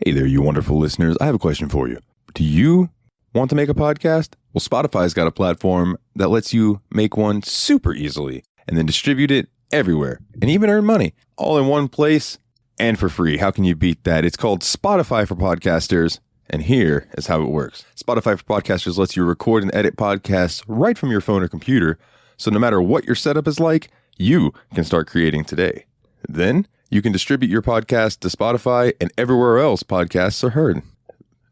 Hey there, you wonderful listeners. I have a question for you. Do you want to make a podcast? Well, Spotify's got a platform that lets you make one super easily and then distribute it everywhere and even earn money all in one place and for free. How can you beat that? It's called Spotify for Podcasters. And here is how it works. Spotify for Podcasters lets you record and edit podcasts right from your phone or computer. So no matter what your setup is like, you can start creating today. Then you can distribute your podcast to Spotify and everywhere else podcasts are heard.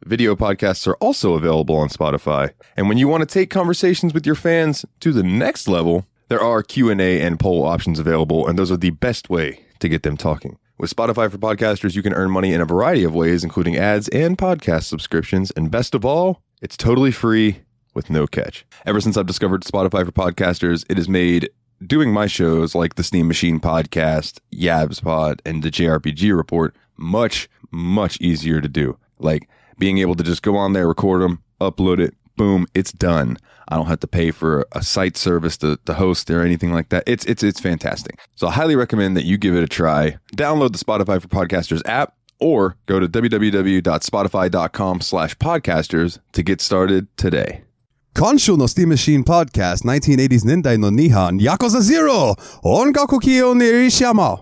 Video podcasts are also available on Spotify. And when you want to take conversations with your fans to the next level, there are Q&A and poll options available, and those are the best way to get them talking. With Spotify for Podcasters, you can earn money in a variety of ways, including ads and podcast subscriptions. And best of all, it's totally free with no catch. Ever since I've discovered Spotify for Podcasters, it has made doing my shows like the Steam Machine Podcast, Yabs Pod, and the JRPG Report much, much easier to do. Like being able to just go on there, record them, upload it, boom, it's done. I don't have to pay for a site service to host or anything like that. It's fantastic. So I highly recommend that you give it a try. Download the Spotify for Podcasters app or go to www.spotify.com/podcasters to get started today. 今週の Steam Machine Podcast 1980s 年代の2班 Yakuza 0音楽企業にいしゃま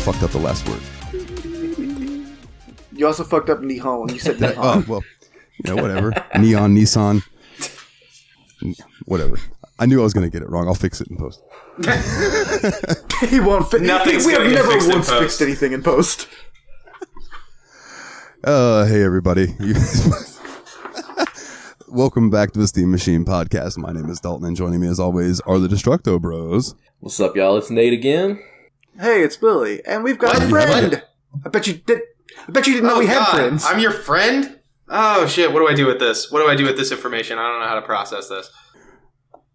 fucked up the last word. You also fucked up Nihon when you said Nihon. Oh, well, whatever. Neon, Nissan. Whatever. I knew I was going to get it wrong. I'll fix it in post. He won't fix Nothing's We have gonna get never fixed in once post. fixed anything in post. Hey, everybody. Welcome back to the Steam Machine Podcast. My name is Dalton, and joining me, as always, are the Destructo Bros. What's up, y'all? It's Nate again. Hey, it's Billy, and we've got a friend. I bet you didn't know we had friends. I'm your friend? Oh, shit. What do I do with this? What do I do with this information? I don't know how to process this.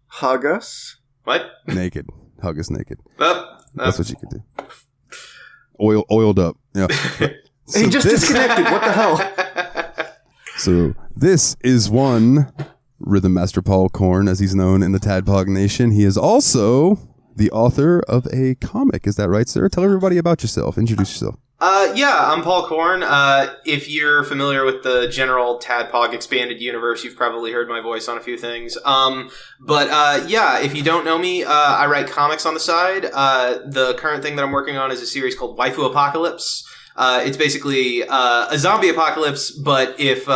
Hug us. What? Naked. Hug us naked. Oh, That's what you could do. Oiled up. Yeah. He just disconnected. What the hell? So this is one Rhythm Master Paul Korn, as he's known in the Tadpog Nation. He is also the author of a comic. Is that right, sir? Tell everybody about yourself. Introduce yourself. Yeah, I'm Paul Korn. If you're familiar with the general Tadpog expanded universe, you've probably heard my voice on a few things. Yeah, if you don't know me, I write comics on the side. The current thing that I'm working on is a series called Waifu Apocalypse. It's basically a zombie apocalypse, but if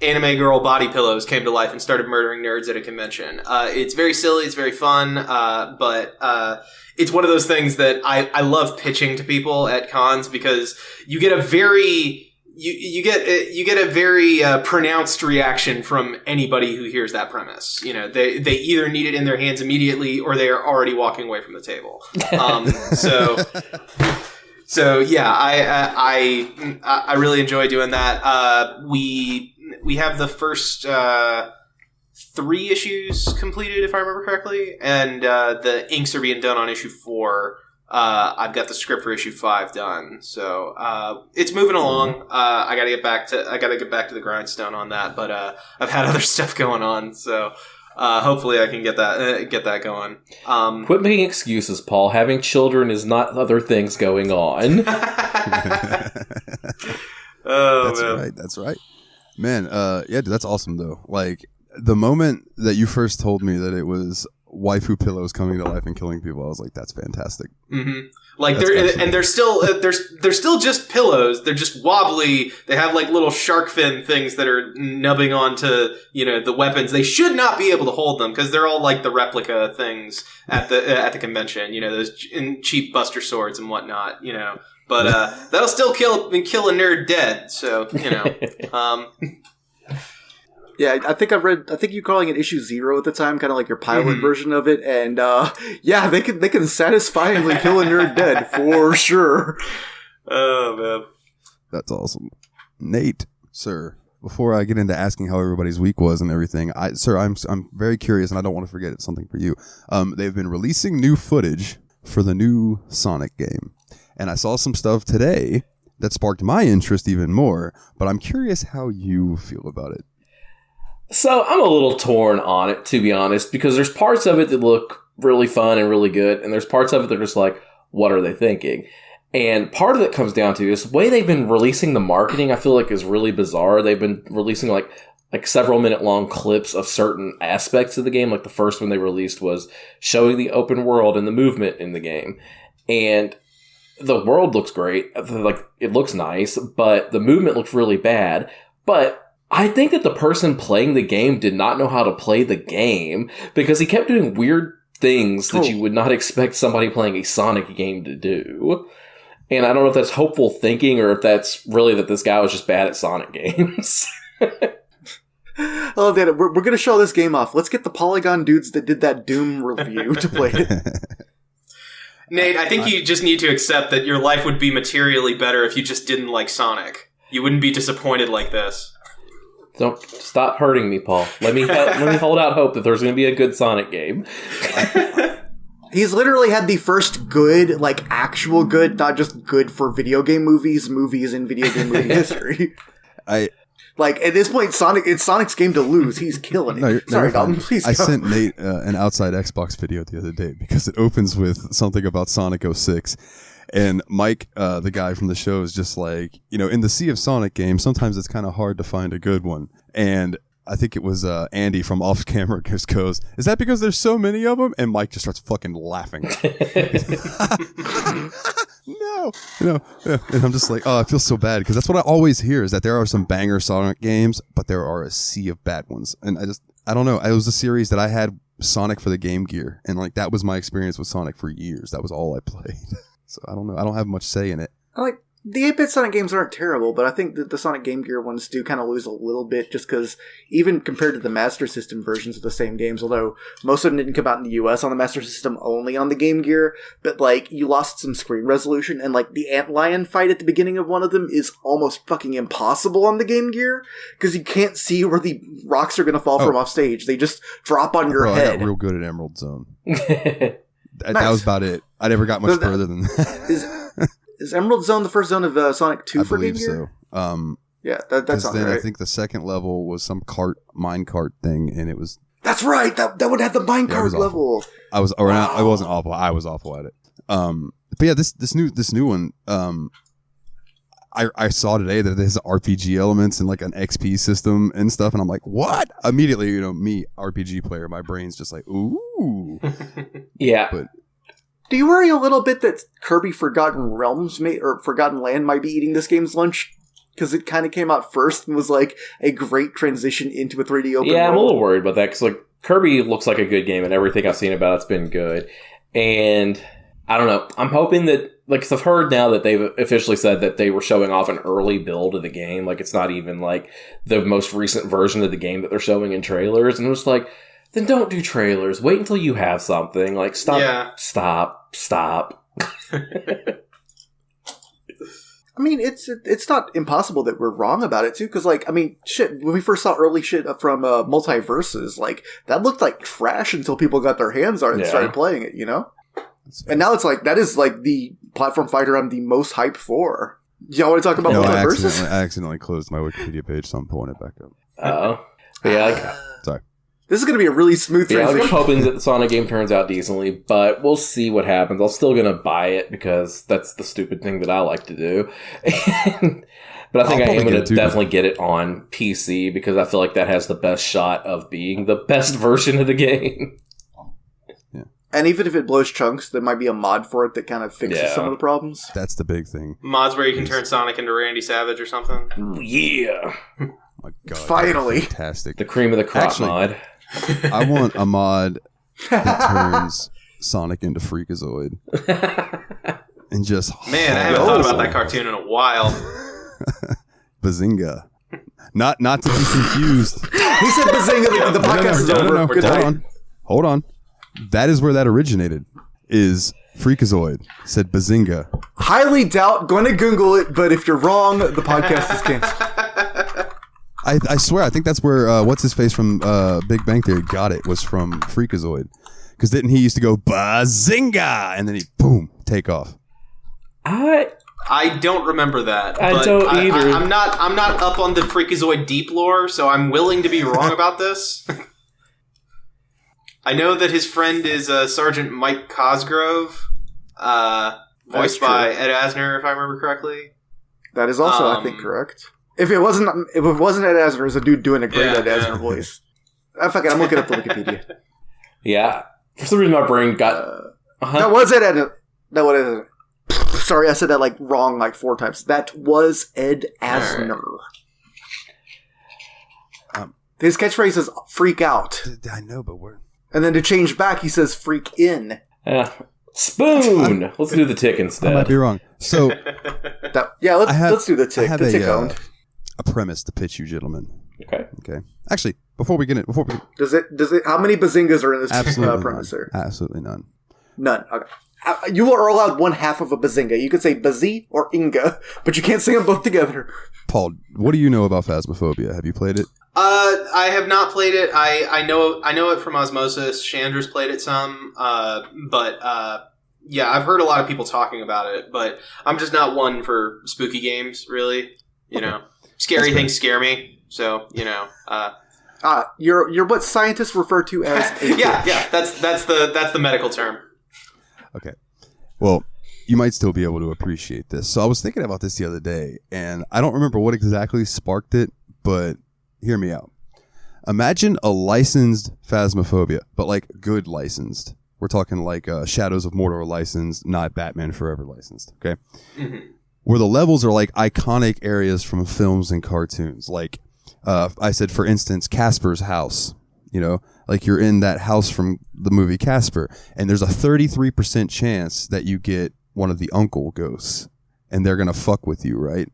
anime girl body pillows came to life and started murdering nerds at a convention. It's very silly, it's very fun, but it's one of those things that I love pitching to people at cons because you get a very you get a very pronounced reaction from anybody who hears that premise. You know, they either need it in their hands immediately or they are already walking away from the table. So yeah, I really enjoy doing that. We have the first 3 issues completed, if I remember correctly, and the inks are being done on issue 4. I've got the script for issue 5 done, so it's moving along. I gotta get back to the grindstone on that, but I've had other stuff going on, so hopefully I can get that going. Quit making excuses, Paul. Having children is not other things going on. Oh, That's right. Man, yeah, dude, that's awesome, though. Like, the moment that you first told me that it was waifu pillows coming to life and killing people, I was like, that's fantastic. Mm-hmm. Like, they're still just pillows. They're just wobbly. They have, like, little shark fin things that are nubbing onto, the weapons. They should not be able to hold them, because they're all, like, the replica things at the convention. Those cheap Buster swords and whatnot, But that'll still kill a nerd dead. So Yeah, I think you're calling it issue 0 at the time, kind of like your pilot version of it, and yeah, they can satisfyingly kill a nerd dead for sure. Oh man, that's awesome. Nate, sir, before I get into asking how everybody's week was and everything, I'm very curious, and I don't want to forget it's something for you. They've been releasing new footage for the new Sonic game, and I saw some stuff today that sparked my interest even more, but I'm curious how you feel about it. So I'm a little torn on it, to be honest, because there's parts of it that look really fun and really good, and there's parts of it that are just like, what are they thinking? And part of it comes down to is the way they've been releasing the marketing, I feel like is really bizarre. They've been releasing like several minute long clips of certain aspects of the game. Like the first one they released was showing the open world and the movement in the game. And the world looks great. Like it looks nice, but the movement looks really bad. But I think that the person playing the game did not know how to play the game because he kept doing weird things that you would not expect somebody playing a Sonic game to do. And I don't know if that's hopeful thinking or if that's really that this guy was just bad at Sonic games. Oh, Dan, we're going to show this game off. Let's get the Polygon dudes that did that Doom review to play it. Nate, I think you just need to accept that your life would be materially better if you just didn't like Sonic. You wouldn't be disappointed like this. Don't stop hurting me, Paul. Let me hold out hope that there's going to be a good Sonic game. He's literally had the first good, like actual good, not just good for video game movies in video game movie history. Like at this point, it's Sonic's game to lose. He's killing it. Sorry, Dalton, please go. I sent Nate an Outside Xbox video the other day because it opens with something about Sonic 06. And Mike, the guy from the show, is just like, in the sea of Sonic games, sometimes it's kind of hard to find a good one. And I think it was Andy from Off Camera just goes, is that because there's so many of them? And Mike just starts fucking laughing. No. And I'm just like, oh, I feel so bad because that's what I always hear is that there are some banger Sonic games, but there are a sea of bad ones. And I don't know. It was a series that I had Sonic for the Game Gear. And like that was my experience with Sonic for years. That was all I played. So I don't know. I don't have much say in it. Like, the 8-bit Sonic games aren't terrible, but I think that the Sonic Game Gear ones do kind of lose a little bit just because even compared to the Master System versions of the same games, although most of them didn't come out in the US on the Master System, only on the Game Gear, but like you lost some screen resolution and like the antlion fight at the beginning of one of them is almost fucking impossible on the Game Gear because you can't see where the rocks are going to fall from off stage. They just drop on your head. I got real good at Emerald Zone. That was about it. I never got much further than that. Is Emerald Zone the first zone of Sonic 2 for Game Gear? I believe so. Yeah, that's then right. I think the second level was some minecart thing, and it was... That's right! That would have the minecart level! I wasn't awful. I was awful at it. But yeah, this new one, I saw today that there's RPG elements and like an XP system and stuff, and I'm like, what? Immediately, me, RPG player, my brain's just like, ooh. Yeah. But do you worry a little bit that Kirby Forgotten Land might be eating this game's lunch? Because it kind of came out first and was like a great transition into a 3D open world. I'm a little worried about that because like Kirby looks like a good game and everything I've seen about it's been good. And I don't know. I'm hoping that, like, cause I've heard now that they've officially said that they were showing off an early build of the game. Like it's not even like the most recent version of the game that they're showing in trailers. And it was like, then don't do trailers. Wait until you have something. Like, stop. I mean, it's not impossible that we're wrong about it, too, because, like, I mean, shit, when we first saw early shit from Multiverses, like, that looked like trash until people got their hands on it and started playing it, And now it's like, that is, like, the platform fighter I'm the most hyped for. Y'all want to talk about Multiverses? I accidentally closed my Wikipedia page, so I'm pulling it back up. Oh. Yeah, sorry. This is going to be a really smooth transition. I'm hoping that the Sonic game turns out decently, but we'll see what happens. I'm still going to buy it because that's the stupid thing that I like to do. But I think I am going to definitely get it on PC because I feel like that has the best shot of being the best version of the game. Yeah. And even if it blows chunks, there might be a mod for it that kind of fixes some of the problems. That's the big thing. Mods where you can turn Sonic into Randy Savage or something. Yeah. Oh my God, finally. Fantastic. The cream of the crop mod. I want a mod that turns Sonic into Freakazoid. And just... Man, I haven't thought about that cartoon in a while. Bazinga. Not to be confused. He said Bazinga, the podcast is over. Good night. Hold on. That is where that originated, is Freakazoid. Said Bazinga. Highly doubt, going to Google it, but if you're wrong, the podcast is canceled. I swear, I think that's where what's his face from Big Bang Theory got it, was from Freakazoid. Because didn't he used to go bazinga and then he boom take off? I don't remember that. I don't either. I'm not up on the Freakazoid deep lore, so I'm willing to be wrong about this. I know that his friend is Sergeant Mike Cosgrove, voiced by Ed Asner, if I remember correctly. That is also, I think, correct. If it wasn't Ed Asner, it was a dude doing a great Ed Asner voice. Fuck it, I'm looking up the Wikipedia. Yeah. For some reason, my brain got... That was Ed Asner. No, it isn't. Sorry, I said that wrong 4 times. That was Ed Asner. His catchphrase is "freak out." I know, but we're... And then to change back, he says "freak in." Spoon. Let's do the tick instead. I might be wrong. So, let's do the tick. I have the tick owned. a premise to pitch you, gentlemen. Okay. Actually, before we Does it? How many bazingas are in this absolutely premise, sir? Absolutely none. None. Okay. You are allowed one half of a bazinga. You could say bazee or inga, but you can't say them both together. Paul, what do you know about Phasmophobia? Have you played it? I have not played it. I know it from osmosis. Chandra's played it some, but I've heard a lot of people talking about it. But I'm just not one for spooky games, really. You know, scary things scare me. So you're what scientists refer to as yeah. That's the medical term. Okay. Well, you might still be able to appreciate this. So I was thinking about this the other day, and I don't remember what exactly sparked it, but hear me out. Imagine a licensed Phasmophobia, but good licensed. We're talking Shadows of Mordor licensed, not Batman Forever licensed, okay? Mm-hmm. Where the levels are iconic areas from films and cartoons. I said, for instance, Casper's house. You know, you're in that house from the movie Casper, and there's a 33% chance that you get one of the uncle ghosts, and they're going to fuck with you, right?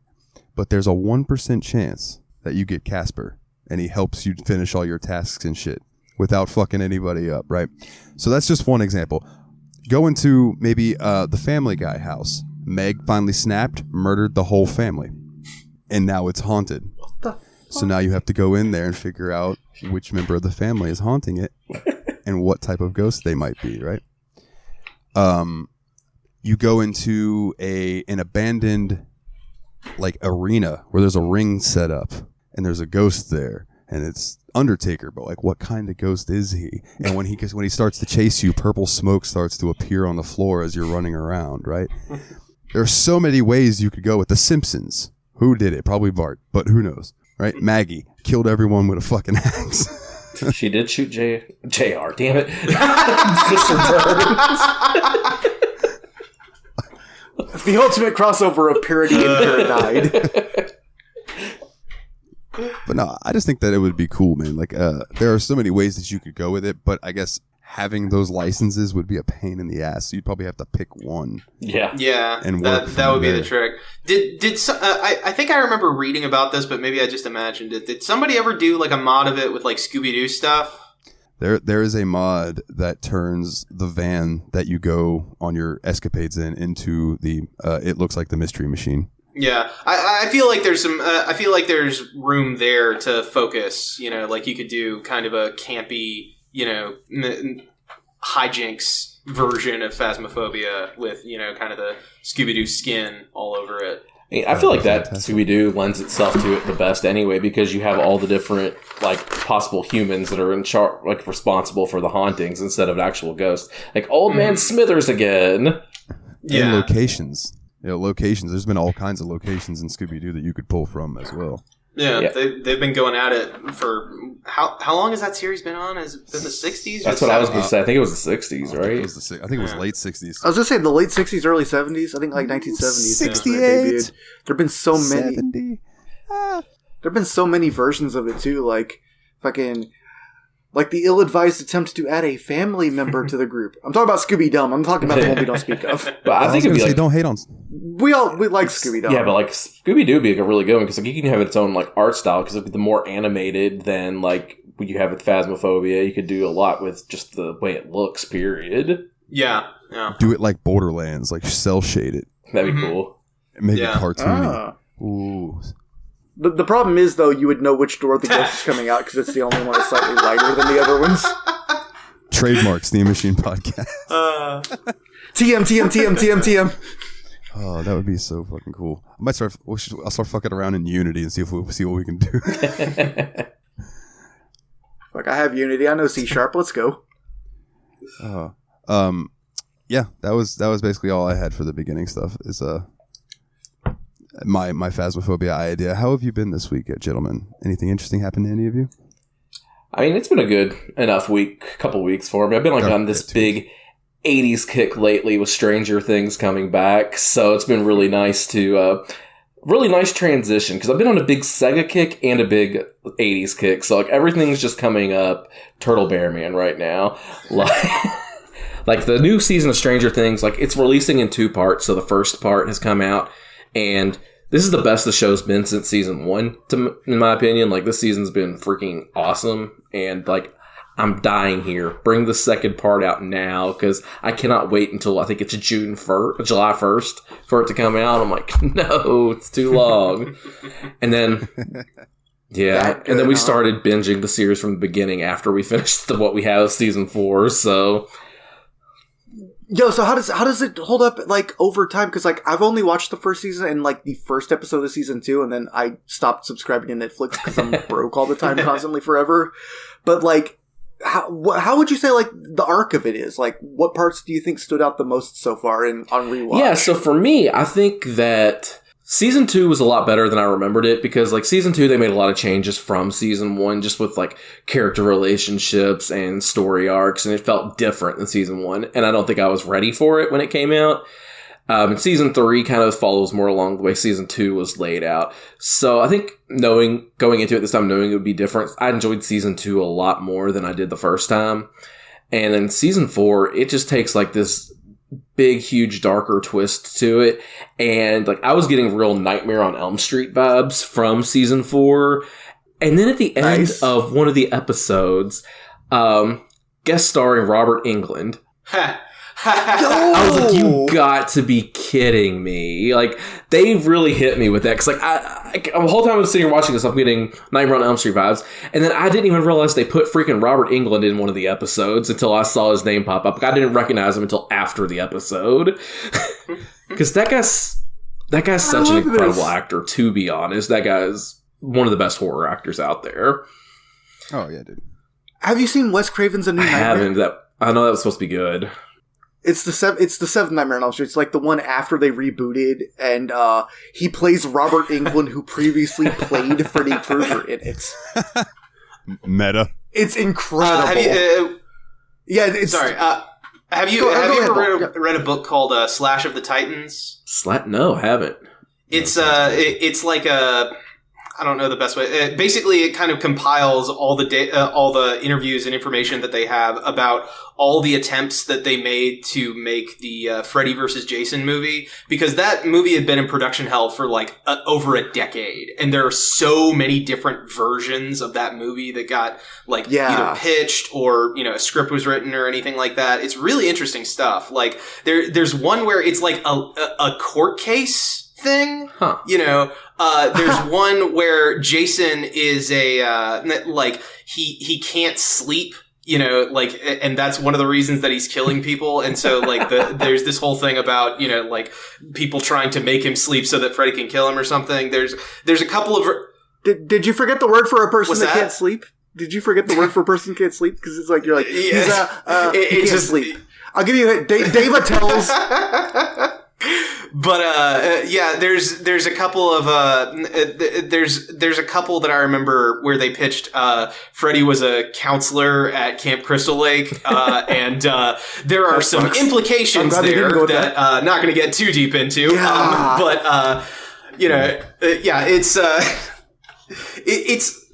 But there's a 1% chance that you get Casper, and he helps you finish all your tasks and shit without fucking anybody up, right? So that's just one example. Go into maybe the Family Guy house. Meg finally snapped, murdered the whole family, and now it's haunted. What the fuck? So now you have to go in there and figure out which member of the family is haunting it and what type of ghost they might be, right? You go into an abandoned arena where there's a ring set up and there's a ghost there, and it's Undertaker, but what kind of ghost is he? And when he starts to chase you, purple smoke starts to appear on the floor as you're running around, right? There are so many ways you could go with The Simpsons. Who did it? Probably Bart, but who knows? Right? Maggie killed everyone with a fucking axe. She did shoot JR. Damn it. Mr. Burns. The ultimate crossover of parody and parodied. But no, I just think that it would be cool, man. There are so many ways that you could go with it, but I guess having those licenses would be a pain in the ass. So you'd probably have to pick one. Yeah. And that would be the trick. I think I remember reading about this, but maybe I just imagined it. Did somebody ever do a mod of it with Scooby-Doo stuff? There is a mod that turns the van that you go on your escapades into the it looks like the Mystery Machine. Yeah, I feel like there's some. I feel like there's room there to focus. You could do kind of a campy, hijinks version of Phasmophobia with kind of the Scooby-Doo skin all over it. I feel like that Scooby-Doo lends itself to it the best anyway, because you have all the different possible humans that are in charge, responsible for the hauntings instead of an actual ghost. Old Man Smithers again. Yeah. And locations. Locations. There's been all kinds of locations in Scooby-Doo that you could pull from as well. Yeah. They've been going at it for how long has that series been on? Has it been the 60s? That's what I was going to say. I think it was the 60s, right? I think it was late 60s. I was going to say the late 60s, early 70s. I think 1970s. 68. There've been so many. 70. There've been so many versions of it too. The ill-advised attempt to add a family member to the group. I'm talking about Scooby-Dum. I'm talking about the one we don't speak of. But I think it'd be don't hate on. We like Scooby-Dum. Yeah, but Scooby-Doo would be a really good one because you can have its own art style because it'd be the more animated than what you have with Phasmophobia. You could do a lot with just the way it looks. Period. Yeah. Do it like Borderlands, cell shaded. That'd be cool. Make it cartoony. Ooh. The problem is, though, you would know which door the ghost is coming out because it's the only one that's slightly lighter than the other ones. Trademark Steam Machine Podcast. TM. Oh, that would be so fucking cool. I'll start fucking around in Unity and see what we can do. Like, I have Unity. I know C#. Let's go. Yeah, that was basically all I had for the beginning stuff. Is my Phasmophobia idea. How have you been this week, gentlemen? Anything interesting happened to any of you? I mean, it's been a good enough couple weeks for me. I've been on this big 80s kick lately with Stranger Things coming back, so it's been really nice to really nice transition because I've been on a big Sega kick and a big 80s kick, so like everything's just coming up Turtle Bear Man right now. Like the new season of Stranger Things, like it's releasing in 2 parts. So the first part has come out, and this is the best the show's been since season 1, in my opinion. Like this season's been freaking awesome, and like I'm dying here. Bring the second part out now because I cannot wait until I think it's July 1st for it to come out. I'm like, no, it's too long. And then we started binging the series from the beginning after we finished what we have season 4. So. Yo, so how does it hold up like over time? Because like I've only watched the first season and like the first episode of season 2, and then I stopped subscribing to Netflix because I'm broke all the time, constantly, forever. But like, how would you say like the arc of it is? Like, what parts do you think stood out the most so far on rewatch? Yeah, so for me, I think that season 2 was a lot better than I remembered it because like season 2, they made a lot of changes from season 1 just with like character relationships and story arcs, and it felt different than season 1, and I don't think I was ready for it when it came out. And season 3 kind of follows more along the way season 2 was laid out. So I think going into it this time, knowing it would be different, I enjoyed season 2 a lot more than I did the first time. And then season 4, it just takes like this big, huge, darker twist to it. And like I was getting real Nightmare on Elm Street vibes from season 4. And then at the end of one of the episodes, guest starring Robert Englund. I was like, you got to be kidding me. Like, they've really hit me with that. Because, like, the whole time I was sitting here watching this, I'm getting Nightmare on Elm Street vibes. And then I didn't even realize they put freaking Robert Englund in one of the episodes until I saw his name pop up. Like, I didn't recognize him until after the episode. Because that guy's such an incredible actor, to be honest. That guy's one of the best horror actors out there. Oh, yeah, dude. Have you seen Wes Craven's A New Nightmare? I haven't. I know that was supposed to be good. It's the seventh Nightmare on Elm Street. It's like the one after they rebooted, and he plays Robert Englund, who previously played Freddy Krueger in it. Meta. It's incredible. Have you ever ahead, read a book called Slash of the Titans? No, haven't. It's like a, I don't know the best way. Basically, it kind of compiles all the interviews and information that they have about all the attempts that they made to make the Freddy vs. Jason movie, because that movie had been in production hell for like over a decade, and there are so many different versions of that movie that got like either pitched or a script was written or anything like that. It's really interesting stuff. Like there's one where it's like a court case thing, there's one where Jason is he can't sleep, and that's one of the reasons that he's killing people. And so there's this whole thing about, people trying to make him sleep so that Freddy can kill him or something. There's a couple of... Did you forget the word for a person that can't sleep? Did you forget the word for a person who can't sleep? Because it's like, you're like, he can't sleep. I'll give you a Dave Attell's... But there's a couple of there's a couple that I remember where they pitched Freddy was a counselor at Camp Crystal Lake, and there are some implications there that not going to get too deep into. It's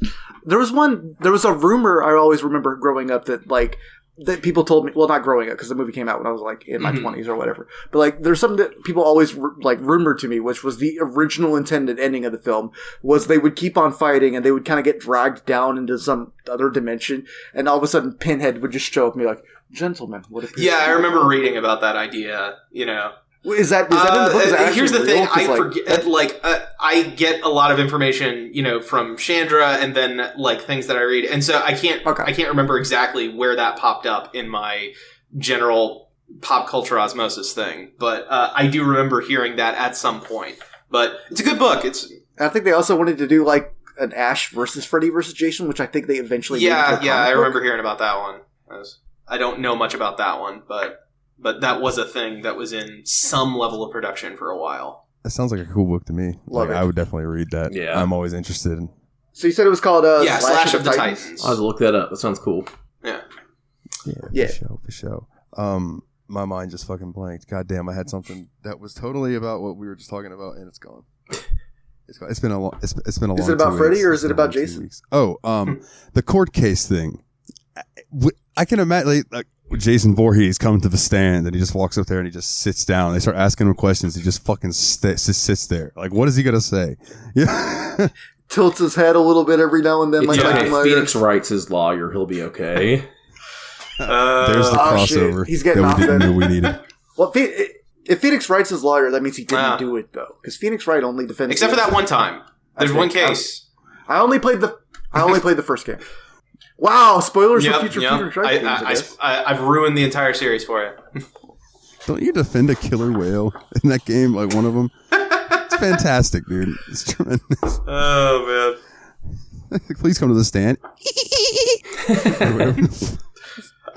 there was a rumor I always remember growing up that people told me, well, not growing up because the movie came out when I was like in my 20s or whatever, but like there's something that people always rumored to me, which was the original intended ending of the film was they would keep on fighting and they would kind of get dragged down into some other dimension, and all of a sudden Pinhead would just show up and be like, gentlemen, what appears I remember reading about that idea, Is that in the book? Is that Here's the actually thing: real? 'Cause, I forget. I get a lot of information, from Chandra, and then things that I read, and so I can't remember exactly where that popped up in my general pop culture osmosis thing. But I do remember hearing that at some point. But it's a good book. I think they also wanted to do an Ash versus Freddy versus Jason, which I think they eventually made into a comic I book. remember hearing about that one. I don't know much about that one, but that was a thing that was in some level of production for a while. That sounds like a cool book to me. Love it. I would definitely read that. Yeah. I'm always interested in. So you said it was called Slash of the Titans. I'll have to look that up. That sounds cool. Yeah. For sure. My mind just fucking blanked. God damn, I had something that was totally about what we were just talking about, and it's gone. It's been a long. It's been a long. Is it about 2 Freddy weeks. or It's is it been a about long 2 Jason? weeks. Oh, the court case thing. I can imagine like Jason Voorhees coming to the stand and he just walks up there and he just sits down. They start asking him questions. He just fucking sits there. Like, what is he gonna say? Yeah. Tilts his head a little bit every now and then. If Michael Myers. Phoenix writes his lawyer, he'll be okay. There's the crossover shit. He's getting that off we didn't then. know we needed. Well, if Phoenix Wright's his lawyer, that means he didn't do it though, because Phoenix Wright only defends. Except for that one time. There's one case. I only played the first game. Wow, spoilers for future Phoenix Wright games. I guess. I've ruined the entire series for you. Don't you defend a killer whale in that game? Like one of them. It's fantastic, dude. It's tremendous. Oh man. Please come to the stand.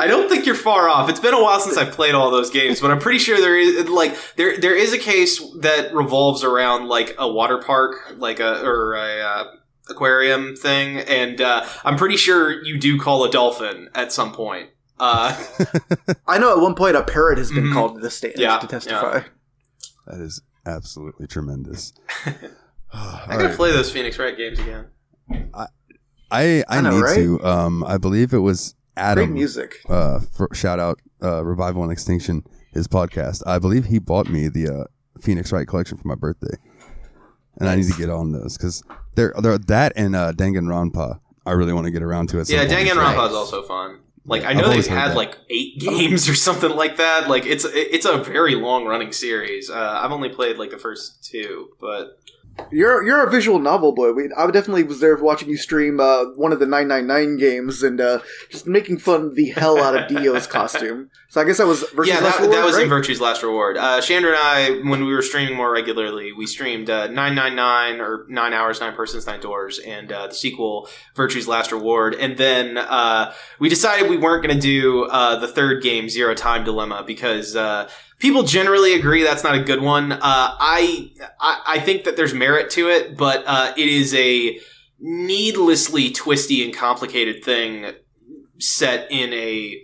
I don't think you're far off. It's been a while since I've played all those games, but I'm pretty sure there is a case that revolves around a water park, or a aquarium thing, and I'm pretty sure you do call a dolphin at some point. I know at one point a parrot has been called to the stand to testify. Yeah. That is absolutely tremendous. I gotta play those Phoenix Wright games again. I know, need right? to. I believe it was Adam. Great music. Shout out Revival and Extinction, his podcast. I believe he bought me the Phoenix Wright collection for my birthday, and I need to get on those because they're that and Danganronpa. I really want to get around to it. Yeah, Danganronpa is also fun. I know they've had 8 games or something like that. It's a very long running series. I've only played the first 2, but. You're a visual novel boy. I definitely was there watching you stream one of the 999 games and just making fun of the hell out of Dio's costume. So I guess that was Virtue's Last Reward, that was right? in Virtue's Last Reward. Chandra and I, when we were streaming more regularly, we streamed 999 or 9 hours, 9 persons, 9 doors, and the sequel Virtue's Last Reward. And then we decided we weren't going to do the third game, Zero Time Dilemma, because people generally agree that's not a good one. I think that there's merit to it, but it is a needlessly twisty and complicated thing set in a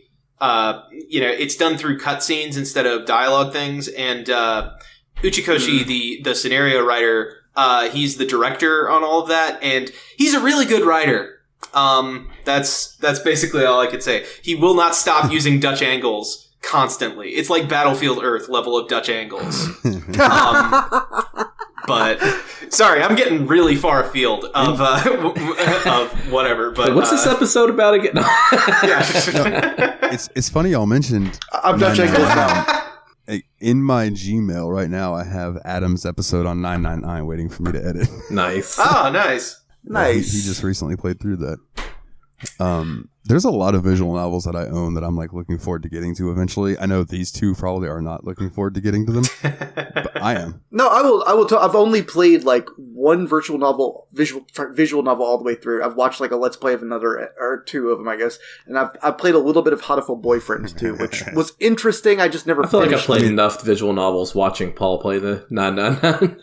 it's done through cutscenes instead of dialogue things. And Uchikoshi, the scenario writer, he's the director on all of that, and he's a really good writer. That's basically all I could say. He will not stop using Dutch angles constantly. It's like Battlefield Earth level of Dutch angles. But sorry, I'm getting really far afield of whatever. But what's this episode about again? It's funny y'all mentioned. I'm Dutch angles. In my Gmail right now, I have Adam's episode on 999 waiting for me to edit. Nice. Oh, nice. Nice. He just recently played through that. There's a lot of visual novels that I own that I'm looking forward to getting to eventually. I know these two probably are not looking forward to getting to them, but I am. No, I will. I've only played one visual novel all the way through. I've watched a Let's Play of another or 2 of them, I guess, and I've played a little bit of Hatoful Boyfriend too, which was interesting. I just never. I feel like I finished played enough visual novels watching Paul play the 999.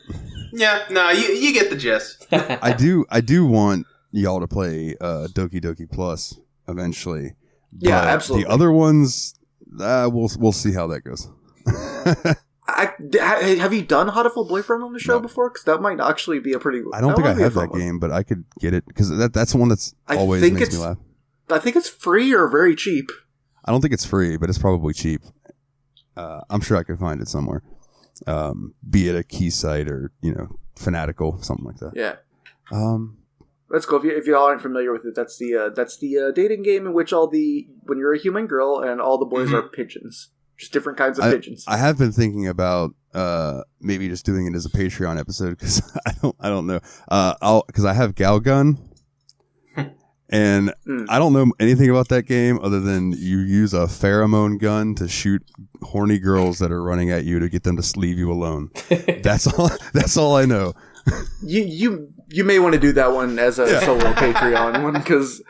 Yeah, no, you get the gist. I do want y'all to play Doki Doki Plus eventually. Yeah, But absolutely. The other ones, we'll see how that goes. Have you done Hatoful Boyfriend on the show before? Because that might actually be a pretty. I don't think I have that game, but I could get it because that's one that's always makes me laugh. I think it's free or very cheap. I don't think it's free, but it's probably cheap. I'm sure I could find it somewhere. Be it a key site or Fanatical, something like that. Yeah. That's cool. If you all aren't familiar with it, that's the dating game in which when you're a human girl and all the boys are pigeons, just different kinds of pigeons. I have been thinking about maybe just doing it as a Patreon episode because I don't know. Because I have Galgun, and I don't know anything about that game other than you use a pheromone gun to shoot horny girls that are running at you to get them to leave you alone. That's all I know. You may want to do that one as a solo Patreon one because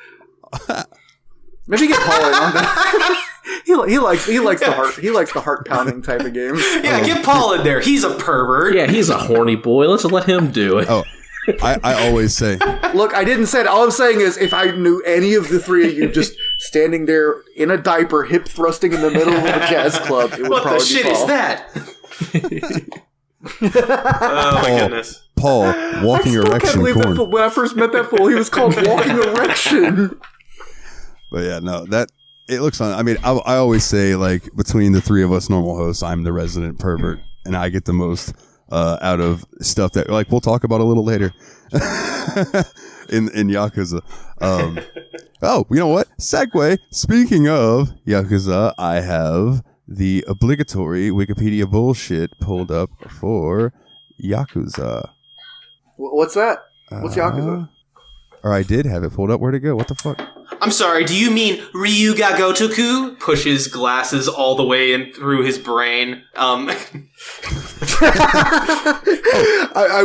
maybe get Paul in on that. He likes the heart pounding type of game. Yeah, get Paul in there. He's a pervert. Yeah, he's a horny boy. Let's let him do it. Oh, I always say, look, I didn't say it. All I'm saying is, if I knew any of the three of you just standing there in a diaper, hip thrusting in the middle of a jazz club, it would what probably the shit be Paul. is that? Oh my goodness. Paul, walking I erection can't believe corn. that when I first met that fool, he was called Walking Erection. But yeah, no, it looks fun. I mean, I always say, like, between the three of us normal hosts, I'm the resident pervert, and I get the most out of stuff that, like, we'll talk about a little later in Yakuza. Oh, you know what? Segue. Speaking of Yakuza, I have the obligatory Wikipedia bullshit pulled up for Yakuza. What's that? What's Yakuza? Or I did have it pulled up. Where'd it go? What the fuck? I'm sorry, do you mean Ryuga Gotoku? Pushes glasses all the way in through his brain. I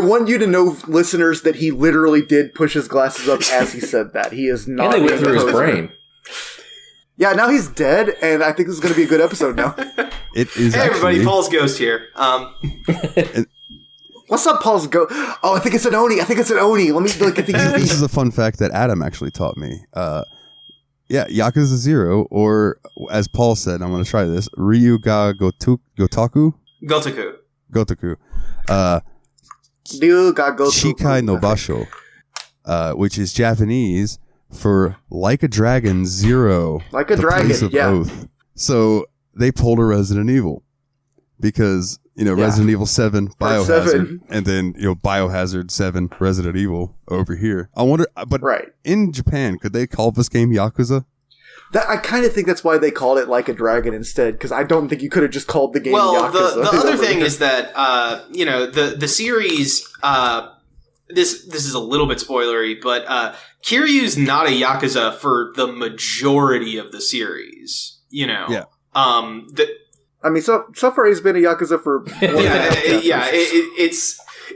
want you to know, listeners, that he literally did push his glasses up as he said that. He is not. And they went through his brain. Yeah, now he's dead, and I think this is going to be a good episode now. It is. Hey, everybody, Paul's Ghost here. What's up, Paul's go? Oh, I think it's an Oni. Let me look at these. This is a fun fact that Adam actually taught me. Yeah, Yakuza 0, or as Paul said, I'm going to try this, Ryuga Gotoku? Gotoku. Ryuga Gotoku. Shikai no Basho, which is Japanese for Like a Dragon 0. Like a the Dragon, Place of yeah. Oath. So they pulled a Resident Evil because, Resident Evil 7, Biohazard, 7. and then, Biohazard 7, Resident Evil over here. I wonder, but Right. in Japan, could they call this game Yakuza? I kind of think that's why they called it Like a Dragon instead, because I don't think you could have just called the game Well, Yakuza. the other thing is that, the series, this is a little bit spoilery, but Kiryu's not a Yakuza for the majority of the series, Yeah. I mean, so far he's been a Yakuza for...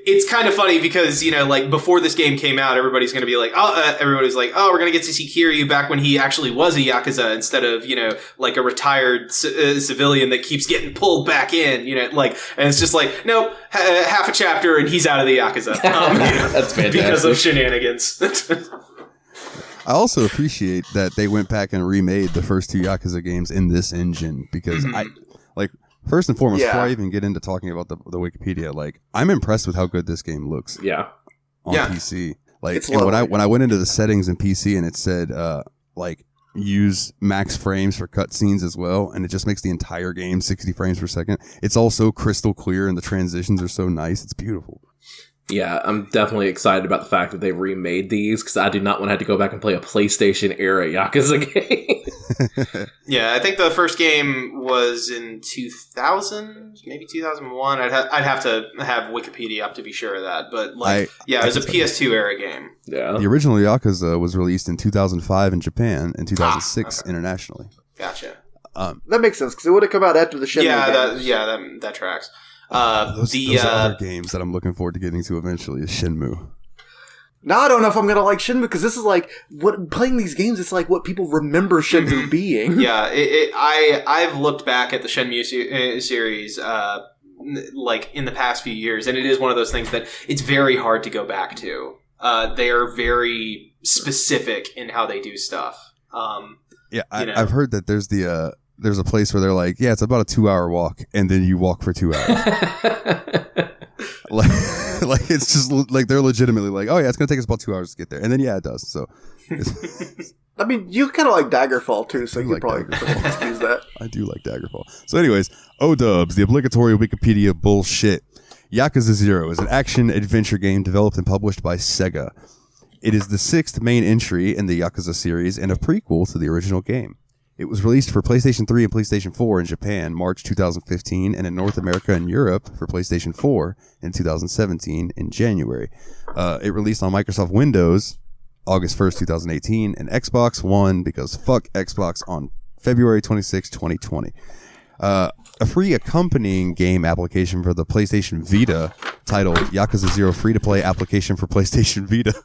It's kind of funny because, before this game came out, everybody's going to be like, everybody's like, we're going to get to see Kiryu back when he actually was a Yakuza instead of, like a retired civilian that keeps getting pulled back in, and it's just like, nope, half a chapter and he's out of the Yakuza. That's fantastic. Because of shenanigans. I also appreciate that they went back and remade the first two Yakuza games in this engine because first and foremost, before I even get into talking about the Wikipedia, I'm impressed with how good this game looks. Yeah. On PC. It's And lovely. when I went into the settings in PC and it said use max frames for cutscenes as well, and it just makes the entire game 60 frames per second. It's all so crystal clear and the transitions are so nice. It's beautiful. Yeah, I'm definitely excited about the fact that they've remade these because I do not want to have to go back and play a PlayStation era Yakuza game. Yeah, I think the first game was in 2000, maybe 2001. I'd have to have Wikipedia up to be sure of that. But it was a PS2 era game. Yeah. The original Yakuza was released in 2005 in Japan and 2006 internationally. Gotcha. That makes sense, because it would have come out after the Shenmue games. That tracks. Those other games that I'm looking forward to getting to eventually is Shenmue. Now I don't know if I'm going to like Shenmue, because this is playing these games, it's like what people remember Shenmue being. Yeah, I've looked back at the Shenmue series in the past few years, and it is one of those things that it's very hard to go back to. They are very specific in how they do stuff. I've heard that there's a place where they're like, yeah, it's about a 2-hour walk, and then you walk for 2 hours. It's just like they're legitimately like, oh yeah, it's gonna take us about 2 hours to get there, and then it does. So, I mean, you kind of like Daggerfall too, so you like probably excuse that. I do like Daggerfall. So, anyways, O-dubs, the obligatory Wikipedia bullshit. Yakuza 0 is an action-adventure game developed and published by Sega. It is the 6th main entry in the Yakuza series and a prequel to the original game. It was released for PlayStation 3 and PlayStation 4 in Japan, March 2015, and in North America and Europe for PlayStation 4 in 2017 in January. It released on Microsoft Windows August 1st, 2018, and Xbox One, because fuck Xbox, on February 26, 2020. A free accompanying game application for the PlayStation Vita titled Yakuza 0 free-to-play application for PlayStation Vita.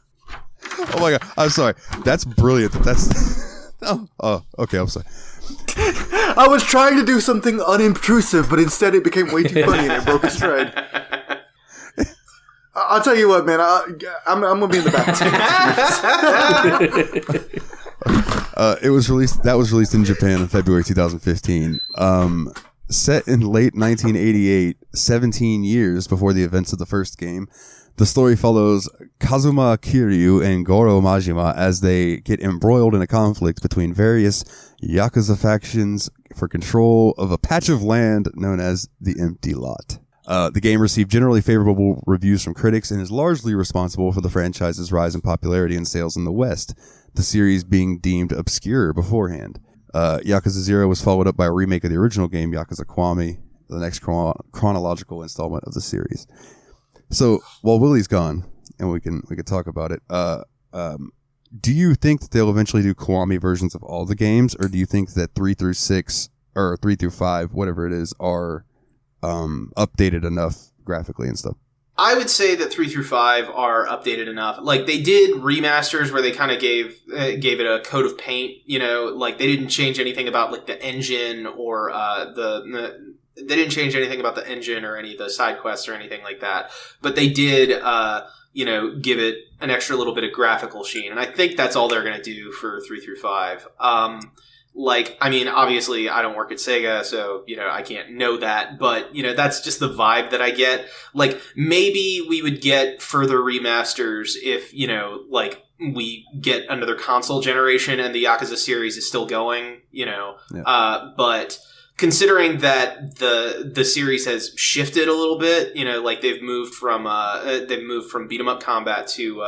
Oh my god, I'm sorry. That's brilliant. That's... Oh, okay, I'm sorry. I was trying to do something unintrusive, but instead it became way too funny and it broke a stride. I'll tell you what, man. I'm gonna be in the back. It was released. That was released in Japan in February 2015. Set in late 1988, 17 years before the events of the first game. The story follows Kazuma Kiryu and Goro Majima as they get embroiled in a conflict between various Yakuza factions for control of a patch of land known as the Empty Lot. The game received generally favorable reviews from critics and is largely responsible for the franchise's rise in popularity and sales in the West, the series being deemed obscure beforehand. Yakuza 0 was followed up by a remake of the original game, Yakuza Kiwami, the next chronological installment of the series. So while Willie's gone, and we can talk about it, do you think that they'll eventually do Kiwami versions of all the games, or do you think that 3 through 6 or 3 through 5, whatever it is, are updated enough graphically and stuff? I would say that 3 through 5 are updated enough. Like, they did remasters where they kind of gave it a coat of paint. You know, like they didn't change anything about like the engine or they didn't change anything about the engine or any of the side quests or anything like that. But they did, give it an extra little bit of graphical sheen. And I think that's all they're going to do for 3 through 5. Obviously I don't work at Sega, so, I can't know that. But, that's just the vibe that I get. Like, maybe we would get further remasters if, we get another console generation and the Yakuza series is still going, Yeah. But... considering that the series has shifted a little bit, they've moved from beat 'em up combat to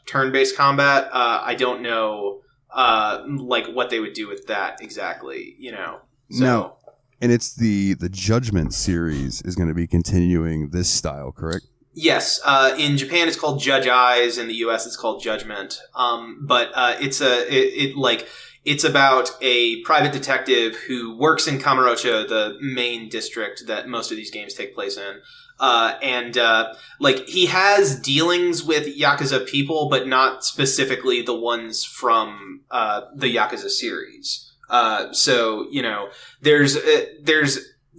turn-based combat. I don't know what they would do with that exactly. So. No, and it's the Judgment series is going to be continuing this style, correct? Yes, in Japan it's called Judge Eyes. In the US it's called Judgment. It's about a private detective who works in Kamurocho, the main district that most of these games take place in. He has dealings with Yakuza people, but not specifically the ones from the Yakuza series.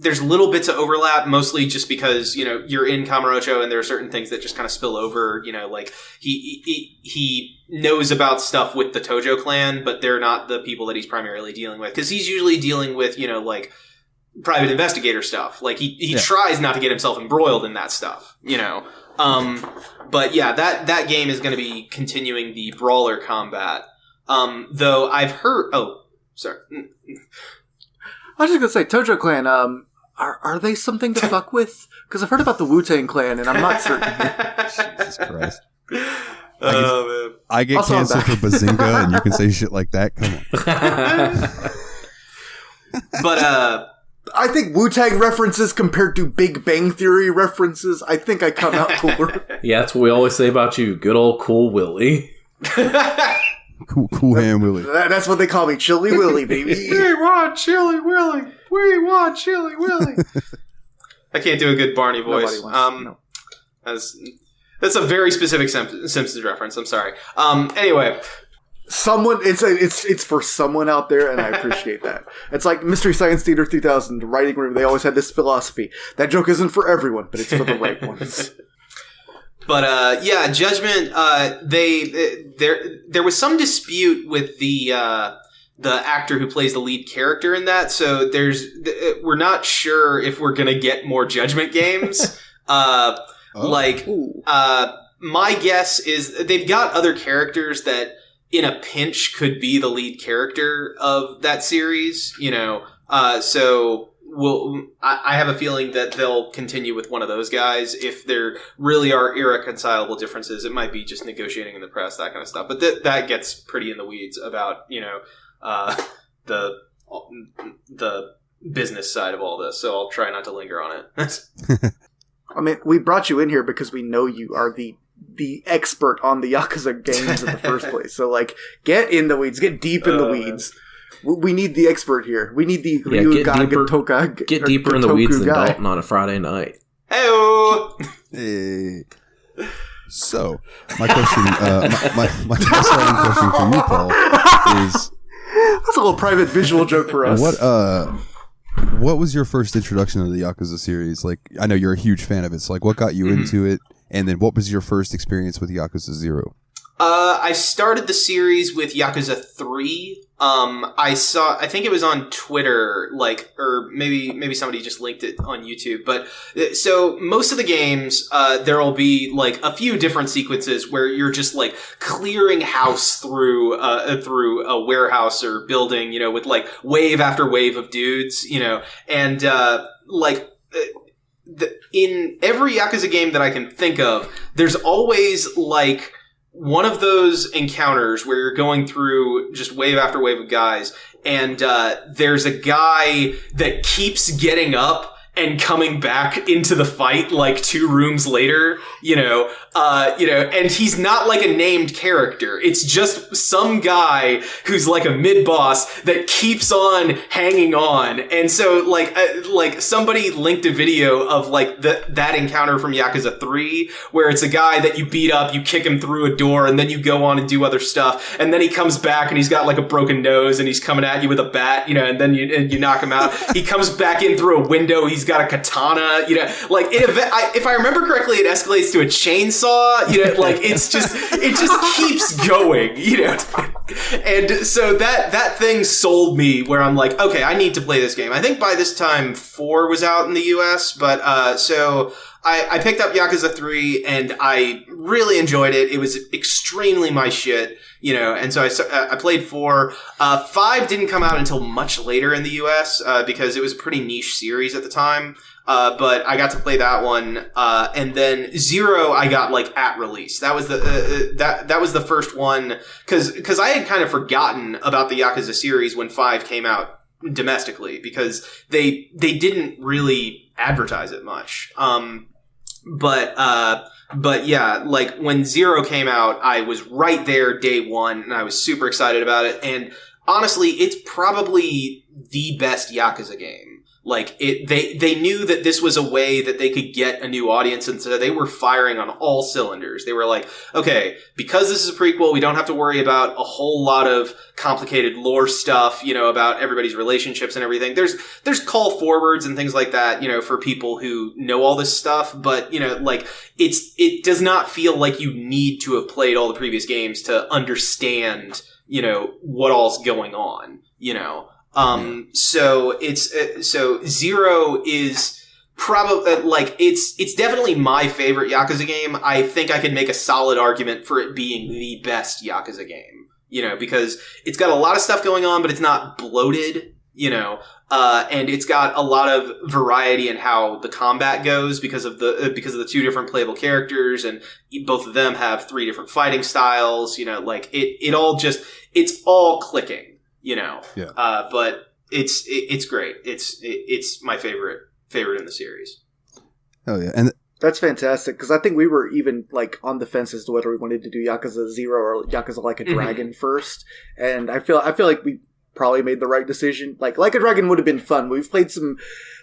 There's little bits of overlap, mostly just because, you're in Kamurocho and there are certain things that just kind of spill over, he knows about stuff with the Tojo clan, but they're not the people that he's primarily dealing with. Cause he's usually dealing with, private investigator stuff. Like he tries not to get himself embroiled in that stuff, but yeah, that game is going to be continuing the brawler combat. Though I've heard, sorry. I was just gonna say, Tojo Clan, are they something to fuck with? Because I've heard about the Wu-Tang Clan, and I'm not certain. Jesus Christ. Man. I get Also, canceled for Bazinga, and you can say shit like that? Come on. But, I think Wu-Tang references compared to Big Bang Theory references, I think I come out cooler. Yeah, that's what we always say about you. Good old Cool Willie. Cool hand Willie. That's what they call me, Chili Willie, baby. We want Chili Willie. We want Chili Willie. I can't do a good Barney voice. No. That's a very specific Simpsons reference. I'm sorry. Anyway, it's for someone out there, and I appreciate that. It's like Mystery Science Theater 3000, the writing room. They always had this philosophy: that joke isn't for everyone, but it's for the right ones. But Judgment. There was some dispute with the actor who plays the lead character in that. So we're not sure if we're gonna get more Judgment games. My guess is they've got other characters that, in a pinch, could be the lead character of that series. I have a feeling that they'll continue with one of those guys. If there really are irreconcilable differences, it might be just negotiating in the press, that kind of stuff. But that gets pretty in the weeds about, the the business side of all this, so I'll try not to linger on it. I mean, we brought you in here because we know you are the expert on the Yakuza games in the first place. So, like, get in the weeds, get deep in the weeds. We need the expert here. We need the get deeper in the weeds than guy. Dalton on a Friday night. Hey. So, my question, my starting question for you, Paul, is... That's a little private visual joke for us. What was your first introduction to the Yakuza series? Like, I know you're a huge fan of it, so, like, what got you into it? And then what was your first experience with Yakuza 0? I started the series with Yakuza 3. I think it was on Twitter, like, or maybe somebody just linked it on YouTube. But so most of the games, there'll be like a few different sequences where you're just like clearing house through a warehouse or building, with like wave after wave of dudes, and in every Yakuza game that I can think of, there's always like one of those encounters where you're going through just wave after wave of guys, and there's a guy that keeps getting up and coming back into the fight like 2 rooms later, and he's not like a named character. It's just some guy who's like a mid-boss that keeps on hanging on. And so like somebody linked a video of like that encounter from Yakuza 3 where it's a guy that you beat up, you kick him through a door, and then you go on and do other stuff. And then he comes back and he's got like a broken nose and he's coming at you with a bat, and then you knock him out. He comes back in through a window. He's got a katana, like if I remember correctly, it escalates to a chainsaw, like it just keeps going, and so that thing sold me where I'm like, okay, I need to play this game. I think by this time 4 was out in the US, but so I picked up Yakuza 3 and I really enjoyed it. It was extremely my shit, and so I played 4. 5 didn't come out until much later in the US, because it was a pretty niche series at the time. But I got to play that one, and then 0 I got like at release. That was that was the first one, because I had kind of forgotten about the Yakuza series when 5 came out domestically, because they didn't really advertise it much. But yeah, like when 0 came out, I was right there day one, and I was super excited about it. And honestly, it's probably the best Yakuza game. Like they knew that this was a way that they could get a new audience, and so they were firing on all cylinders. They were like, okay, because this is a prequel, we don't have to worry about a whole lot of complicated lore stuff, about everybody's relationships and everything. There's call forwards and things like that, for people who know all this stuff, but like it does not feel like you need to have played all the previous games to understand, what all's going on, so so 0 is probably like it's definitely my favorite Yakuza game. I think I could make a solid argument for it being the best Yakuza game, because it's got a lot of stuff going on, but it's not bloated, and it's got a lot of variety in how the combat goes because of the 2 different playable characters, and both of them have 3 different fighting styles, like it all just, it's all clicking. Yeah. But it's great. It's my favorite in the series. Oh yeah, and that's fantastic, because I think we were even like on the fence as to whether we wanted to do Yakuza 0 or Yakuza Like a Dragon first, and I feel like we probably made the right decision. Like a Dragon would have been fun. We've played some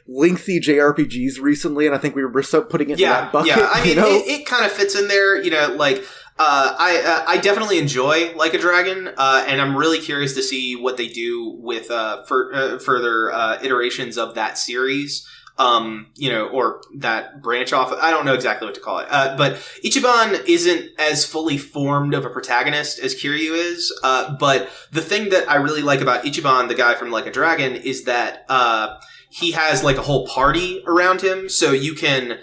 lengthy JRPGs recently, and I think we were so putting it in that bucket. Yeah, I mean, it kind of fits in there, like. I definitely enjoy Like a Dragon, and I'm really curious to see what they do with further iterations of that series, or that branch off. I don't know exactly what to call it, but Ichiban isn't as fully formed of a protagonist as Kiryu is, but the thing that I really like about Ichiban, the guy from Like a Dragon, is that he has like a whole party around him, so you can,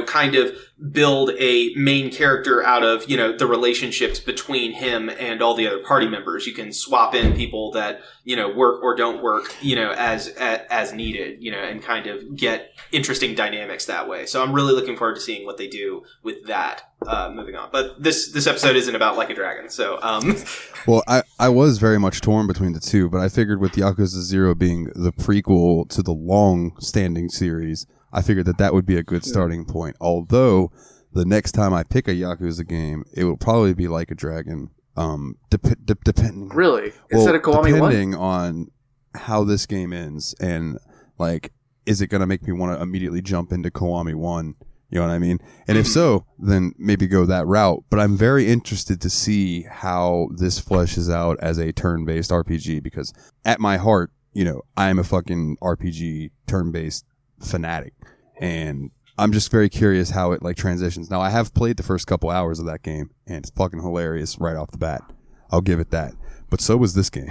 kind of build a main character out of, you know, the relationships between him and all the other party members. You can swap in people that, you know, work or don't work, you know, as needed, you know, and kind of get interesting dynamics that way. So I'm really looking forward to seeing what they do with that, moving on. But this episode isn't about Like a Dragon, so Well, I was very much torn between the two, but I figured with Yakuza 0 being the prequel to the long-standing series, I figured that would be a good starting point. Although, the next time I pick a Yakuza game, it will probably be Like a Dragon, depending... Really? Instead of Kiwami 1? Depending on how this game ends, and, like, is it going to make me want to immediately jump into Kiwami 1? You know what I mean? And if so, then maybe go that route. But I'm very interested to see how this fleshes out as a turn-based RPG, because at my heart, you know, I'm a fucking RPG turn-based fanatic. And I'm just very curious how it like transitions. Now, I have played the first couple hours of that game, and it's fucking hilarious right off the bat. I'll give it that. But so was this game.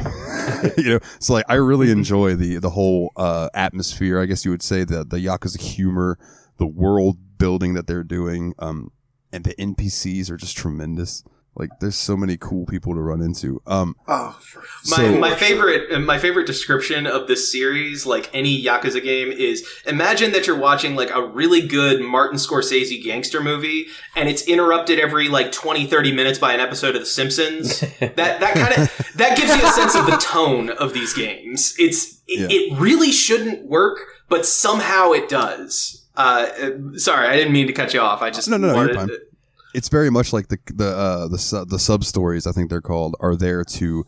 You know, so like I really enjoy the whole atmosphere. I guess you would say the Yakuza humor, the world building that they're doing, and the NPCs are just tremendous. Like, there's so many cool people to run into. My favorite description of this series, like any Yakuza game, is imagine that you're watching like a really good Martin Scorsese gangster movie, and it's interrupted every like 20-30 minutes by an episode of The Simpsons. that gives you a sense of the tone of these games. It really shouldn't work, but somehow it does. Sorry, I didn't mean to cut you off. I just no, you're fine. It's very much like the sub stories, I think they're called, are there to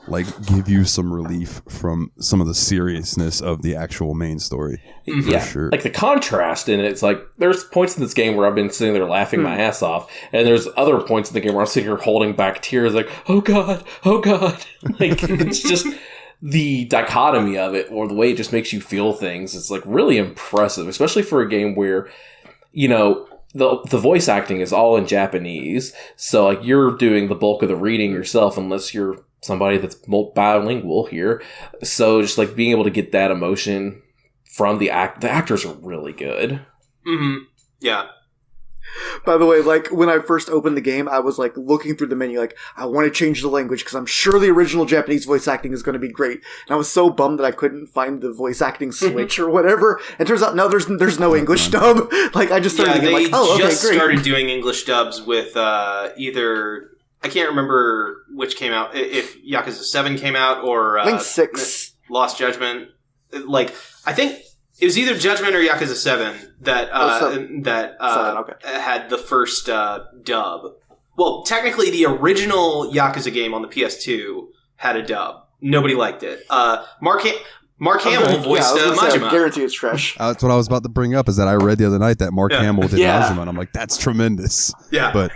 like give you some relief from some of the seriousness of the actual main story. Yeah, sure. Like the contrast in it. It's like there's points in this game where I've been sitting there laughing my ass off, and there's other points in the game where I'm sitting here holding back tears, like oh god. Like it's just the dichotomy of it, or the way it just makes you feel things. It's like really impressive, especially for a game where, you know, the voice acting is all in Japanese, so like you're doing the bulk of the reading yourself, unless you're somebody that's bilingual here. So just like being able to get that emotion from the actors are really good. Mm-hmm. Yeah. By the way, like when I first opened the game, I was like looking through the menu, like I want to change the language because I'm sure the original Japanese voice acting is going to be great. And I was so bummed that I couldn't find the voice acting switch or whatever. And turns out no, there's no English dub. Like I just started to get like, oh, okay, great. They started doing English dubs with either, I can't remember which came out, if Yakuza 7 came out or I think 6. Lost Judgment. Like I think it was either Judgment or Yakuza 7 that had the first dub. Well, technically, the original Yakuza game on the PS2 had a dub. Nobody liked it. Mark Hamill voiced Majima. I guarantee it's trash. That's what I was about to bring up, is that I read the other night that Mark Hamill did Majima, and I'm like, that's tremendous. Yeah. But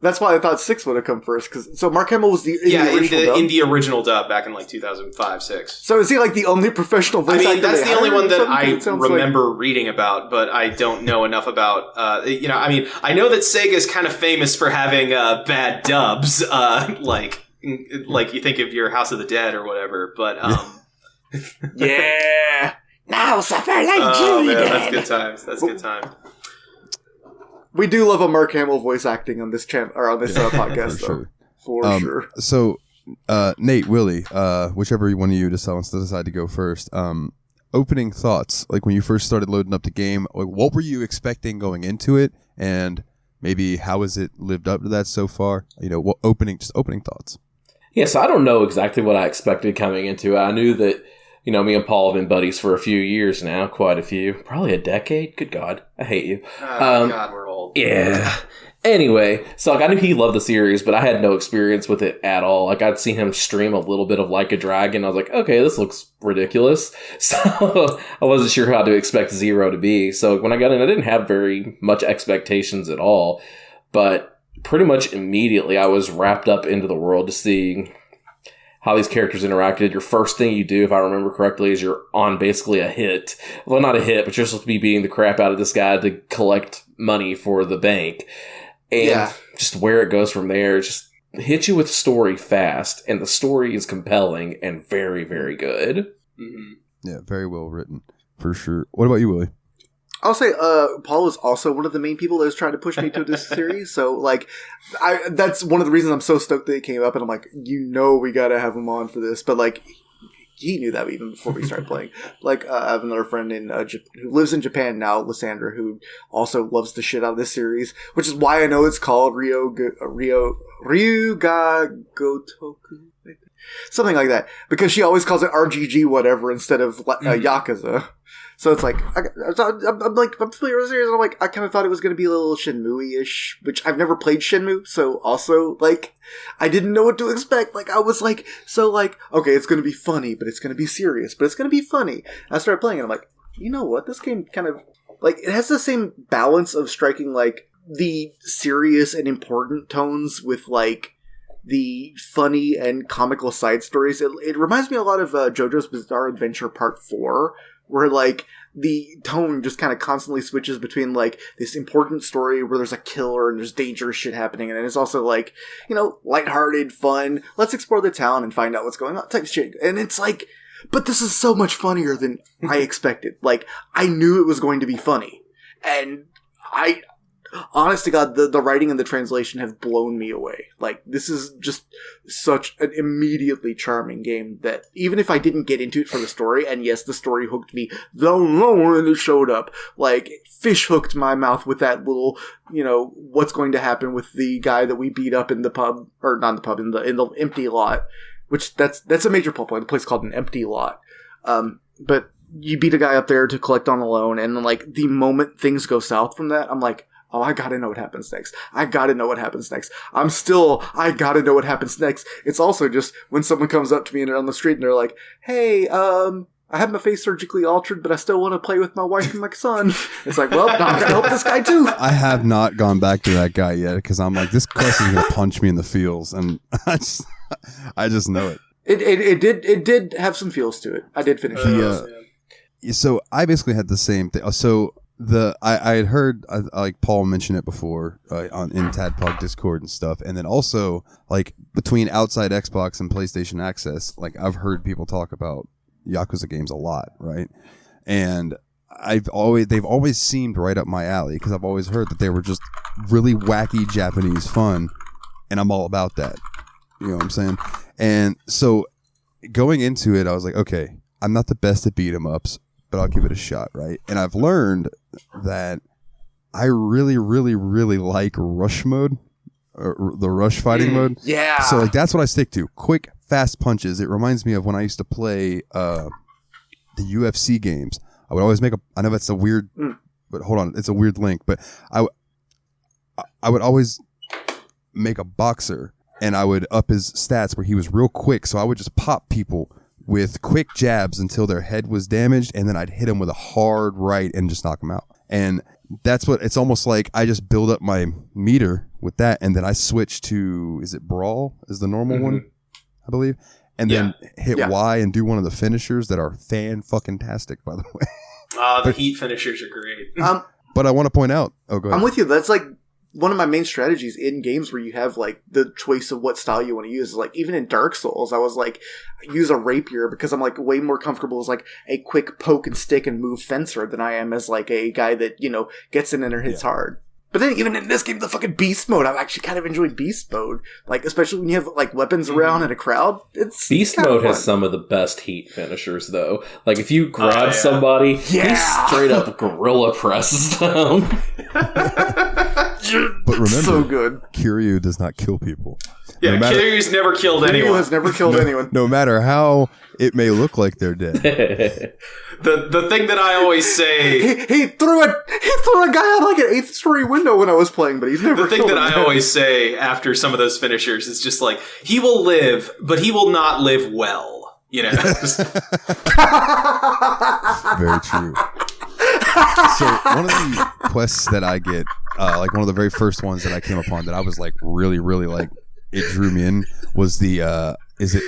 that's why I thought 6 would have come first. So Mark Hamill was in the original dub back in like 2005-6. So is he like the only professional voice actor? That's the only one that I remember reading about, but I don't know enough about. I know that Sega's kind of famous for having bad dubs, like you think of your House of the Dead or whatever. But yeah, now suffer like Julian. That's good times. That's good time. We do love a Mark Hamill voice acting on this channel or on this podcast, for sure. So, Nate, Willie, whichever one of you wants to decide to go first. Opening thoughts, like when you first started loading up the game, what were you expecting going into it, and maybe how has it lived up to that so far? You know, what opening thoughts. Yeah, so I don't know exactly what I expected coming into it. I knew that, you know, me and Paul have been buddies for a few years now, quite a few, probably a decade. Good God, I hate you. God, we're old. Yeah. Anyway, so like I knew he loved the series, but I had no experience with it at all. Like I'd seen him stream a little bit of Like a Dragon. I was like, okay, this looks ridiculous. So I wasn't sure how to expect Zero to be. So when I got in, I didn't have very much expectations at all. But pretty much immediately, I was wrapped up into the world to see how these characters interacted. Your first thing you do, if I remember correctly, is you're on basically a hit. Well, not a hit, but you're supposed to be beating the crap out of this guy to collect money for the bank. And just where it goes from there, just hits you with story fast. And the story is compelling and very, very good. Mm-hmm. Yeah, very well written, for sure. What about you, Willie? I'll say Paul is also one of the main people that was trying to push me to this series. So, like, that's one of the reasons I'm so stoked that it came up. And I'm like, we got to have him on for this. But, like, he knew that even before we started playing. Like, I have another friend who lives in Japan now, Lysandra, who also loves the shit out of this series, which is why I know it's called Ryuga Gotoku. Something like that. Because she always calls it RGG whatever instead of Yakuza. So it's like, I'm familiar with the series. I'm like, I kind of thought it was going to be a little Shenmue-ish, which I've never played Shenmue, so also, like, I didn't know what to expect. Like, I was like, okay, it's going to be funny, but it's going to be serious, but it's going to be funny. And I started playing it, and I'm like, you know what? This game kind of, like, it has the same balance of striking, like, the serious and important tones with, like, the funny and comical side stories. It reminds me a lot of JoJo's Bizarre Adventure Part 4, where, like, the tone just kind of constantly switches between, like, this important story where there's a killer and there's dangerous shit happening, and then it's also, like, you know, lighthearted, fun, let's explore the town and find out what's going on type shit. And it's like, but this is so much funnier than I expected. Like, I knew it was going to be funny. And honest to God, the writing and the translation have blown me away. Like, this is just such an immediately charming game that even if I didn't get into it for the story, and yes, the story hooked me the moment it showed up, like, fish hooked my mouth with that little, you know, what's going to happen with the guy that we beat up in the pub, or not in the pub, in the empty lot, which that's a major plot point. The place called an empty lot. But you beat a guy up there to collect on a loan, and like, the moment things go south from that, I'm like, oh, I gotta know what happens next. I gotta know what happens next. I gotta know what happens next. It's also just when someone comes up to me and they're on the street and they're like, hey, I have my face surgically altered, but I still want to play with my wife and my son. It's like, well, now I'm gonna help this guy too. I have not gone back to that guy yet because I'm like, this quest is gonna punch me in the feels, and I just know it. It did have some feels to it. I did finish it. So I basically had the same thing. So I had heard like Paul mention it before in Tadpog Discord and stuff, and then also like between outside Xbox and PlayStation Access, like I've heard people talk about Yakuza games a lot, right? And they've always seemed right up my alley because I've always heard that they were just really wacky Japanese fun, and I'm all about that. You know what I'm saying? And so going into it, I was like, okay, I'm not the best at beat 'em ups, but I'll give it a shot, right? And I've learned that I really, really, really like rush mode, or the rush fighting mode. Yeah. So like that's what I stick to. Quick, fast punches. It reminds me of when I used to play the UFC games. I would always make I know that's a weird, but hold on, it's a weird link. But I would always make a boxer, and I would up his stats where he was real quick. So I would just pop people with quick jabs until their head was damaged, and then I'd hit them with a hard right and just knock them out. And that's what it's almost like. I just build up my meter with that, and then I switch to, is it Brawl is the normal one, I believe, and then hit Y and do one of the finishers that are fan-fucking-tastic, by the way. The heat finishers are great. But I want to point out, go ahead. I'm with you. That's like one of my main strategies in games where you have like the choice of what style you want to use. Like even in Dark Souls, I was like, use a rapier because I'm like way more comfortable as like a quick poke and stick and move fencer than I am as like a guy that, you know, gets in and hits hard. But then even in this game, the fucking beast mode, I've actually kind of enjoyed beast mode. Like, especially when you have like weapons around in a crowd. It's beast mode has some of the best heat finishers though. Like if you grab somebody, he straight up gorilla presses them. But remember, so good. Kiryu does not kill people. Yeah, Kiryu's never killed anyone. Kiryu has never killed anyone. No matter how it may look like they're dead. The thing that I always say, he threw a guy out like an 8th story window when I was playing, but he's never. The thing that I always say after some of those finishers is just like, he will live, but he will not live well. You know. Very true. So one of the quests that I get, like one of the very first ones that I came upon that I was like really, really like, it drew me in was the is it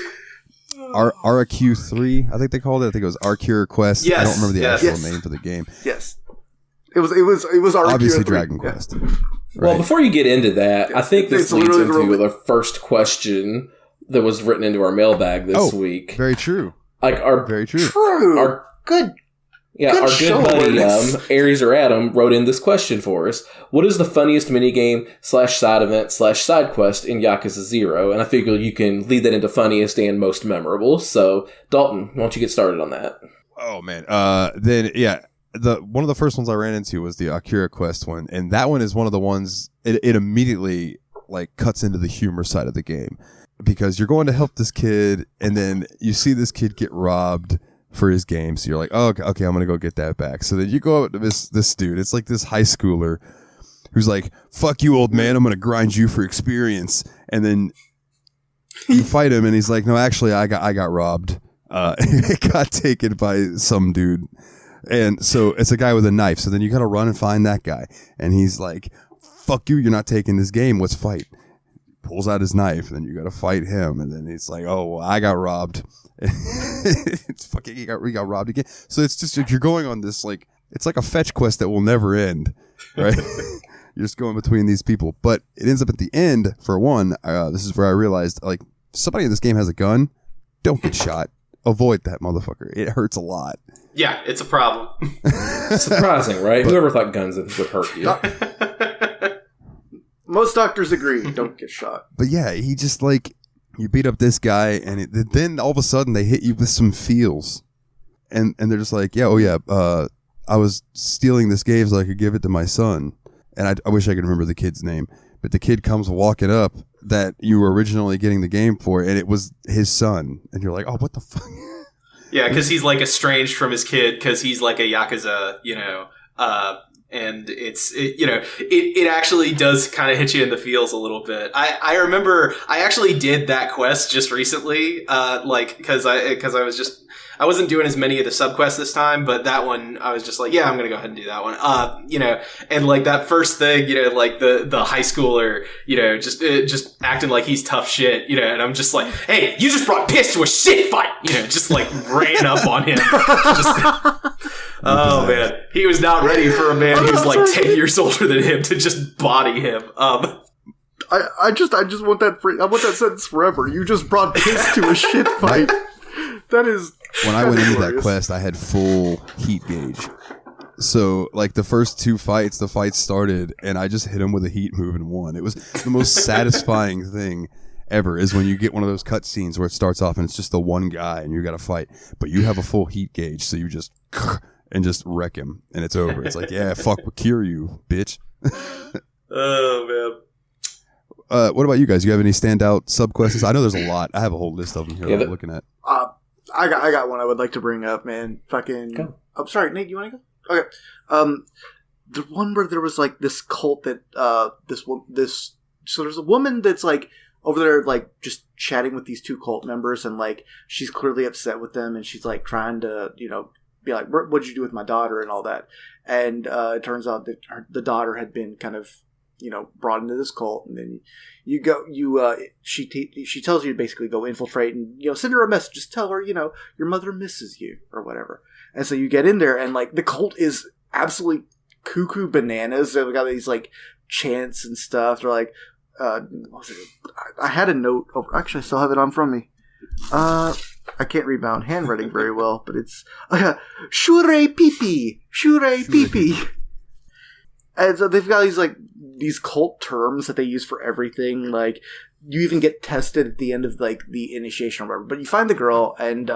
RQ3? I think they called it. I think it was RQ Quest. Yes, I don't remember the actual name for the game. Yes, it was RQ3. Obviously Dragon Quest. Right. Well, before you get into that, I think this leads into the first question that was written into our mailbag this week. Very true. Like very true. Good Yeah, Good our show, good buddy Ernest. Aries or Adam wrote in this question for us. What is the funniest minigame /side event /side quest in Yakuza 0? And I figure you can lead that into funniest and most memorable. So, Dalton, why don't you get started on that? Oh man. Then yeah, one of the first ones I ran into was the Akira Quest one, and that one is one of the ones it immediately like cuts into the humor side of the game, because you're going to help this kid, and then you see this kid get robbed for his game, so you're like, oh, okay, I'm gonna go get that back. So then you go up to this dude. It's like this high schooler who's like, fuck you, old man, I'm gonna grind you for experience. And then you fight him, and he's like, no, actually, I got robbed. It got taken by some dude, and so it's a guy with a knife. So then you gotta run and find that guy, and he's like, fuck you, you're not taking this game, let's fight. Pulls out his knife, and then you gotta fight him, and then he's like, oh, well, I got robbed. It's fucking, we got robbed again. So it's just, you're going on this, like, it's like a fetch quest that will never end, right? You're just going between these people, but it ends up at the end. For one, this is where I realized, like, somebody in this game has a gun, don't get shot, avoid that motherfucker, it hurts a lot. Yeah, it's a problem. Surprising, right? Whoever thought guns would hurt you. Most doctors agree, don't get shot. But yeah, he just, like, you beat up this guy, and then all of a sudden they hit you with some feels, and they're just like, yeah, oh yeah, I was stealing this game so I could give it to my son, and I wish I could remember the kid's name, but the kid comes walking up that you were originally getting the game for, and it was his son, and you're like, oh, what the fuck? Yeah, because he's like estranged from his kid because he's like a Yakuza, and it actually does kind of hit you in the feels a little bit. I remember I actually did that quest just recently, because I wasn't doing as many of the subquests this time, but that one I was just like, yeah, I'm gonna go ahead and do that one. And like that first thing, like the high schooler, just acting like he's tough shit, and I'm just like, hey, you just brought piss to a shit fight, just like ran up on him. Oh man, he was not ready for a man who's like 10 years older than him to just body him. I just want that. I want that sentence forever. You just brought piss to a shit fight. That is. When I went into that quest, I had full heat gauge. So, like, the first two fights, the fight started, and I just hit him with a heat move and won. It was the most satisfying thing ever, is when you get one of those cutscenes where it starts off and it's just the one guy and you got to fight, but you have a full heat gauge, so you just and just wreck him, and it's over. It's like, yeah, fuck, we'll cure you, bitch. Oh, man. What about you guys? Do you have any standout subquests? I know there's a lot. I have a whole list of them here that I'm looking at. I got one I would like to bring up, man. Fucking. Go. I'm sorry, Nate. You want to go? Okay. The one where there was like this cult that so there's a woman that's like over there like just chatting with these two cult members, and like she's clearly upset with them, and she's like trying to be like, what'd you do with my daughter and all that, and it turns out that the daughter had been kind of brought into this cult, and then she tells you to basically go infiltrate and send her a message, just tell her your mother misses you or whatever. And so you get in there, and like the cult is absolutely cuckoo bananas. They've got these like chants and stuff. They're like, what was it? I had a note. Oh, actually, I still have it on from me. I can't read my own handwriting very well, but it's Shure Pipi, Shure Pipi. And so they've got these cult terms that they use for everything. Like, you even get tested at the end of like the initiation or whatever. But you find the girl, and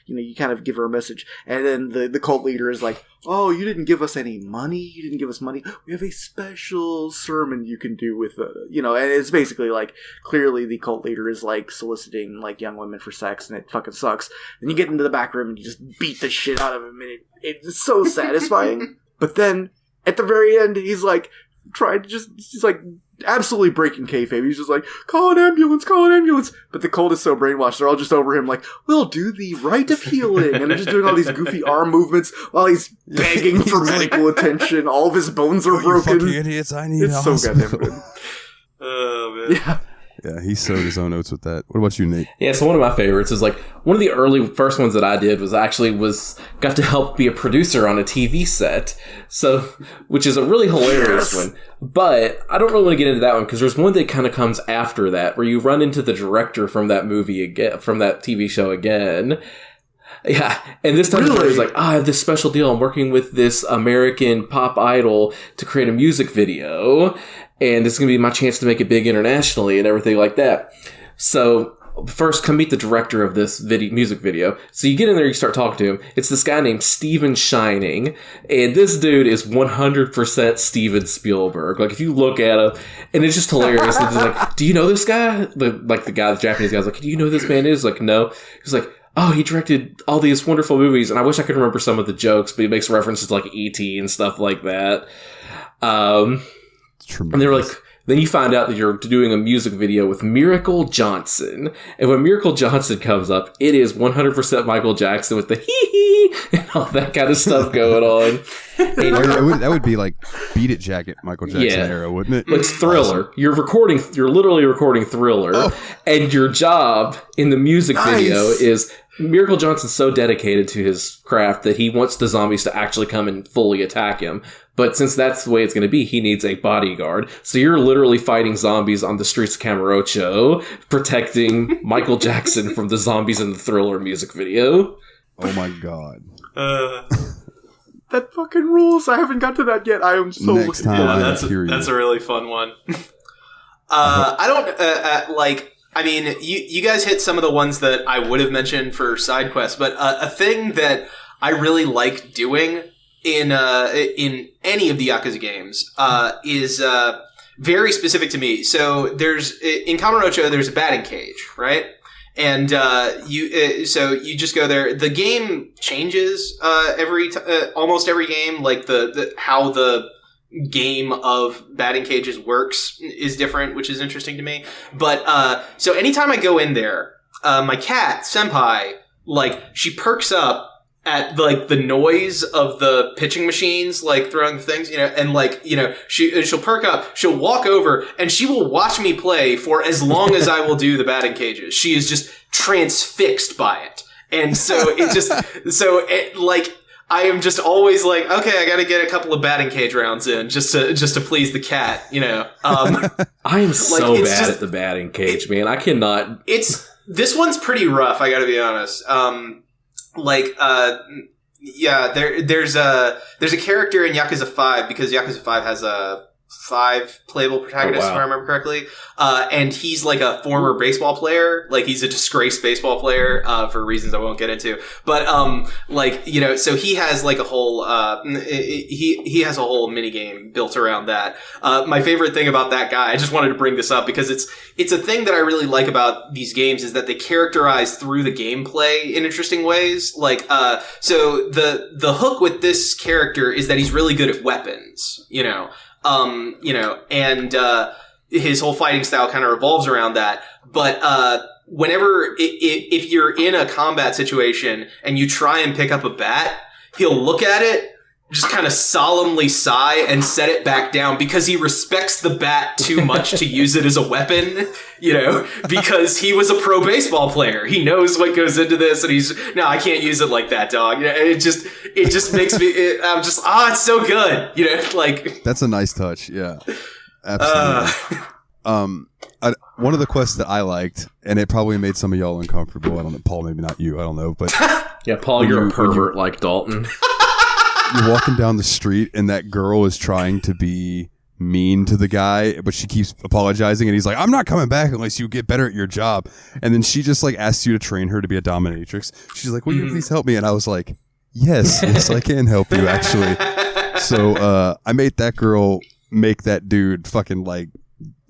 you kind of give her a message, and then the cult leader is like, "Oh, you didn't give us any money. You didn't give us money. We have a special sermon you can do with And it's basically like, clearly the cult leader is like soliciting like young women for sex, and it fucking sucks. Then you get into the back room and you just beat the shit out of him, and it's so satisfying. But then at the very end, he's like he's like absolutely breaking kayfabe. He's just like, call an ambulance. But the cult is so brainwashed, they're all just over him like, we'll do the rite of healing. And they're just doing all these goofy arm movements while he's begging for medical attention. All of his bones are broken. You fucking idiots, I need it's so goddamn good. Oh, man. Yeah, he sewed his own notes with that. What about you, Nate? Yeah, so one of my favorites is like one of the early first ones that I did was got to help be a producer on a TV set. So, which is a really hilarious one. But I don't really want to get into that one because there's one that kind of comes after that where you run into the director from that movie again, from that TV show again. Yeah, and this time Really? he's like, I have this special deal. I'm working with this American pop idol to create a music video, and this is going to be my chance to make it big internationally and everything like that. So first, come meet the director of this music video. So you get in there, you start talking to him. It's this guy named Steven Shining, and this dude is 100% Steven Spielberg. Like, if you look at him, and it's just hilarious. And it's like, do you know this guy? The Japanese guy's like, do you know who this man is? Like, no. He's like, oh, he directed all these wonderful movies, and I wish I could remember some of the jokes, but he makes references to, like, E.T. and stuff like that. And they were like, then you find out that you're doing a music video with Miracle Johnson. And when Miracle Johnson comes up, it is 100% Michael Jackson with the hee-hee and all that kind of stuff going on. That would be like Beat It Jacket Michael Jackson era, wouldn't it? It's Thriller. Awesome. You're literally recording Thriller. And your job in the music video is Miracle Johnson's so dedicated to his craft that he wants the zombies to actually come and fully attack him. But since that's the way it's going to be, he needs a bodyguard. So you're literally fighting zombies on the streets of Camarocho, protecting Michael Jackson from the zombies in the Thriller music video. Oh my god. That fucking rules. I haven't got to that yet. I am so Next looking time, forward to that. That's a really fun one. I don't like. I mean, you guys hit some of the ones that I would have mentioned for side quests, but a thing that I really like doing in any of the Yakuza games is very specific to me. So in Kamurocho, there's a batting cage, right? And so you just go there. The game changes almost every game. Like the how the game of batting cages works is different, which is interesting to me. But so anytime I go in there, my cat Senpai, like, she perks up at like the noise of the pitching machines, like throwing things, and like, she'll perk up, she'll walk over, and she will watch me play for as long as I will do the batting cages. She is just transfixed by it. And so I am just always like, okay, I got to get a couple of batting cage rounds in just to please the cat, I am so bad at the batting cage, man. I cannot. This one's pretty rough, I got to be honest. There's a character in Yakuza 5, because Yakuza 5 has 5 playable protagonists, if I remember correctly. And he's like a former baseball player. Like, he's a disgraced baseball player, for reasons I won't get into. But, so he has like a whole, he has a whole mini game built around that. My favorite thing about that guy, I just wanted to bring this up because it's a thing that I really like about these games, is that they characterize through the gameplay in interesting ways. Like, so the hook with this character is that he's really good at weapons, and his whole fighting style kind of revolves around that. But whenever, if you're in a combat situation and you try and pick up a bat, he'll look at it, just kind of solemnly sigh and set it back down, because he respects the bat too much to use it as a weapon, because he was a pro baseball player. He knows what goes into this, and no, I can't use it like that, dog. And it just makes me, I'm just, it's so good, like. That's a nice touch, yeah. Absolutely. One of the quests that I liked, and it probably made some of y'all uncomfortable. I don't know, Paul, maybe not you, I don't know, but. Yeah, Paul, you're a pervert like Dalton. You're walking down the street and that girl is trying to be mean to the guy, but she keeps apologizing, and he's like, I'm not coming back unless you get better at your job. And then she just like asks you to train her to be a dominatrix. She's like, will you please help me? And I was like, yes, I can help you, actually. So I made that girl make that dude fucking like,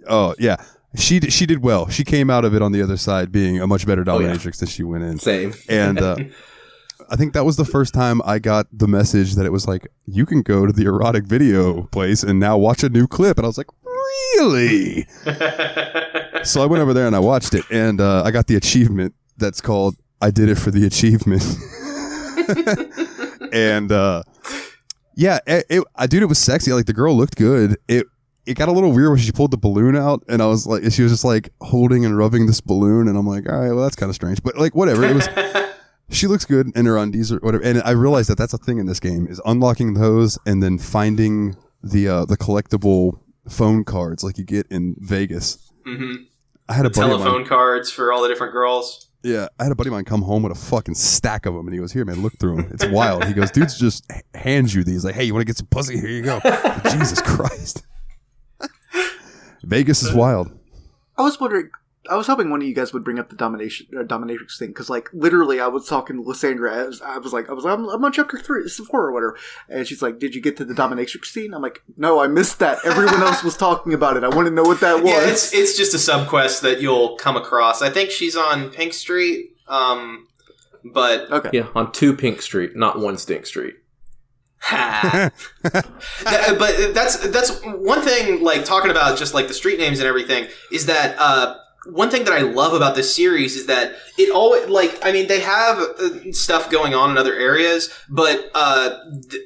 oh yeah, she did well. She came out of it on the other side being a much better dominatrix than she went in. Same. And I think that was the first time I got the message that it was like, you can go to the erotic video place and now watch a new clip. And I was like, really? So I went over there and I watched it, and I got the achievement that's called I did it for the achievement. And it was sexy. Like, the girl looked good. It got a little weird when she pulled the balloon out, and I was like, she was just like holding and rubbing this balloon, and I'm like, all right, well, that's kind of strange, but like, whatever. It was. She looks good in her undies or whatever. And I realized that that's a thing in this game, is unlocking those and then finding the collectible phone cards like you get in Vegas. Mm-hmm. I had a buddy telephone cards for all the different girls. Yeah, I had a buddy of mine come home with a fucking stack of them, and he goes, "Here, man, look through them. It's wild." He goes, "Dudes just hands you these, like, hey, you want to get some pussy? Here you go." Jesus Christ, Vegas is wild. I was hoping one of you guys would bring up the dominatrix thing, because like literally I was talking to Lysandra. I was like, I'm on chapter 4 or whatever, and she's like, "Did you get to the dominatrix scene?" I'm like, "No, I missed that. Everyone else was talking about it. I want to know what that was." Yeah, it's just a sub quest that you'll come across. I think she's on Pink Street, but okay, Yeah, on 2 Pink Street, not 1 Stink Street. but that's one thing. Like talking about just like the street names and everything is that. One thing that I love about this series is that it always, like, I mean, they have stuff going on in other areas, but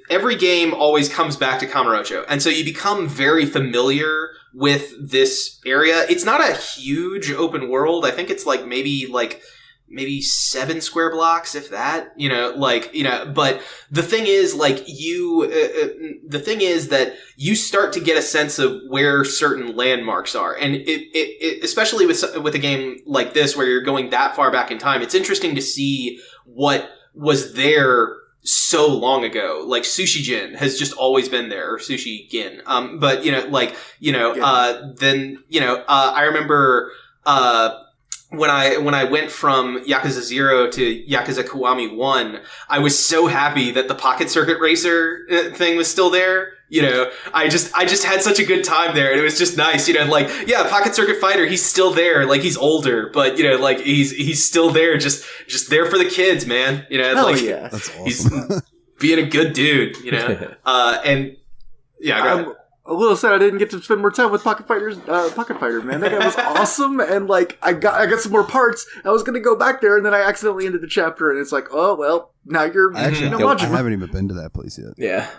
every game always comes back to Kamurocho. And so you become very familiar with this area. It's not a huge open world. I think it's like maybe 7 square blocks, if that, but the thing is, like, the thing is that you start to get a sense of where certain landmarks are. And it especially with a game like this, where you're going that far back in time, it's interesting to see what was there so long ago. Like Sushi Gin has just always been there, or Sushi Gin. I remember, when I went from Yakuza 0 to Yakuza Kiwami 1, I was so happy that the Pocket Circuit Racer thing was still there. I just had such a good time there, and it was just nice. Pocket Circuit Fighter, he's still there. Like, he's older, but he's still there, just there for the kids, man. Hell yeah. That's awesome. He's being a good dude. And yeah, go ahead. A little sad I didn't get to spend more time with Pocket Fighter, man. That guy was awesome, and like I got some more parts. I was gonna go back there, and then I accidentally ended the chapter, and it's like, oh well, now you're. I haven't even been to that place yet. Yeah.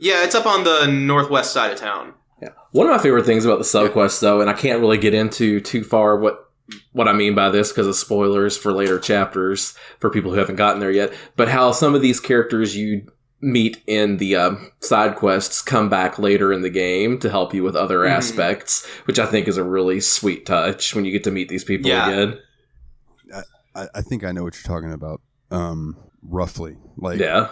Yeah, it's up on the northwest side of town. Yeah. One of my favorite things about the subquests, though, and I can't really get into too far what I mean by this because of spoilers for later chapters for people who haven't gotten there yet, but how some of these characters you meet in the side quests come back later in the game to help you with other aspects, which I think is a really sweet touch when you get to meet these people again. I think I know what you're talking about. Roughly, like, yeah.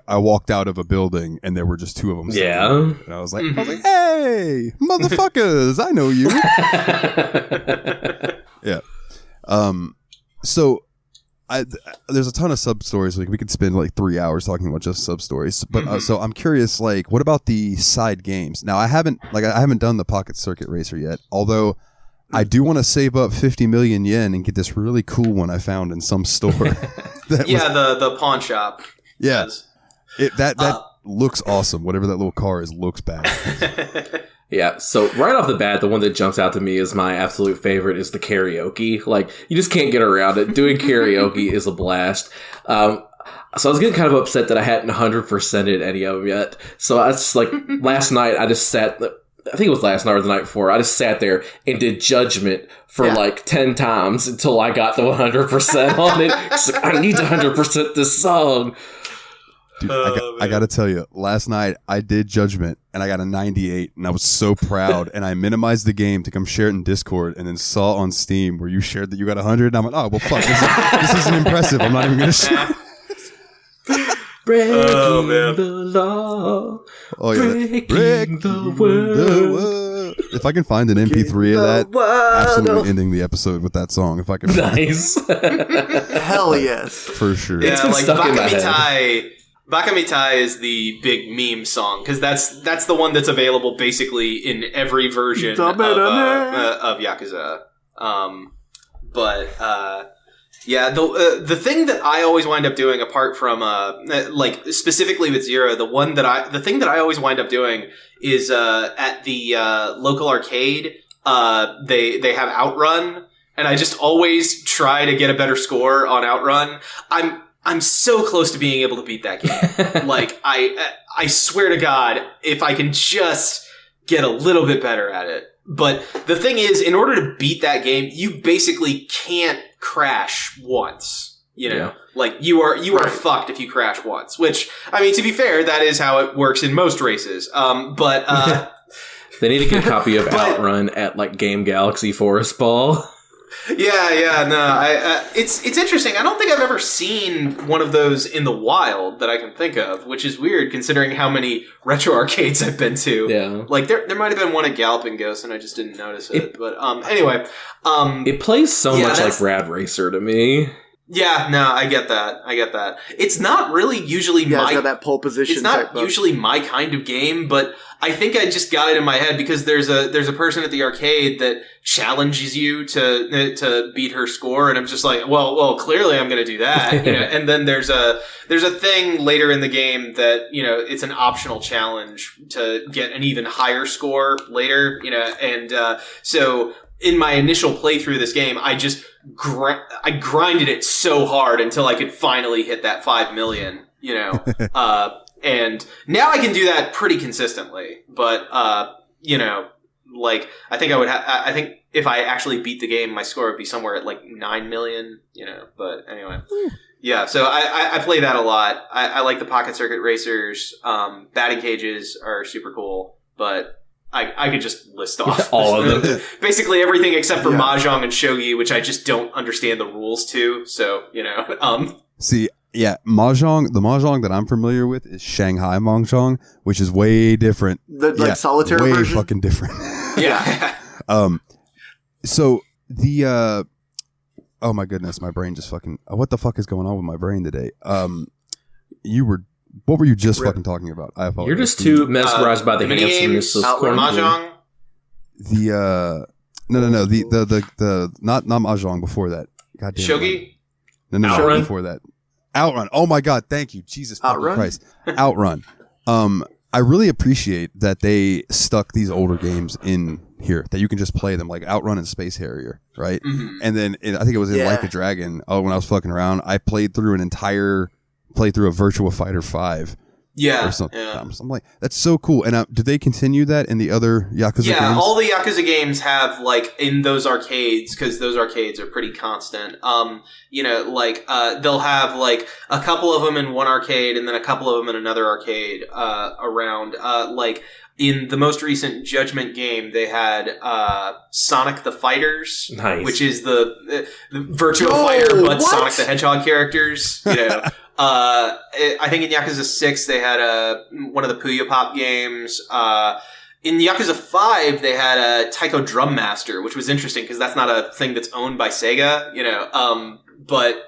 I walked out of a building and there were just 2 of them. Yeah, and I was like, hey, motherfuckers, I know you. Yeah. So. There's a ton of sub stories. Like, we could spend like 3 hours talking about just sub stories. But so I'm curious, like, what about the side games? Now, I haven't done the Pocket Circuit Racer yet. Although I do want to save up 50 million yen and get this really cool one I found in some store. The pawn shop. Yeah, that looks awesome. Whatever that little car is looks bad. Yeah, so right off the bat, the one that jumps out to me as my absolute favorite is the karaoke. Like, you just can't get around it. Doing karaoke is a blast. So I was getting kind of upset that I hadn't 100%ed any of them yet. So I just, like, last night, I just sat, I think it was last night or the night before, I just sat there and did Judgment for like 10 times until I got the 100% on it. It's like, I need to 100% this song. Dude, I got to tell you, last night I did Judgment and I got a 98 and I was so proud and I minimized the game to come share it in Discord and then saw on Steam where you shared that you got 100 and I'm like, oh, well, fuck, this isn't impressive. I'm not even going to share Breaking the law. Oh, yeah. Breaking the world. If I can find an MP3 of that, absolutely ending the episode with that song. If I can find Nice. Hell yes. For sure. Yeah, It's been like stuck in my head. Bakamitai is the big meme song, because that's the one that's available basically in every version of Yakuza. The thing that I always wind up doing, apart from like specifically with Zero, the thing that I always wind up doing is at the local arcade. They have Outrun, and I just always try to get a better score on Outrun. I'm so close to being able to beat that game. Like, I swear to God, if I can just get a little bit better at it. But the thing is, in order to beat that game, you basically can't crash once. Yeah. Like, you are fucked if you crash once. Which, I mean, to be fair, that is how it works in most races. They need to get a copy of Outrun at, like, Game Galaxy Forest Ball. Yeah, no, it's interesting. I don't think I've ever seen one of those in the wild that I can think of, which is weird considering how many retro arcades I've been to. Yeah. Like, there might have been one at Galloping Ghost and I just didn't notice it. But, anyway. It plays so much like Rad Racer to me. Yeah, no, I get that. It's not really usually it's got that pole position. It's not usually my kind of game, but I think I just got it in my head because there's a person at the arcade that challenges you to beat her score, and I'm just like, well, clearly I'm going to do that, you know. And then there's a thing later in the game that, you know, it's an optional challenge to get an even higher score later, you know, and so in my initial playthrough of this game, I just I grinded it so hard until I could finally hit that 5 million, you know. And now I can do that pretty consistently. But, you know, like, I think I think if I actually beat the game, my score would be somewhere at like 9 million, you know. But anyway. Yeah, so I play that a lot. I like the Pocket Circuit Racers. Batting cages are super cool, but I could just list off all of them. Basically everything except for Mahjong and Shogi, which I just don't understand the rules to. So, you know. See, yeah, Mahjong, the Mahjong that I'm familiar with is Shanghai Mahjong, which is way different. The solitaire way version? fucking different. Yeah. So the oh my goodness, my brain just fucking, what the fuck is going on with my brain today? What were you just fucking talking about? I apologize. You're just too mesmerized by the handsomeness of Mahjong. The no, the not Mahjong before that. God damn Shogi? No, Outrun? before that. Outrun. Oh my god, thank you. Jesus fucking Outrun? Christ. Outrun. I really appreciate that they stuck these older games in here, that you can just play them, like Outrun and Space Harrier, right? Mm-hmm. And then I think it was in Like a Dragon. Oh, when I was fucking around, I played through an entire playthrough of Virtua Fighter 5. Yeah. Or something. Yeah. I'm like, that's so cool. And did they continue that in the other Yakuza games? Yeah, all the Yakuza games have, like, in those arcades, because those arcades are pretty constant, you know, like, they'll have, like, a couple of them in one arcade and then a couple of them in another arcade, around, like, in the most recent Judgment game, they had, Sonic the Fighters, Nice. which is the Virtua Fighter, but Sonic the Hedgehog characters, you know. I think in Yakuza 6 they had one of the Puyo Pop games. In Yakuza 5 they had a Taiko Drum Master, which was interesting because that's not a thing that's owned by Sega, you know.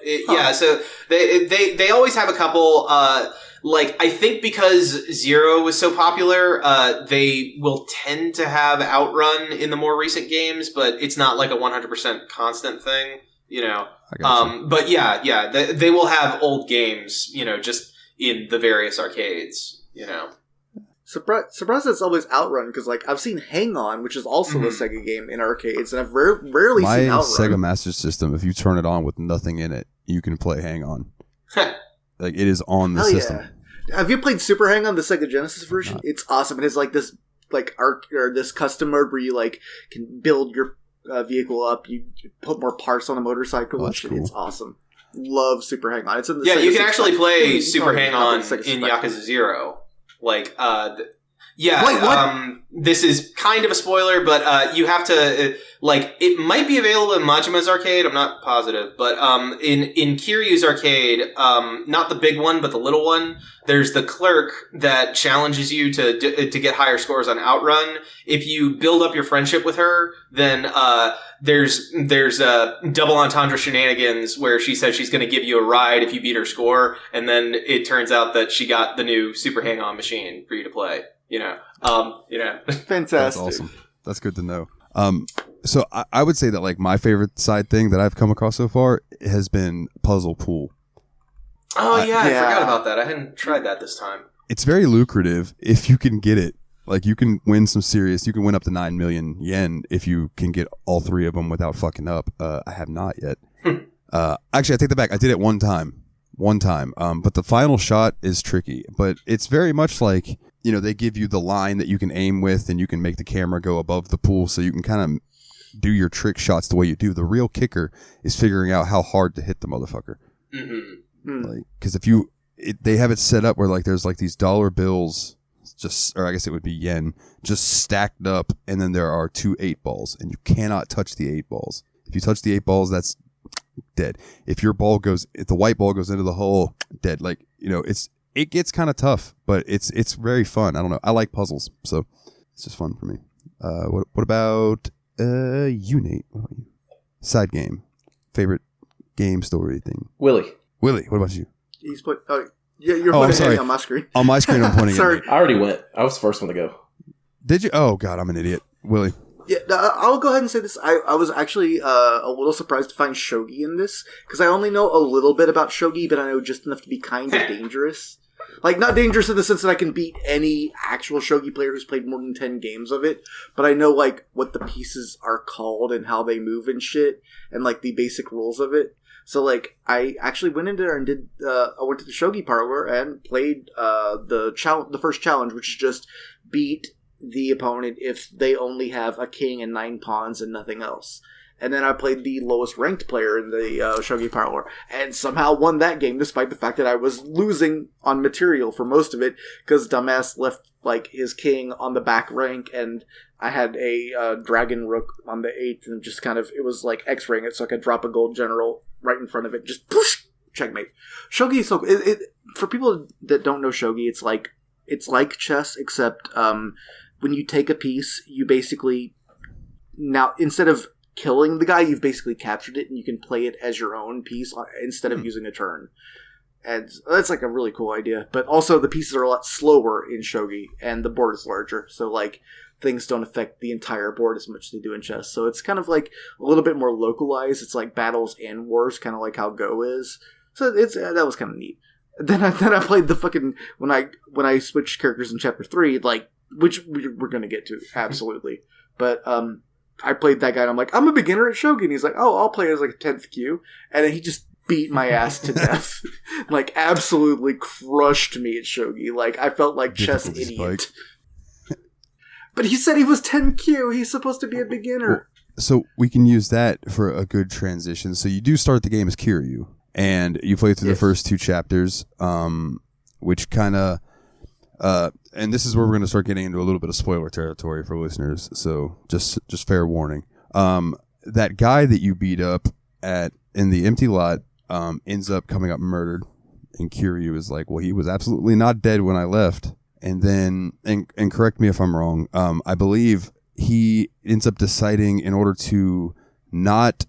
Yeah, so they always have a couple. Like, I think because Zero was so popular, they will tend to have Outrun in the more recent games, but it's not like a 100% constant thing, you know. But yeah, they will have old games, you know, just in the various arcades, you know. Surprised it's always Outrun, because, like, I've seen Hang On, which is also a Sega game in arcades, and I've rarely seen Outrun. My Sega Master System, if you turn it on with nothing in it, you can play Hang On. Like, it is on the system. Yeah. Have you played Super Hang On, the Sega Genesis version? It's awesome. It has, like, this, like, this custom mode where you, like, can build your vehicle up, you put more parts on a motorcycle and shit. Cool. It's awesome. Love Super Hang On. It's in the you can Sega actually play Super Hang On in Spectrum. Yakuza 0. Like, Wait, this is kind of a spoiler, but you have to, like, it might be available in Majima's arcade, I'm not positive, but in Kiryu's arcade, not the big one, but the little one, there's the clerk that challenges you to get higher scores on Outrun. If you build up your friendship with her, then there's double entendre shenanigans where she says she's going to give you a ride if you beat her score, and then it turns out that she got the new Super Hang-On machine for you to play. You know, Fantastic. That's awesome. That's good to know. So I would say that, like, my favorite side thing that I've come across so far has been Puzzle Pool. Oh yeah, I forgot about that. I hadn't tried that this time. It's very lucrative if you can get it. Like, you can win you can win up to 9 million yen if you can get all three of them without fucking up. I have not yet. Actually, I take that back. I did it one time. But the final shot is tricky. But it's very much like, you know, they give you the line that you can aim with, and you can make the camera go above the pool so you can kind of do your trick shots the way you do. The real kicker is figuring out how hard to hit the motherfucker. Like, because they have it set up where, like, there's, like, these dollar bills, or I guess it would be yen, just stacked up, and then there are 2 8 balls, and you cannot touch the 8 balls. If you touch the 8 balls, that's dead. If the white ball goes into the hole, dead. Like, it gets kind of tough, but it's very fun. I don't know. I like puzzles, so it's just fun for me. What about you, Nate? What about you? Side game, favorite game story thing. Willie, what about you? He's put. Oh, yeah, you're pointing at me on my screen. On my screen, I'm pointing. Sorry, at I already went. I was the first one to go. Did you? Oh God, I'm an idiot. Willie. Yeah, I'll go ahead and say this. I was actually a little surprised to find shogi in this, because I only know a little bit about shogi, but I know just enough to be kind of dangerous. Like, not dangerous in the sense that I can beat any actual shogi player who's played more than 10 games of it, but I know, like, what the pieces are called and how they move and shit, and, like, the basic rules of it. So, like, I actually went in there and I went to the shogi parlor and played the first challenge, which is just beat the opponent if they only have a king and 9 pawns and nothing else. And then I played the lowest ranked player in the shogi parlor and somehow won that game, despite the fact that I was losing on material for most of it, because dumbass left like his king on the back rank, and I had a dragon rook on the 8th, and just kind of, it was like X-raying it so I could drop a gold general right in front of it, just push, checkmate. Shogi is so for people that don't know shogi, it's like chess, except when you take a piece, you basically, now instead of killing the guy, you've basically captured it, and you can play it as your own piece instead of using a turn. And that's like a really cool idea. But also the pieces are a lot slower in shogi, and the board is larger, so like things don't affect the entire board as much as they do in chess. So it's kind of like a little bit more localized. It's like battles and wars, kind of like how Go is. So that was kind of neat. Then I played the fucking when I switched characters in chapter 3, like, which we're gonna get to absolutely, but I played that guy, and I'm like, I'm a beginner at shogi, and he's like, oh, I'll play as like a 10th queue, and then he just beat my ass to death. Like, absolutely crushed me at shogi. Like, I felt like chess idiot. But he said he was 10Q. He's supposed to be a beginner. So we can use that for a good transition. So you do start the game as Kiryu, and you play through the first 2 chapters, which kind of... and this is where we're going to start getting into a little bit of spoiler territory for listeners. So just fair warning. That guy that you beat up in the empty lot ends up coming up murdered, and Kiryu is like, well, he was absolutely not dead when I left. And then, and correct me if I'm wrong, I believe he ends up deciding, in order to not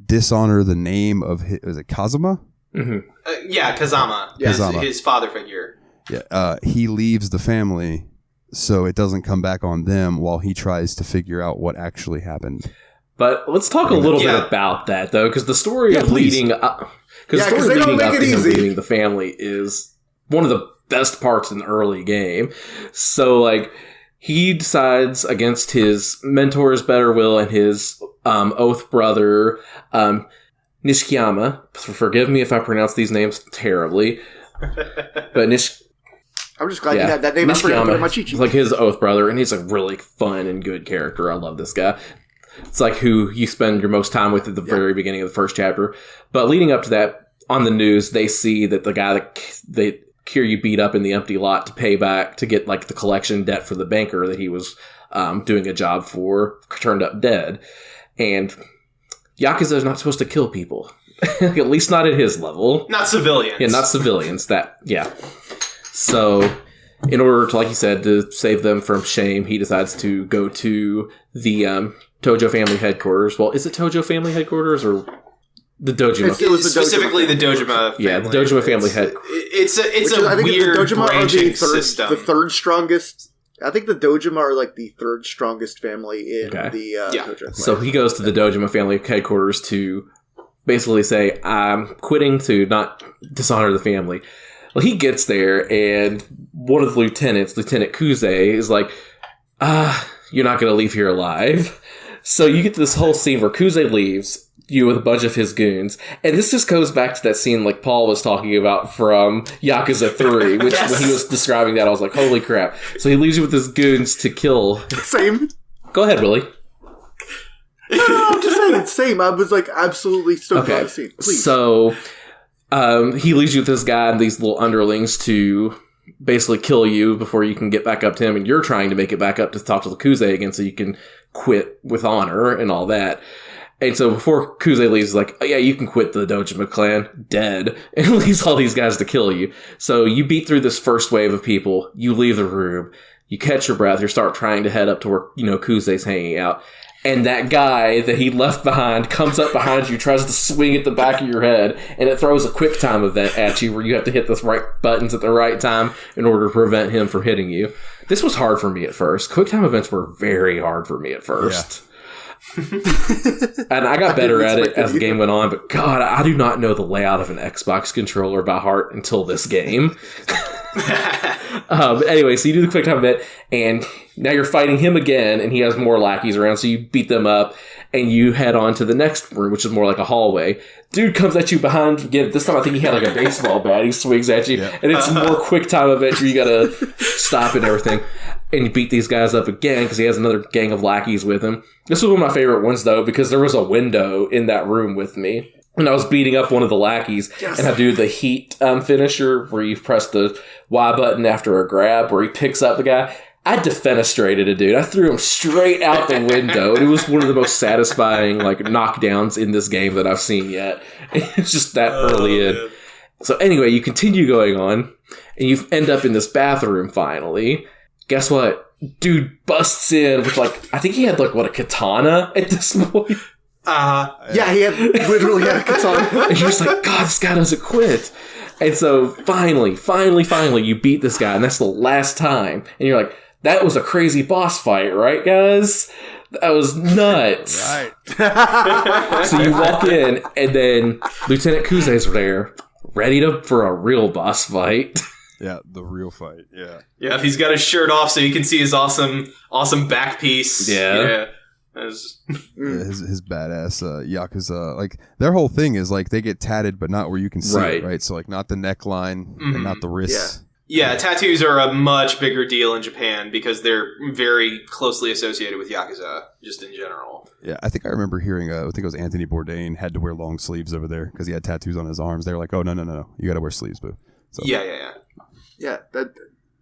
dishonor the name of is it Kazama? Mm-hmm. Yeah, Kazama. Yeah, Kazama. His father figure. Yeah, he leaves the family so it doesn't come back on them while he tries to figure out what actually happened. But let's talk a little bit about that, though, because the story of leading up, because the story leading up to him leaving the family is one of the best parts in the early game. So, like, he decides against his mentor's better will and his oath brother, Nishikiyama. Forgive me if I pronounce these names terribly, but I'm just glad you had that name. Nishikiyama, like his oath brother, and he's a really fun and good character. I love this guy. It's like who you spend your most time with at the very beginning of the first chapter. But leading up to that, on the news, they see that the guy that Kiryu beat up in the empty lot to pay back, to get like the collection debt for the banker that he was doing a job for, turned up dead. And Yakuza is not supposed to kill people. At least not at his level. Not civilians. Yeah, not civilians. So, in order to, like you said, to save them from shame, he decides to go to the Tojo family headquarters. Well, is it Tojo family headquarters or the Dojima? It was specifically the Dojima family. Yeah, the Dojima family headquarters. It's a weird branching system. The third strongest. I think the Dojima are like the third strongest family in the Tojo. So he goes to the Dojima family headquarters to basically say, I'm quitting to not dishonor the family. Well, he gets there, and one of the lieutenants, Lieutenant Kuze, is like, you're not going to leave here alive. So you get this whole scene where Kuze leaves, with a bunch of his goons. And this just goes back to that scene like Paul was talking about from Yakuza 3, which when he was describing that, I was like, holy crap. So he leaves you with his goons to kill. Same. Go ahead, Willie. No, I'm just saying it's same. I was like absolutely stoked on the scene. Please. So he leaves you with this guy and these little underlings to basically kill you before you can get back up to him, and you're trying to make it back up to talk to the Kuze again so you can quit with honor and all that. And so before Kuze leaves, he's like, oh, yeah, you can quit the Dojima clan. Dead. And leaves all these guys to kill you. So you beat through this first wave of people. You leave the room. You catch your breath. You start trying to head up to where, Kuze's hanging out. And that guy that he left behind comes up behind you, tries to swing at the back of your head, and it throws a quick time event at you where you have to hit the right buttons at the right time in order to prevent him from hitting you. This was hard for me at first. Quick time events were very hard for me at first. Yeah. And I got better at it as the game went on, but God, I do not know the layout of an Xbox controller by heart until this game. Anyway, so you do the quick time event, and now you're fighting him again, and he has more lackeys around, so you beat them up, and you head on to the next room, which is more like a hallway. Dude comes at you behind again. This time I think he had like a baseball bat. He swings at you, and it's more quick time event where you gotta stop and everything. And you beat these guys up again because he has another gang of lackeys with him. This was one of my favorite ones, though, because there was a window in that room with me. And I was beating up one of the lackeys, and I do the heat finisher where you press the Y button after a grab where he picks up the guy. I defenestrated a dude. I threw him straight out the window. And it was one of the most satisfying knockdowns in this game that I've seen yet. It's just that early in. Man. So anyway, you continue going on, and you end up in this bathroom finally. Guess what? Dude busts in with I think he had a katana at this point. Yeah, he literally had a katana. And you're just like, God, this guy doesn't quit. And so finally, you beat this guy, and that's the last time. And you're like, that was a crazy boss fight, right, guys? That was nuts. Right. So you walk in, and then Lieutenant Kuze's there, ready for a real boss fight. Yeah, the real fight. Yeah. Yeah, if he's got his shirt off so you can see his awesome back piece. Yeah. His badass Yakuza, their whole thing is they get tatted but not where you can see it, right? So not the neckline and not the wrists. Yeah, tattoos are a much bigger deal in Japan because they're very closely associated with Yakuza, just in general. Yeah, I think I remember hearing, I think it was Anthony Bourdain had to wear long sleeves over there because he had tattoos on his arms. They were like, oh, no, you got to wear sleeves, boo. So. Yeah,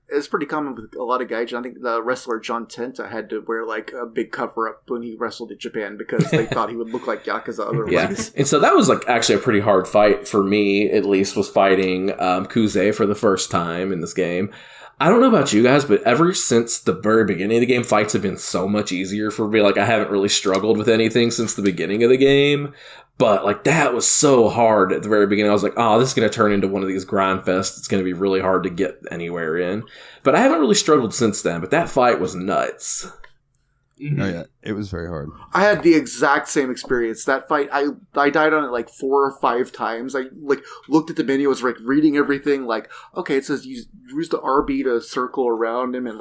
it's pretty common with a lot of guys. I think the wrestler John Tenta had to wear a big cover-up when he wrestled in Japan because they thought he would look like Yakuza otherwise. Yeah. And so that was actually a pretty hard fight for me, at least, was fighting Kuze for the first time in this game. I don't know about you guys, but ever since the very beginning of the game, fights have been so much easier for me. I haven't really struggled with anything since the beginning of the game. But, that was so hard at the very beginning. I was like, oh, this is going to turn into one of these grind fests. It's going to be really hard to get anywhere in. But I haven't really struggled since then. But that fight was nuts. Mm-hmm. Oh, yeah. It was very hard. I had the exact same experience. That fight, I died on it 4 or 5 times. I, looked at the menu, was, reading everything. Okay, it says use the RB to circle around him and,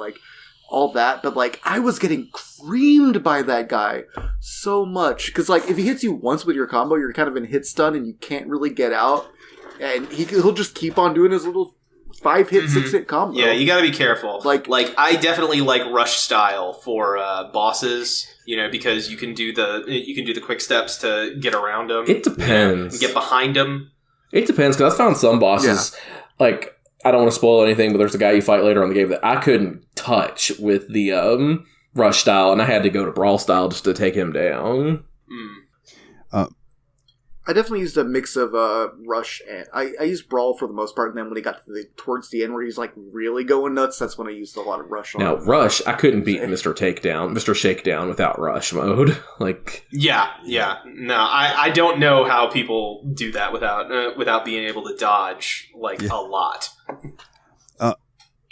all that, but I was getting creamed by that guy so much because if he hits you once with your combo, you're kind of in hit stun and you can't really get out, and he'll just keep on doing his little 5-hit, 6-hit combo. Yeah, you got to be careful. I definitely like rush style for bosses, because you can do the quick steps to get around them. It depends. And get behind them. It depends because I found some bosses I don't want to spoil anything, but there's a guy you fight later on in the game that I couldn't touch with the rush style, and I had to go to brawl style just to take him down. I definitely used a mix of rush and I used brawl for the most part, and then when he got towards the end where he's really going nuts, that's when I used a lot of rush on now him. Rush, I couldn't beat Mr. Shakedown without rush mode. Yeah. No, I don't know how people do that without being able to dodge a lot.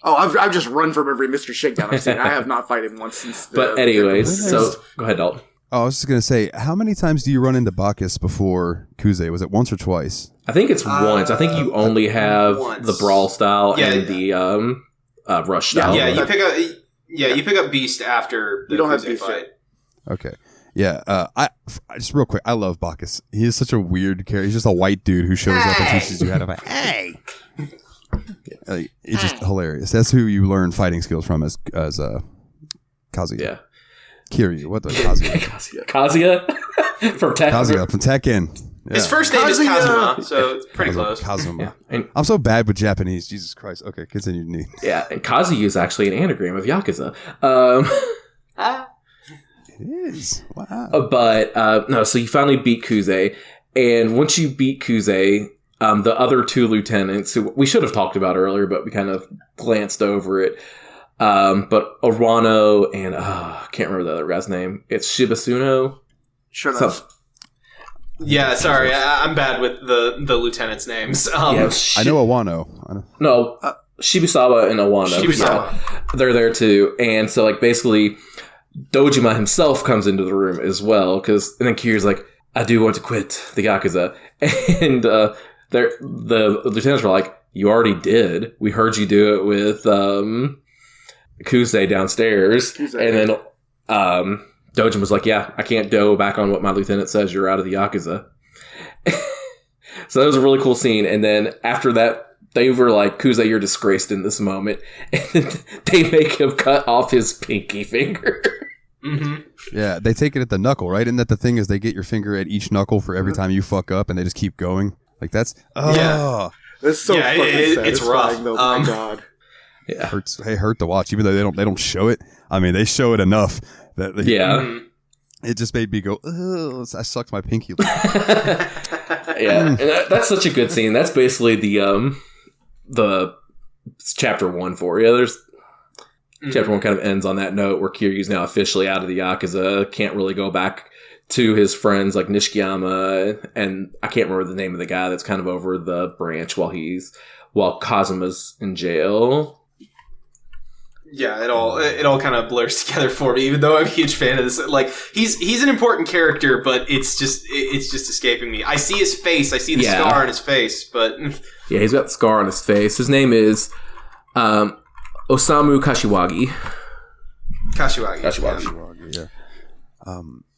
I've just run from every Mr. Shakedown I've seen. I have not fought him once since. But anyways, so go ahead, Dalton. Oh, I was just going to say, how many times do you run into Bacchus before Kuze? Was it once or twice? I think it's once. I think you only have the brawl style and the rush style. Yeah, you pick up Beast after the Kuze fight. Okay. Yeah, I just real quick, I love Bacchus. He is such a weird character. He's just a white dude who shows up and teaches you how to fight. Hey! It's just hilarious. That's who you learn fighting skills from as Kazuya. Yeah. Kiryu, what the Kazuya? Kazuya from Tekken. Kazuya from Tekken. Yeah. His first name is Kazuma, so it's pretty close. Kazuma. Yeah. I'm so bad with Japanese. Jesus Christ. Okay, continue. Yeah, and Kazuya is actually an anagram of Yakuza. It is. Wow. No, so you finally beat Kuze. And once you beat Kuze, the other two lieutenants, who we should have talked about earlier, but we kind of glanced over it. But Orano and I can't remember the other guy's name. It's Shibasuno. Sure enough. Yeah, sorry, I'm bad with the lieutenants' names. I know Awano. No, Shibusawa and Awano. Shibusawa. Yeah, they're there too. And so, like, basically, Dojima himself comes into the room as well. And then Kiryu's like, I do want to quit the Yakuza. And the lieutenants were like, you already did. We heard you do it with Kuze downstairs. And then Dojin was like, yeah, I can't go back on what my lieutenant says. You're out of the Yakuza. So that was a really cool scene. And then after that, they were like, Kuze, you're disgraced in this moment. And they make him cut off his pinky finger. Mm-hmm. Yeah, they take it at the knuckle, right? Isn't that the thing is they get your finger at each knuckle for every time you fuck up and they just keep going? Like that's... Oh. Yeah. That's so fucking it's rough. though. My God. Yeah. Hurt to watch, even though they don't show it. I mean, they show it enough that it just made me go, oh, I sucked my pinky. Yeah, and that's such a good scene. That's basically the chapter 1 for you. There's chapter 1 kind of ends on that note where Kiryu's now officially out of the Yakuza, can't really go back to his friends like Nishikiyama, and I can't remember the name of the guy that's kind of over the branch while Kazuma's in jail. Yeah, it all kind of blurs together for me. Even though I'm a huge fan of this, like he's an important character, but it's just escaping me. I see his face, I see the scar on his face, but yeah, he's got the scar on his face. His name is Osamu Kashiwagi. Kashiwagi. Yeah.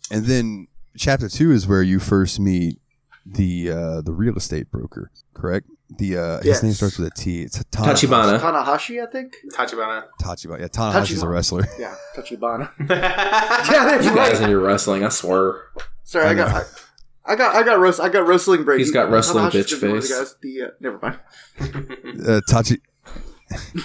And then chapter 2 is where you first meet the real estate broker, correct? His name starts with a T. It's Tachibana. Tanahashi, I think. Tachibana. Yeah, Tanahashi's a wrestler. Yeah, Tachibana. Yeah, you guys in your wrestling, I swear. Sorry, I got wrestling brain. He's got wrestling Tanahashi's bitch face. Never mind.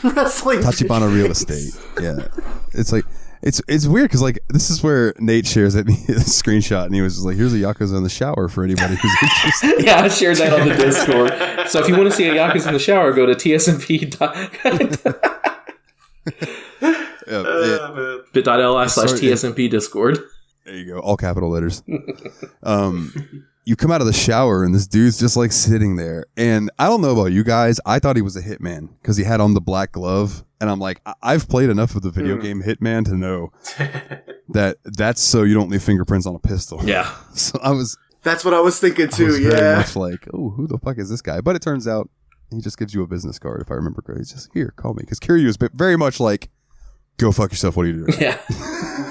Wrestling Tachibana Real Estate. Yeah, it's like it's weird because like this is where Nate shares at me a screenshot and he was just like, "Here's a Yakuza in the shower for anybody who's interested." Yeah, I shared that on the Discord. So if you want to see a Yakuza in the shower, go to TSMP. bit.ly/TSMP Discord. There you go, all capital letters. You come out of the shower and this dude's just like sitting there. And I don't know about you guys. I thought he was a hitman because he had on the black glove. And I'm like, I've played enough of the video game Hitman to know that's so you don't leave fingerprints on a pistol. Yeah. So that's what I was thinking too. Very much like, oh, who the fuck is this guy? But it turns out he just gives you a business card, if I remember correctly. He's just, here, call me. Because Kiryu is very much like, go fuck yourself. What are you doing? Yeah.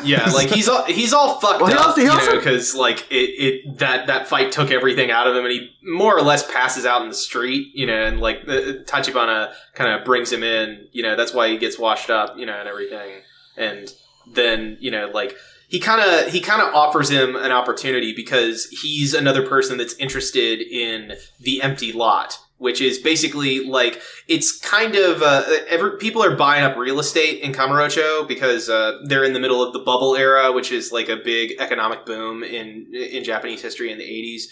Yeah, like he's all fucked up, because like that fight took everything out of him, and he more or less passes out in the street, and like Tachibana kind of brings him in, that's why he gets washed up, and everything, and then like he kind of offers him an opportunity because he's another person that's interested in the empty lot. Which is basically like, it's kind of, people are buying up real estate in Kamurocho because they're in the middle of the bubble era, which is like a big economic boom in Japanese history in the 80s,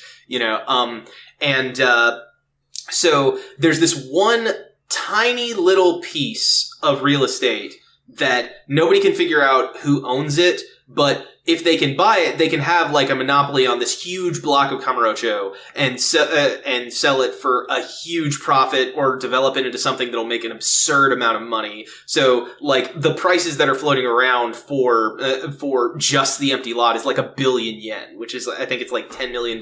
so there's this one tiny little piece of real estate that nobody can figure out who owns it, but if they can buy it, they can have like a monopoly on this huge block of Kamurocho and sell it for a huge profit or develop it into something that'll make an absurd amount of money. So like the prices that are floating around for just the empty lot is like 1 billion yen, which is, I think it's like $10 million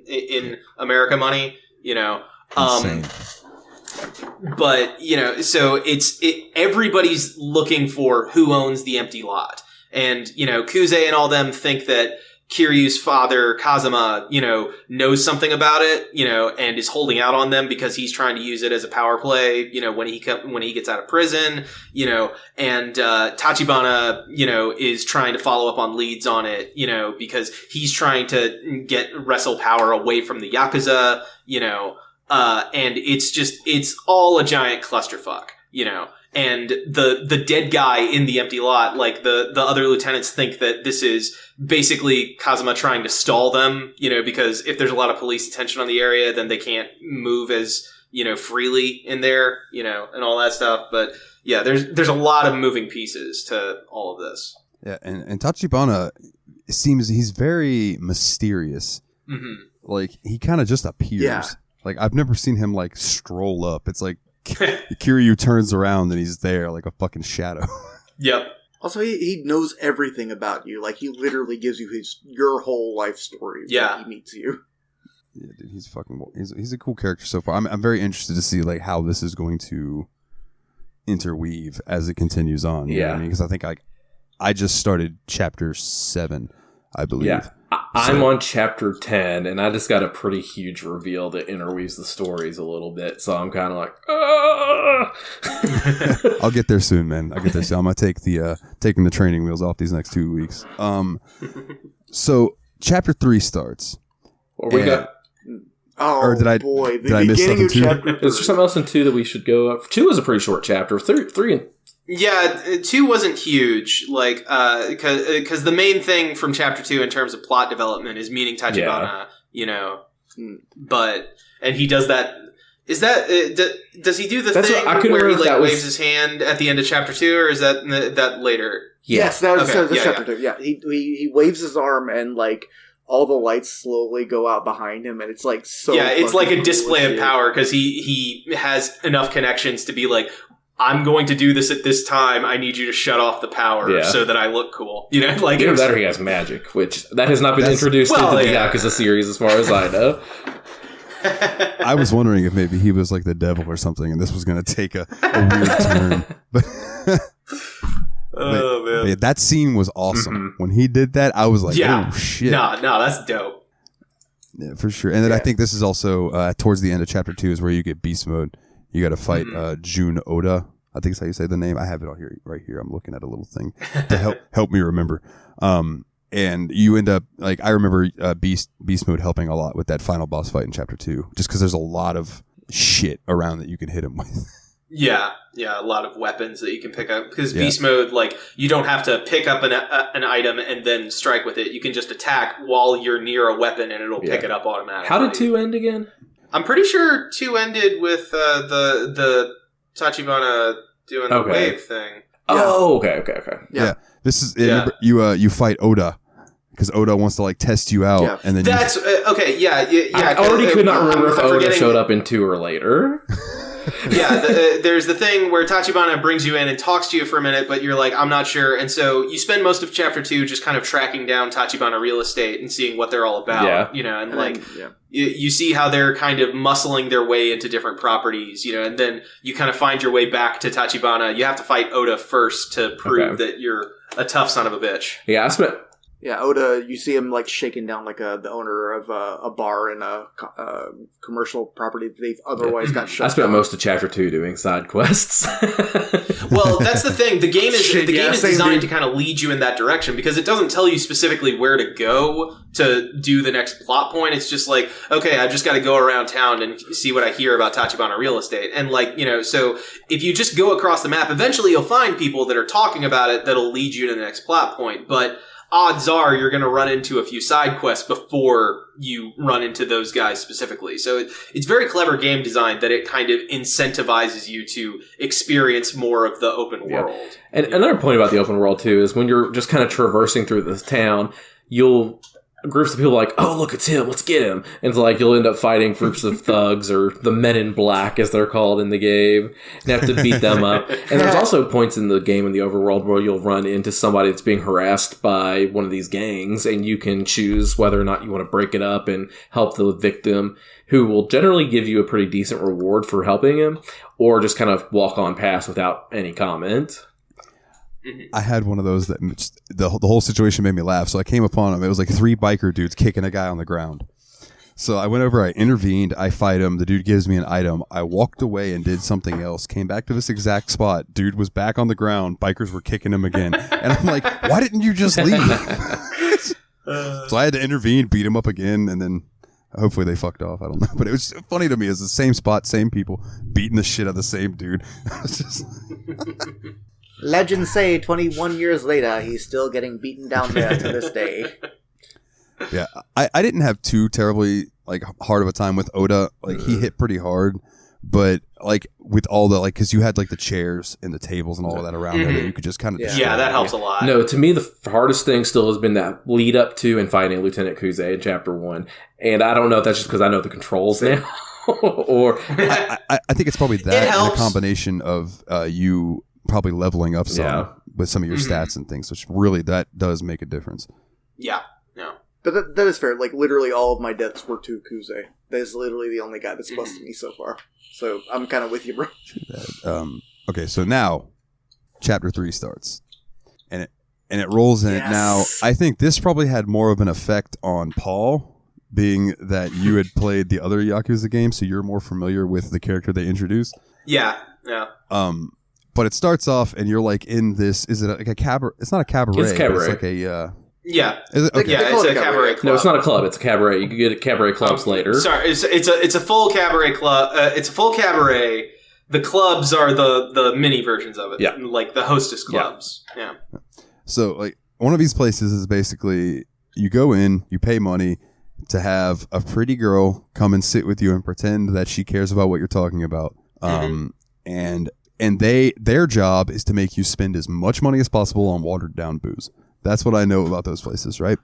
in America money, Insane. But, so everybody's looking for who owns the empty lot. And, Kuze and all them think that Kiryu's father, Kazuma, knows something about it, and is holding out on them because he's trying to use it as a power play, when he gets out of prison, and Tachibana, is trying to follow up on leads on it, because he's trying to wrestle power away from the Yakuza, and it's all a giant clusterfuck, and the dead guy in the empty lot, like the other lieutenants think that this is basically Kazuma trying to stall them, because if there's a lot of police attention on the area, then they can't move as, freely in there, and all that stuff. But yeah, there's a lot of moving pieces to all of this. Yeah, and Tachibana seems he's very mysterious. Mm-hmm. Like he kind of just appears. Yeah. Like I've never seen him like stroll up. It's like Kiryu turns around and he's there like a fucking shadow. Yep. Also, he knows everything about you. Like he literally gives you your whole life story when he meets you. Yeah, dude, he's a cool character so far. I'm very interested to see like how this is going to interweave as it continues on. You know what I mean? Because I think I just started chapter 7, I believe. Yeah. I'm on chapter 10, and I just got a pretty huge reveal that interweaves the stories a little bit, so I'm kind of like, I'll get there soon, man. I'll get there soon. I'm going to take taking the training wheels off these next 2 weeks. So, chapter 3 starts. What we got? Oh, or did I miss something too? Is there something else in 2 that we should go up? 2 is a pretty short chapter. 3 and... Yeah, 2 wasn't huge, like, because the main thing from chapter 2 in terms of plot development is meeting Tachibana, and he does that. Is that does he do the thing where he like waves his hand at the end of chapter 2, or is that later? Yeah. Yes, that was chapter 2. Yeah, he waves his arm and like all the lights slowly go out behind him, and it's like so. Yeah, it's like a display of power because he has enough connections to be like, I'm going to do this at this time. I need you to shut off the power so that I look cool. Like either that or he has magic, which that has not been introduced into the Yakuza series as far as I know. I was wondering if maybe he was like the devil or something, and this was going to take a weird turn. But man, that scene was awesome. Mm-hmm. When he did that, I was like, "Oh shit!" No, that's dope. Yeah, for sure. And then I think this is also towards the end of chapter 2 is where you get beast mode. You got to fight Jun Oda. I think that's how you say the name. I have it all here, right here. I'm looking at a little thing to help me remember. And you end up like I remember Beast Mode helping a lot with that final boss fight in chapter 2, just because there's a lot of shit around that you can hit him with. Yeah, a lot of weapons that you can pick up because Beast Mode, like you don't have to pick up an item and then strike with it. You can just attack while you're near a weapon and it'll pick it up automatically. How did 2 end again? I'm pretty sure 2 ended with the Tachibana doing the wave thing. Oh, okay. Yeah. This is you fight Oda because Oda wants to like test you out, and then that's okay. Yeah. I already could not remember if Oda showed up in 2 or later. There's the thing where Tachibana brings you in and talks to you for a minute, but you're like, I'm not sure. And so you spend most of chapter 2 just kind of tracking down Tachibana real estate and seeing what they're all about, and like you see how they're kind of muscling their way into different properties, and then you kind of find your way back to Tachibana. You have to fight Oda first to prove that you're a tough son of a bitch. Yeah, I spent... Yeah, Oda, you see him like shaking down like the owner of a bar in a commercial property that they've otherwise got shut down. I spent most of chapter 2 doing side quests. Well, that's the thing. The game is designed to kind of lead you in that direction because it doesn't tell you specifically where to go to do the next plot point. It's just like, okay, I've just got to go around town and see what I hear about Tachibana real estate. And like, so if you just go across the map, eventually you'll find people that are talking about it that'll lead you to the next plot point. But odds are you're going to run into a few side quests before you run into those guys specifically. So it's very clever game design that it kind of incentivizes you to experience more of the open world. And another point about the open world, too, is when you're just kind of traversing through this town, groups of people like, oh, look, it's him, let's get him. And it's like you'll end up fighting groups of thugs or the Men in Black, as they're called in the game, and have to beat them up. And there's also points in the game in the overworld where you'll run into somebody that's being harassed by one of these gangs, and you can choose whether or not you want to break it up and help the victim, who will generally give you a pretty decent reward for helping him, or just kind of walk on past without any comment. I had one of those that the whole situation made me laugh. So I came upon him. It was like 3 biker dudes kicking a guy on the ground. So I went over, I intervened, I fight him. The dude gives me an item. I walked away and did something else. Came back to this exact spot. Dude was back on the ground. Bikers were kicking him again. And I'm like, why didn't you just leave? So I had to intervene, beat him up again, and then Hopefully they fucked off. I don't know, but it was funny to me. It's the same spot, same people beating the shit out of the same dude. It's just Legends say 21 years later, he's still getting beaten down there to this day. Yeah, I didn't have too terribly like hard of a time with Oda. Like he hit pretty hard, but like with all the like, because you had like the chairs and the tables and all of that around there that you could just kind of yeah, that helps a lot. No, to me the hardest thing still has been that lead up to and fighting Lieutenant Kuze in Chapter 1, and I don't know if that's just because I know the controls now, or I think it's probably that and a combination of you probably leveling up some with some of your stats and things, which really that does make a difference. Yeah. But that is fair. Like, literally all of my deaths were to Kuze. That is literally the only guy that's busted me so far. So, I'm kind of with you, bro. Okay, so now, Chapter 3 starts. And it rolls in it now. I think this probably had more of an effect on Paul, being that you had played the other Yakuza games, so you're more familiar with the character they introduced. Yeah. But it starts off, and you're like in this, is it like a cabaret? It's not a cabaret. It's cabaret. It's like a... Yeah. Is it? Okay. Yeah, it's a cabaret club. No, it's not a club. It's a cabaret. You can get cabaret clubs later. Sorry, it's a full cabaret club. It's a full cabaret. The clubs are the mini versions of it. Yeah. Like the hostess clubs. Yeah. So, like, one of these places is basically you go in, you pay money to have a pretty girl come and sit with you and pretend that she cares about what you're talking about. And their job is to make you spend as much money as possible on watered down booze. That's what I know about those places, right?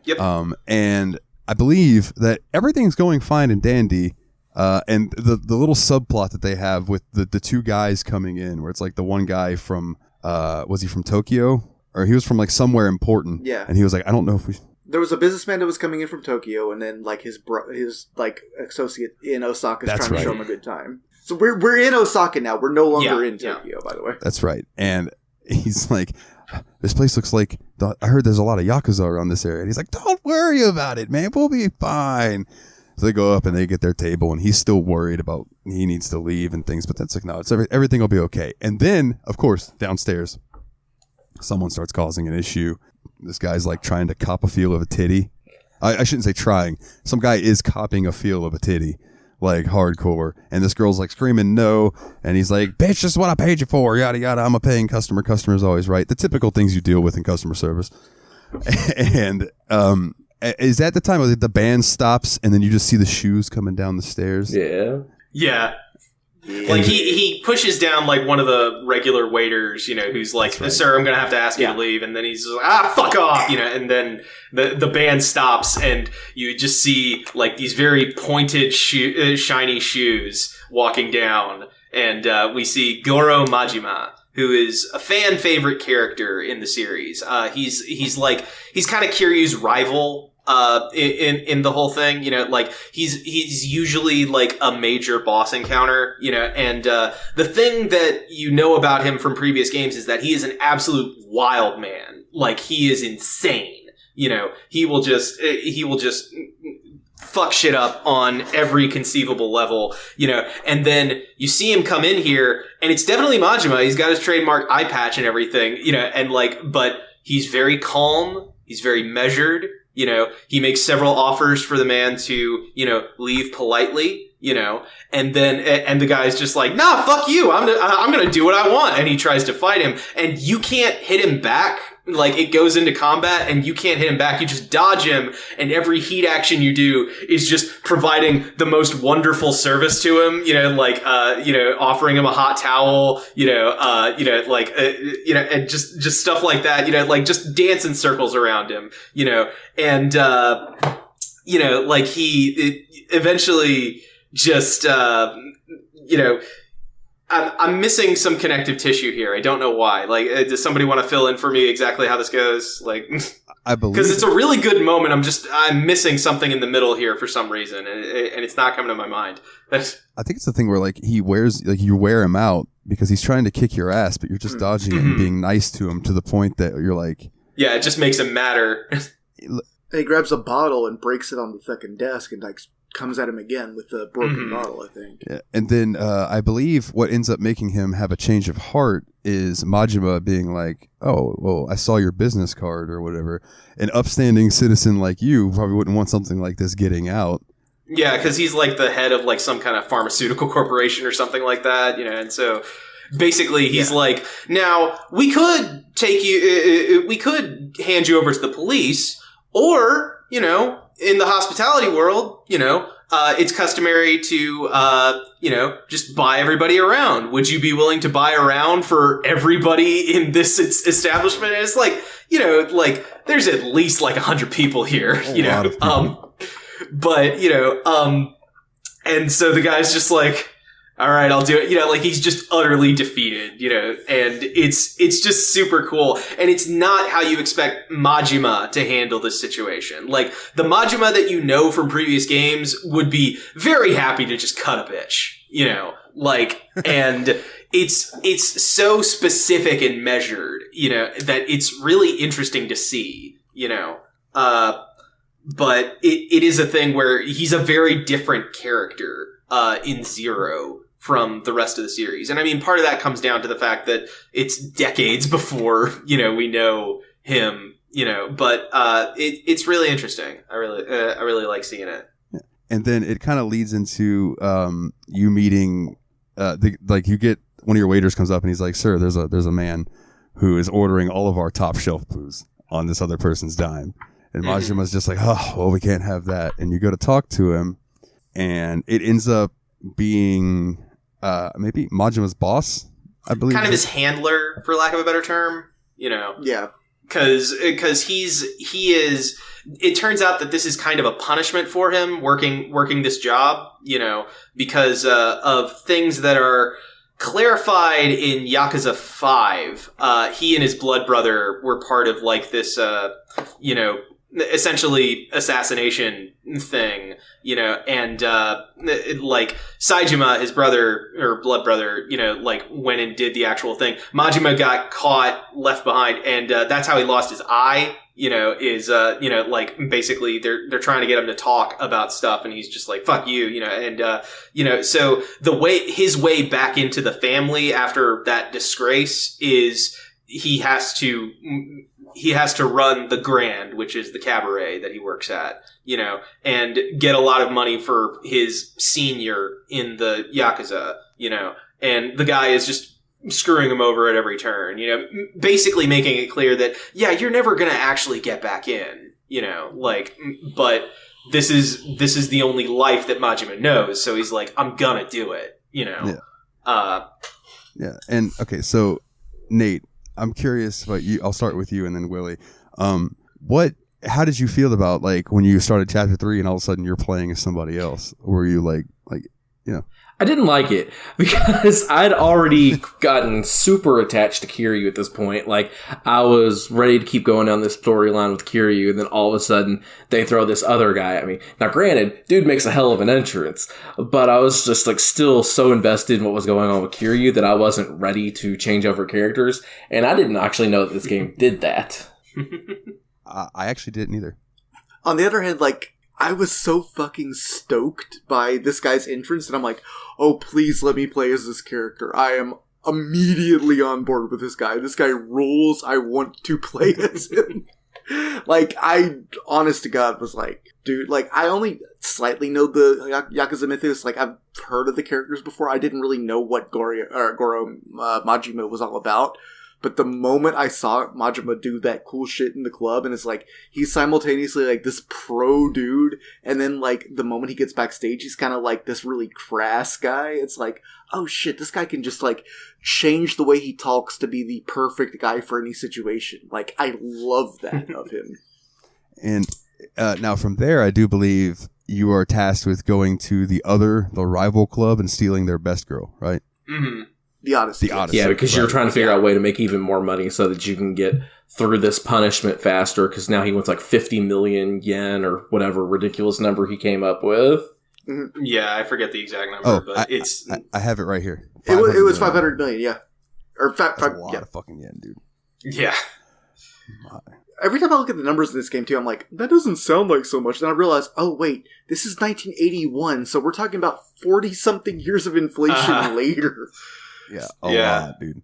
Yep. And I believe that everything's going fine and dandy. And the little subplot that they have with the two guys coming in, where it's like the one guy from, was he from Tokyo? Or he was from like somewhere important. Yeah. And he was like, I don't know if we... There was a businessman that was coming in from Tokyo, and then like his like associate in Osaka is trying to show him a good time. So we're in Osaka now. We're no longer in Tokyo, by the way. That's right. And he's like, this place looks like, I heard there's a lot of Yakuza around this area. And he's like, don't worry about it, man. We'll be fine. So they go up and they get their table, and he's still worried about he needs to leave and things. But that's like, no, everything will be okay. And then, of course, downstairs, someone starts causing an issue. This guy's like trying to cop a feel of a titty. I shouldn't say trying. Some guy is copping a feel of a titty. Like hardcore, and this girl's like screaming no, and he's like, bitch, this is what I paid you for, yada yada, I'm a paying customer's always right, the typical things you deal with in customer service. And is that the time where the band stops and then you just see the shoes coming down the stairs? Yeah. Like he pushes down like one of the regular waiters, who's like, sir, I'm gonna have to ask you to leave, and then he's like, fuck off, and then the band stops, and you just see like these very pointed shiny shoes walking down, and we see Goro Majima, who is a fan favorite character in the series. He's kind of Kiryu's rival. In the whole thing, like he's usually like a major boss encounter, and the thing that about him from previous games is that he is an absolute wild man. Like he is insane. He will just fuck shit up on every conceivable level, and then you see him come in here and it's definitely Majima. He's got his trademark eye patch and everything, and like, but he's very calm. He's very measured. He makes several offers for the man to, leave politely, and then the guy's just like, nah, fuck you. I'm going to do what I want. And he tries to fight him, and you can't hit him back. Like it goes into combat and you can't hit him back. You just dodge him, and every heat action you do is just providing the most wonderful service to him, offering him a hot towel, and just stuff like that, like just dance in circles around him, and, like eventually just, I'm missing some connective tissue here. I don't know why. Like, does somebody want to fill in for me exactly how this goes? Like, I believe because it's a really good moment. I'm missing something in the middle here for some reason, and it's not coming to my mind. I think it's the thing where like you wear him out because he's trying to kick your ass, but you're just dodging it and being nice to him to the point that you're like, yeah, it just makes him matter. He grabs a bottle and breaks it on the fucking desk and like comes at him again with the broken bottle, I think. Yeah. And then I believe what ends up making him have a change of heart is Majima being like, oh, well, I saw your business card or whatever. An upstanding citizen like you probably wouldn't want something like this getting out. Yeah, because he's like the head of like some kind of pharmaceutical corporation or something like that, and so basically he's like, now we could take you, we could hand you over to the police, or, in the hospitality world, it's customary to, just buy everybody around. Would you be willing to buy around for everybody in this establishment? And it's like, there's at least like 100 people here, lot of people. But, and so the guy's just like, all right, I'll do it. He's just utterly defeated, and it's just super cool. And it's not how you expect Majima to handle this situation. Like, the Majima that from previous games would be very happy to just cut a bitch, and it's so specific and measured, that it's really interesting to see, but it is a thing where he's a very different character in Zero from the rest of the series. And I mean, part of that comes down to the fact that it's decades before, we know him, but it's really interesting. I really like seeing it. And then it kind of leads into you meeting, you get one of your waiters comes up and he's like, sir, there's a man who is ordering all of our top shelf booze on this other person's dime. And Majima's just like, oh, well, we can't have that. And you go to talk to him, and it ends up being maybe Majima's boss, I believe. Kind of his handler, for lack of a better term, Yeah. Because he is. It turns out that this is kind of a punishment for him working this job, because of things that are clarified in Yakuza 5. He and his blood brother were part of like this, essentially assassination thing, and like Saejima, his brother or blood brother, went and did the actual thing. Majima got caught, left behind, and that's how he lost his eye. Basically they're trying to get him to talk about stuff, and he's just like, fuck you, so his way back into the family after that disgrace is he has to run the Grand, which is the cabaret that he works at, and get a lot of money for his senior in the Yakuza, and the guy is just screwing him over at every turn, basically making it clear that, yeah, you're never going to actually get back in, but this is the only life that Majima knows. So he's like, I'm going to do it, Yeah. And okay. So Nate, I'm curious about you. I'll start with you and then Willie. How did you feel about like when you started chapter 3 and all of a sudden you're playing as somebody else? Or were you like? I didn't like it because I'd already gotten super attached to Kiryu at this point. Like, I was ready to keep going down this storyline with Kiryu, and then all of a sudden they throw this other guy at me. Now, granted, dude makes a hell of an entrance, but I was just like still so invested in what was going on with Kiryu that I wasn't ready to change over characters, and I didn't actually know that this game did that. I actually didn't either. On the other hand, like, I was so fucking stoked by this guy's entrance, and I'm like, oh, please let me play as this character. I am immediately on board with this guy. This guy rules. I want to play as him. Like, I, honest to God, was like, dude, like, I only slightly know the Yakuza mythos. Like, I've heard of the characters before. I didn't really know what Goro Majima was all about. But the moment I saw Majima do that cool shit in the club, and it's like, he's simultaneously like this pro dude, and then like the moment he gets backstage, he's kind of like this really crass guy. It's like, oh shit, this guy can just like change the way he talks to be the perfect guy for any situation. Like, I love that of him. And now from there, I do believe you are tasked with going to the rival club and stealing their best girl, right? Mm-hmm. The Odyssey. Yeah, because you're trying to figure out a way to make even more money so that you can get through this punishment faster, because now he wants like 50 million yen or whatever ridiculous number he came up with. Mm-hmm. Yeah, I forget the exact number, but it's... I have it right here. It was 500 million, yeah. Or That's a lot of fucking yen, dude. Yeah. Every time I look at the numbers in this game, too, I'm like, that doesn't sound like so much. Then I realize, oh, wait, this is 1981, so we're talking about 40-something years of inflation later. Yeah, a lot, dude.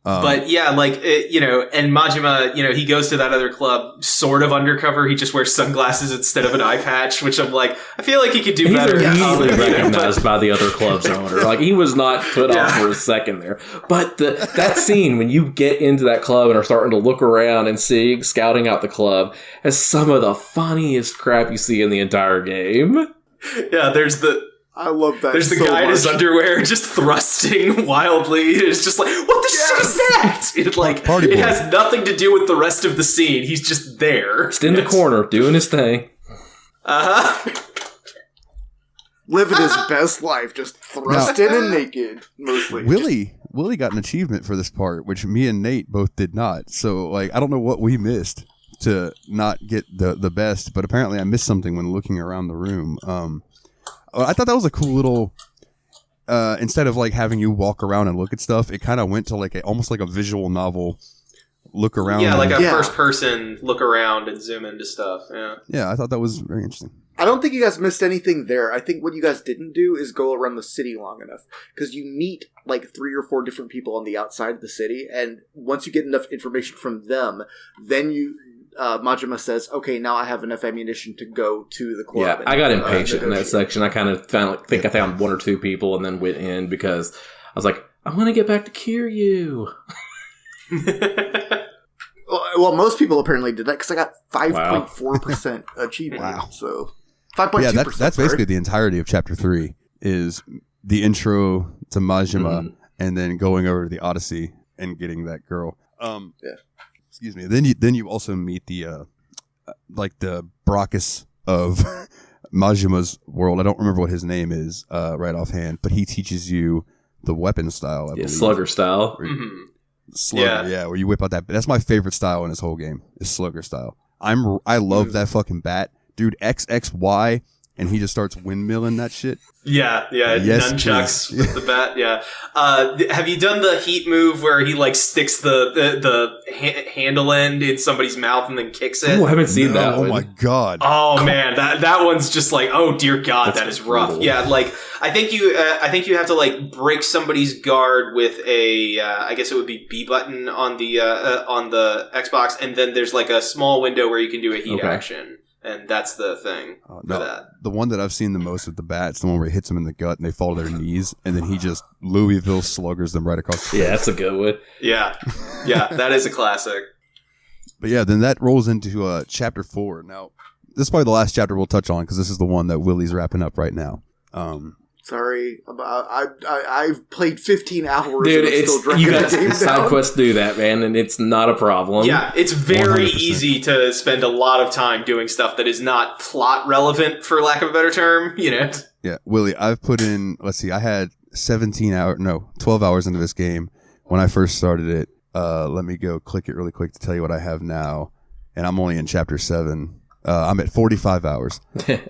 But yeah, like, and Majima, he goes to that other club sort of undercover. He just wears sunglasses instead of an eye patch, which I'm like, I feel like he could do better. He's easily recognized by the other club's owner. Like, he was not put off for a second there. But that scene, when you get into that club and are starting to look around and scouting out the club, has some of the funniest crap you see in the entire game. Yeah, I love that. There's the guy in his underwear just thrusting wildly. It's just like, what the shit is that? It has nothing to do with the rest of the scene. He's just there. Just in the corner, doing his thing. Living his best life, just thrusting and naked, mostly. Willie got an achievement for this part, which me and Nate both did not. So, like, I don't know what we missed to not get the best, but apparently I missed something when looking around the room. I thought that was a cool little, instead of like having you walk around and look at stuff, it kind of went to like almost like a visual novel look around. Yeah, like a first person look around and zoom into stuff. Yeah, I thought that was very interesting. I don't think you guys missed anything there. I think what you guys didn't do is go around the city long enough. Because you meet like 3 or 4 different people on the outside of the city, and once you get enough information from them, then Majima says, okay, now I have enough ammunition to go to the club. Yeah, I got impatient in that section. I kind of think I found 1 or 2 people and then went in because I was like, I want to get back to Kiryu. Well, most people apparently did that because I got 5.4% achievement. Wow. So 5.2%. Yeah, that's basically the entirety of Chapter 3 is the intro to Majima and then going over to the Odyssey and getting that girl. Excuse me. Then you also meet the the Brachus of Majima's world. I don't remember what his name is right offhand, but he teaches you the weapon style. I believe. Slugger style. Slugger, where you whip out that. That's my favorite style in this whole game is Slugger style. I love that fucking bat, dude. XXY. And he just starts windmilling that shit. Yeah, nunchucks with the bat. Yeah. Have you done the heat move where he like sticks the handle end in somebody's mouth and then kicks it? Oh, I haven't seen that. Oh my god. Oh man, that one's just like, oh dear god, that is rough. Brutal. Yeah, like I think you have to like break somebody's guard with a I guess it would be B button on the Xbox, and then there's like a small window where you can do a heat action. And that's the thing for that. The one that I've seen the most with the bat's the one where he hits them in the gut and they fall to their knees, and then he just Louisville sluggers them right across the face. Yeah, that's a good one. Yeah, that is a classic. But yeah, then that rolls into Chapter 4. Now, this is probably the last chapter we'll touch on because this is the one that Willie's wrapping up right now. Sorry, I've played 15 hours. Dude, and I'm still dragging you got the game side down. quests do that, man, and it's not a problem. Yeah, it's very 100%. easy to spend a lot of time doing stuff that is not plot relevant, for lack of a better term. Yeah, Willie, I've put in. Let's see, I had 12 hours into this game when I first started it. Let me go click it really quick to tell you what I have now, and I'm only in Chapter 7. I'm at 45 hours.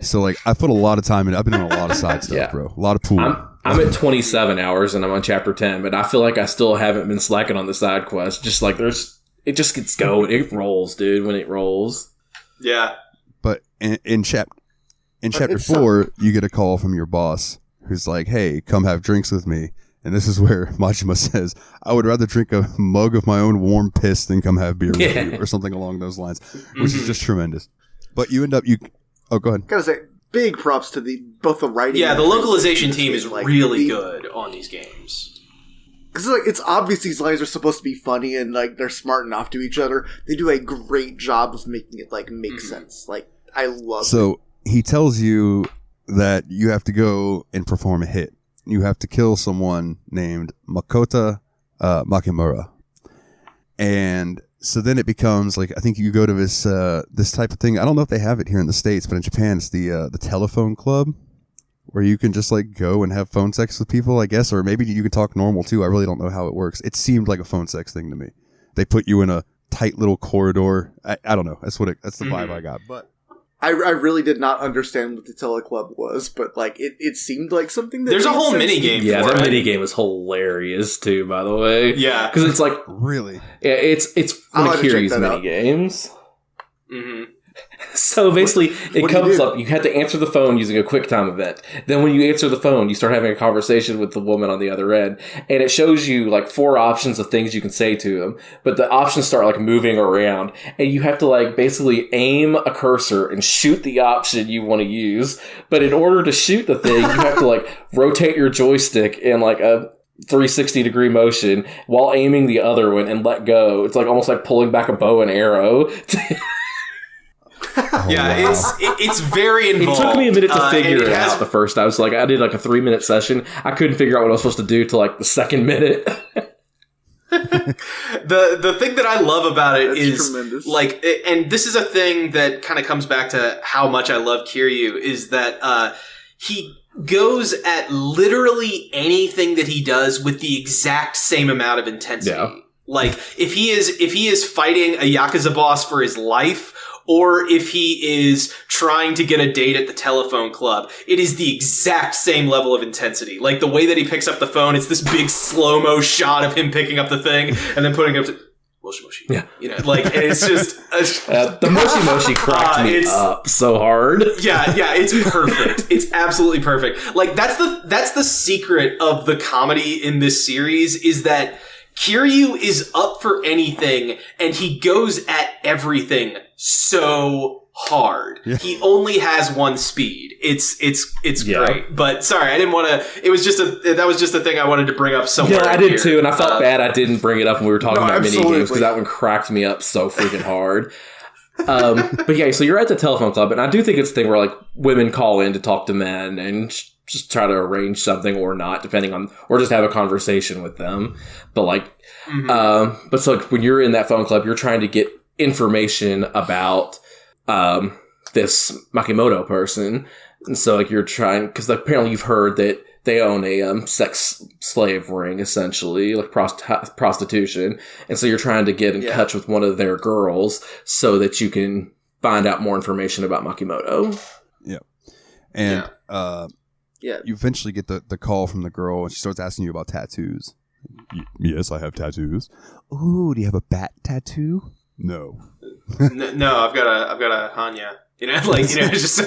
So, like, I put a lot of time in. I've been doing a lot of side stuff, bro. A lot of pool. I'm at 27 hours and I'm on Chapter 10, but I feel like I still haven't been slacking on the side quest. Just like it just gets going. It rolls, dude, when it rolls. Yeah. But in Chapter 4, you get a call from your boss who's like, hey, come have drinks with me. And this is where Majima says, I would rather drink a mug of my own warm piss than come have beer with you, or something along those lines, which is just tremendous. But you end up, oh, go ahead. Gotta say, big props to both the writing. Yeah, and the localization team is like, really good on these games. Because like it's obvious these lines are supposed to be funny and like they're smart enough to each other. They do a great job of making it like make sense. Like I love it. So he tells you that you have to go and perform a hit. You have to kill someone named Makota Makimura. And so then it becomes like, I think you go to this type of thing. I don't know if they have it here in the States, but in Japan it's the telephone club where you can just like go and have phone sex with people, I guess, or maybe you can talk normal too. I really don't know how it works. It seemed like a phone sex thing to me. They put you in a tight little corridor. I don't know. That's the vibe I got. But I really did not understand what the teleclub was, but like it seemed like something that there's a made whole sense mini to me. game. Yeah, for that it. mini game is hilarious too, by the way. Yeah, because it's like really, it's one I'll of have to check Kiryu's that mini out. games. Mm-hmm. So basically, it what do you comes do? up. You have to answer the phone using a QuickTime event. Then, when you answer the phone, you start having a conversation with the woman on the other end, and it shows you like 4 options of things you can say to them. But the options start like moving around, and you have to like basically aim a cursor and shoot the option you want to use. But in order to shoot the thing, you have to like rotate your joystick in like a 360-degree motion while aiming the other one and let go. It's like almost like pulling back a bow and arrow. It's very involved. It took me a minute to figure it has- out the first. I did like a 3-minute session. I couldn't figure out what I was supposed to do till like the second minute. The thing that I love about it That's is tremendous. like, and this is a thing that kind of comes back to how much I love Kiryu, is that he goes at literally anything that he does with the exact same amount of intensity. Yeah. Like if he is fighting a Yakuza boss for his life, or if he is trying to get a date at the telephone club, it is the exact same level of intensity. Like the way that he picks up the phone, it's this big slow-mo shot of him picking up the thing and then putting it up to Moshi Moshi. Yeah. You know, like, and it's just The Moshi Moshi cracked me up so hard. yeah, it's perfect. It's absolutely perfect. Like that's the secret of the comedy in this series, is that Kiryu is up for anything and he goes at everything so hard. Yeah. He only has one speed. It's Yeah. great. But sorry, I didn't want to. It was just that was just a thing I wanted to bring up somewhere. Yeah, I did here. too, and I felt bad I didn't bring it up when we were talking No, about mini absolutely. games, because that one cracked me up so freaking hard. But yeah, so you're at the telephone club, and I do think it's a thing where like women call in to talk to men and just try to arrange something or not, depending on, or just have a conversation with them. But like, but so like when you're in that phone club, you're trying to get information about this Makimoto person, and so like you're trying, because apparently you've heard that they own a sex slave ring, essentially, like prostitution. And so you're trying to get in touch with one of their girls so that you can find out more information about Makimoto. Yeah. And Yeah. you eventually get the call from the girl, and she starts asking you about tattoos. Yes, I have tattoos. Ooh, do you have a bat tattoo? No. No, I've got a Hanya. You know, like, you know, it's just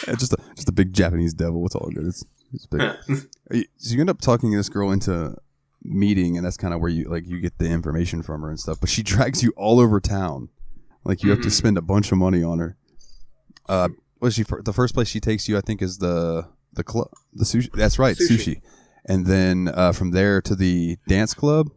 It's just a big Japanese devil. It's all good. It's big. So you end up talking this girl into meeting, and that's kind of where you get the information from her and stuff. But she drags you all over town. Like, you have to spend a bunch of money on her. The first place she takes you, I think, is the club, the sushi. That's right, sushi. And then from there to the dance club.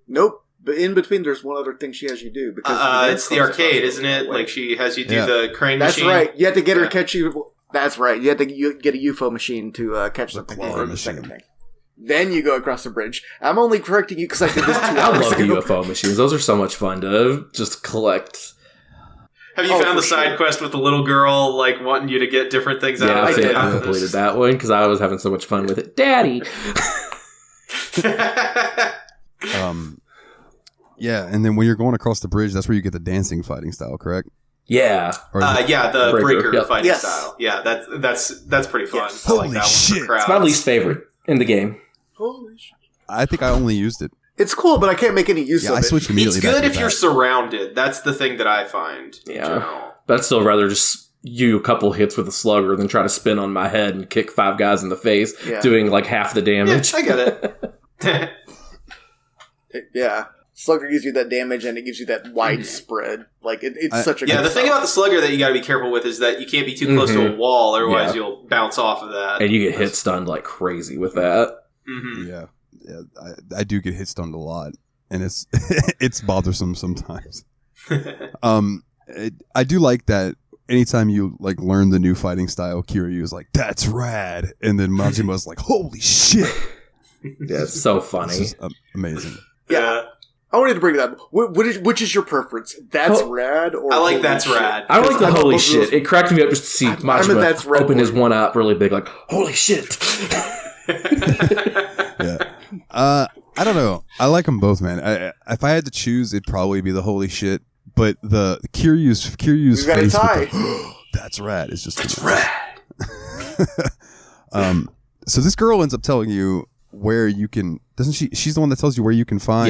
Nope. But in between, there's one other thing she has you do. Because it's the arcade, isn't it? Like, she has you do the crane That's machine. right. You had to get her to catch you. That's right. You had to get a UFO machine to catch the thing. claw Or the machine. second thing. Then you go across the bridge. I'm only correcting you because I did this 2 I hours love the ago. UFO machines. Those are so much fun to just collect. Have you Oh, found the for side sure. quest with the little girl, like, wanting you to get different things out Yeah, of I it? think I did. completed that one because I was having so much fun with it. Daddy! Yeah, and then when you're going across the bridge, that's where you get the dancing fighting style, correct? Yeah. Or is it- yeah, the breaker Yep. fighting Yes. style. Yeah, that's pretty fun. Yes. I like Holy that one shit. for It's crowds. It's my least favorite in the game. Holy shit. I think I only used it. It's cool, but I can't make any use Yeah, of I it. switched immediately. It's back good to if the you're back. surrounded. That's the thing that I find. In Yeah. general. But I'd still rather just you a couple hits with a slugger than try to spin on my head and kick 5 guys in the face, Yeah. doing like half the Yeah, damage. I get it. Yeah. Slugger gives you that damage and it gives you that widespread. Like, it's such a Yeah, good the thing style. about the slugger that you got to be careful with is that you can't be too close to a wall, otherwise Yeah. you'll bounce off of that. And you get hit stunned like crazy with that. Mm-hmm. Yeah, I do get hit stunned a lot, and it's it's bothersome sometimes. I do like that. Anytime you like learn the new fighting style, Kiryu is like, "That's rad," and then Majima's like, "Holy shit!" Yes. So It's funny. just amazing. Yeah. I wanted to bring it up. Which is your preference? That's rad or I like holy that's shit? rad. I like the I love holy both of shit. those. It cracked me up just to see I'm a Majima that's red open his boy. one up really big, like, holy shit. Yeah. I don't know. I like them both, man. If I had to choose, it'd probably be the holy shit. But the Kiryu's We've got a face tie. with the, that's rad. It's just that's rad. So this girl ends up telling you where you can. Doesn't she? She's the one that tells you where you can find.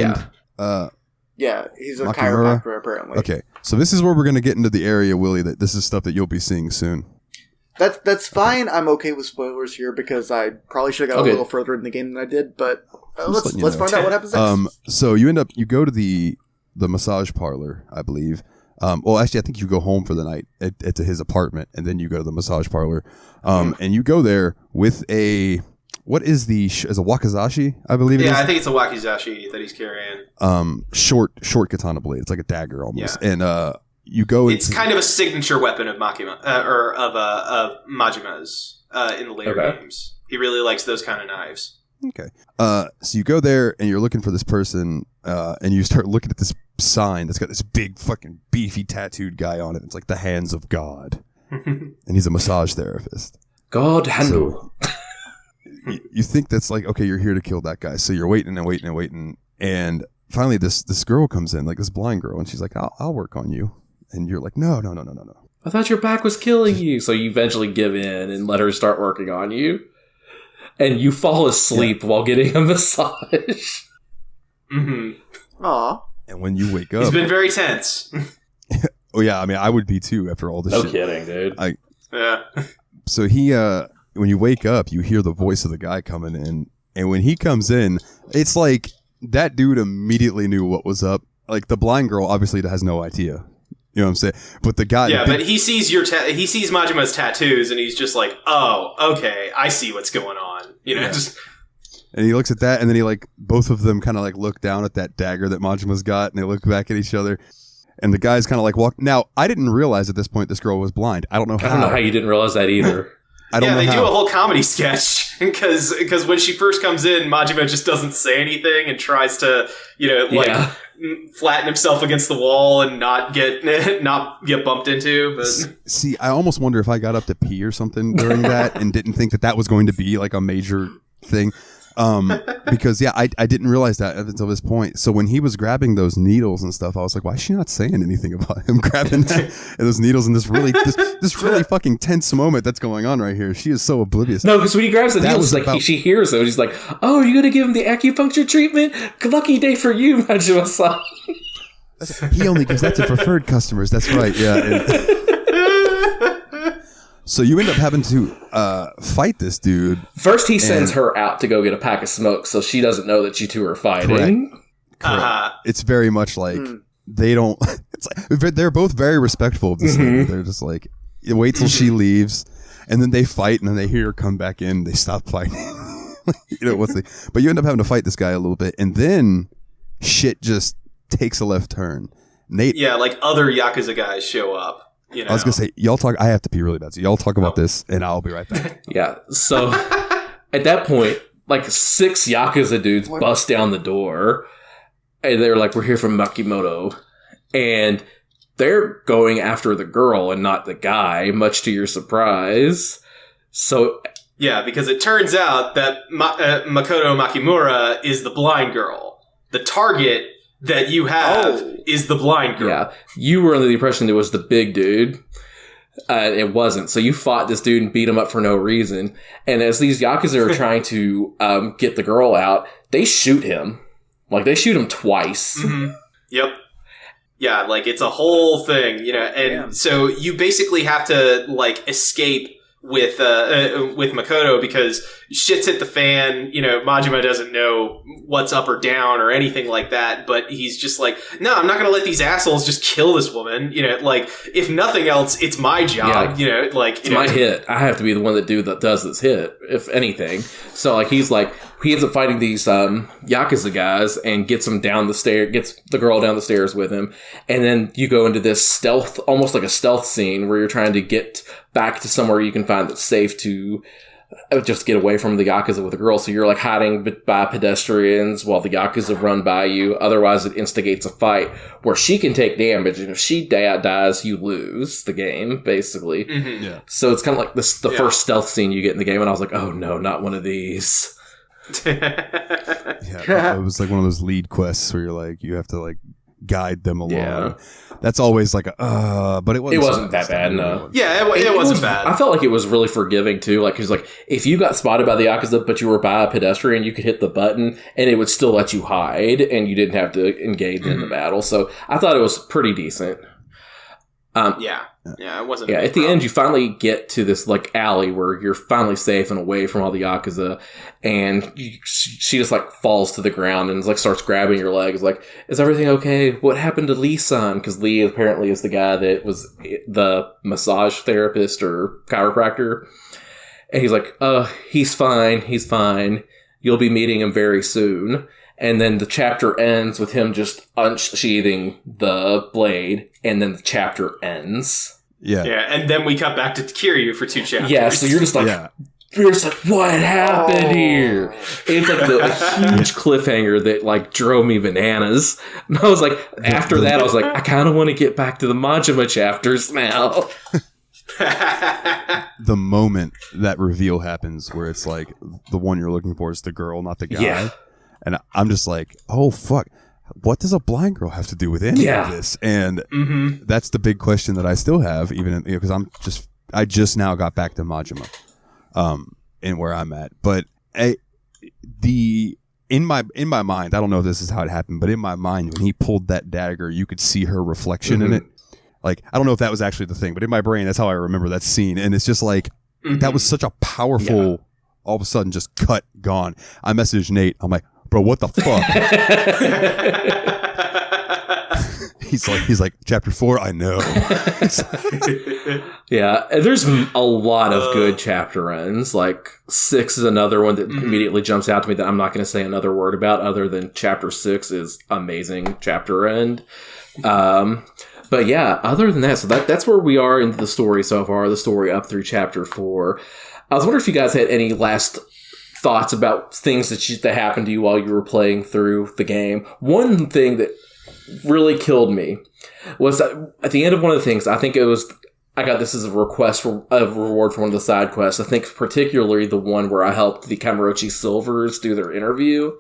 Yeah. Yeah, he's a Makimura? chiropractor apparently. Okay. So this is where we're going to get into the area, Willie, that this is stuff that you'll be seeing soon. That's fine. I'm okay with spoilers here because I probably should have got a little further in the game than I did. But let's find out what happens next. So you go to the massage parlor, I believe. Well, actually, I think you go home for the night to his apartment, and then you go to the massage parlor. And you go there with a is a wakizashi, I believe. Yeah, I think it's a wakizashi that he's carrying. Short katana blade. It's like a dagger almost, and you go. It's kind of a signature weapon of Makima of Majima's in the later games. He really likes those kind of knives. Okay. So you go there and you're looking for this person, and you start looking at this sign that's got this big fucking beefy tattooed guy on it. It's like the hands of God, and he's a massage therapist. God handle. So, you think that's like, okay, you're here to kill that guy. So you're waiting and waiting and waiting, and finally this girl comes in, like this blind girl, and she's like, I'll work on you. And you're like, no. I thought your back was killing you. So you eventually give in and let her start working on you. And you fall asleep while getting a massage. Mm-hmm. Aw. And when you wake up... He's been very tense. Oh, yeah. I mean, I would be too after all this shit. No kidding, dude. Yeah. So when you wake up, you hear the voice of the guy coming in. And when he comes in, it's like that dude immediately knew what was up. Like the blind girl obviously has no idea. You know what I'm saying? But the guy... Yeah, but he sees he sees Majima's tattoos, and he's just like, oh, okay, I see what's going on. You know, And he looks at that, and then he both of them kind of look down at that dagger that Majima's got, and they look back at each other. And the guy's kind of walk. Now, I didn't realize at this point this girl was blind. I don't know how. I don't know how you didn't realize that either. I don't know they how. do a whole comedy sketch because when she first comes in, Majima just doesn't say anything and tries to, flatten himself against the wall and not get bumped into. But see, I almost wonder if I got up to pee or something during that and didn't think that was going to be a major thing. Because I didn't realize that until this point. So when he was grabbing those needles and stuff, I was like, why is she not saying anything about him grabbing those needles in this really fucking tense moment that's going on right here? She is so oblivious. No, because when he grabs the needles, she hears them. She's like, oh, are you going to give him the acupuncture treatment? Lucky day for you, Majima-san. He only gives that to preferred customers. That's right. Yeah. So you end up having to fight this dude. First, he sends her out to go get a pack of smokes, so she doesn't know that you two are fighting. Correct. It's very much like they don't. It's they're both very respectful of this lady. They're just like, you wait till she leaves, and then they fight, and then they hear her come back in. They stop fighting. But you end up having to fight this guy a little bit, and then shit just takes a left turn. Nate, other Yakuza guys show up. You know. I was gonna say, y'all talk. I have to pee really bad, so y'all talk about this, and I'll be right back. Yeah. So at that point, 6 Yakuza dudes bust down the door, and they're like, "We're here from Makimoto," and they're going after the girl and not the guy, much to your surprise. So yeah, because it turns out that Makoto Makimura is the blind girl. The target that you have is the blind girl. Yeah, you were under the impression it was the big dude. It wasn't. So you fought this dude and beat him up for no reason. And as these Yakuza are trying to get the girl out, they shoot him. They shoot him twice. Mm-hmm. Yep. Yeah, it's a whole thing, and so you basically have to, escape with Makoto because shit's hit the fan. Majima doesn't know what's up or down or anything like that, but he's just like, no, I'm not going to let these assholes just kill this woman. If nothing else, it's my job. It's my hit. I have to be the one that does this hit, if anything. So he ends up fighting these Yakuza guys and gets them down the stairs, gets the girl down the stairs with him. And then you go into this stealth, almost like a stealth scene where you're trying to get back to somewhere you can find that's safe to just get away from the Yakuza with the girl. So you're hiding by pedestrians while the Yakuza run by you. Otherwise, it instigates a fight where she can take damage. And if she dies, you lose the game, basically. Mm-hmm. Yeah. So it's kind of like the first stealth scene you get in the game. And I was like, oh no, not one of these. Yeah, it was one of those lead quests where you're you have to guide them along. Yeah. That's always but it wasn't that bad, no. Yeah, it wasn't bad. I felt like it was really forgiving too. Because if you got spotted by the Yakuza, but you were by a pedestrian, you could hit the button and it would still let you hide, and you didn't have to engage in the battle. So I thought it was pretty decent. Yeah, it wasn't. Yeah, at the end, you finally get to this like alley where you're finally safe and away from all the Yakuza, and she just like falls to the ground and like starts grabbing your leg. Is like, is everything okay? What happened to Lee-san? Because Lee apparently is the guy that was the massage therapist or chiropractor, and he's like, he's fine. You'll be meeting him very soon. And then the chapter ends with him just unsheathing the blade, and then the chapter ends. Yeah. Yeah, and then we cut back to Kiryu for 2 chapters. Yeah, so you're just like, what happened here? It's like a huge cliffhanger that like drove me bananas. And I was like, after that, I was like, I kind of want to get back to the Majima chapters now. The moment that reveal happens where it's like the one you're looking for is the girl, not the guy. Yeah. And I'm just like, oh, fuck. What does a blind girl have to do with any of this? And that's the big question that I still have, even because I just now got back to Majima, and where I'm at. But in my mind, I don't know if this is how it happened, but in my mind, when he pulled that dagger, you could see her reflection in it. Like, I don't know if that was actually the thing, but in my brain, that's how I remember that scene. And it's just like, that was such a powerful, all of a sudden, just cut, gone. I messaged Nate. I'm like, bro, what the fuck? he's like, chapter 4, I know. Yeah, and there's a lot of good chapter ends. Like 6 is another one that immediately jumps out to me that I'm not going to say another word about other than chapter 6 is amazing chapter end. But yeah, other than that, so that's where we are in the story so far, the story up through chapter 4. I was wondering if you guys had any last thoughts about things that happened to you while you were playing through the game. One thing that really killed me was that at the end of one of the things, I think it was, I got this as a request for a reward for one of the side quests. I think particularly the one where I helped the Kamurochi Silvers do their interview.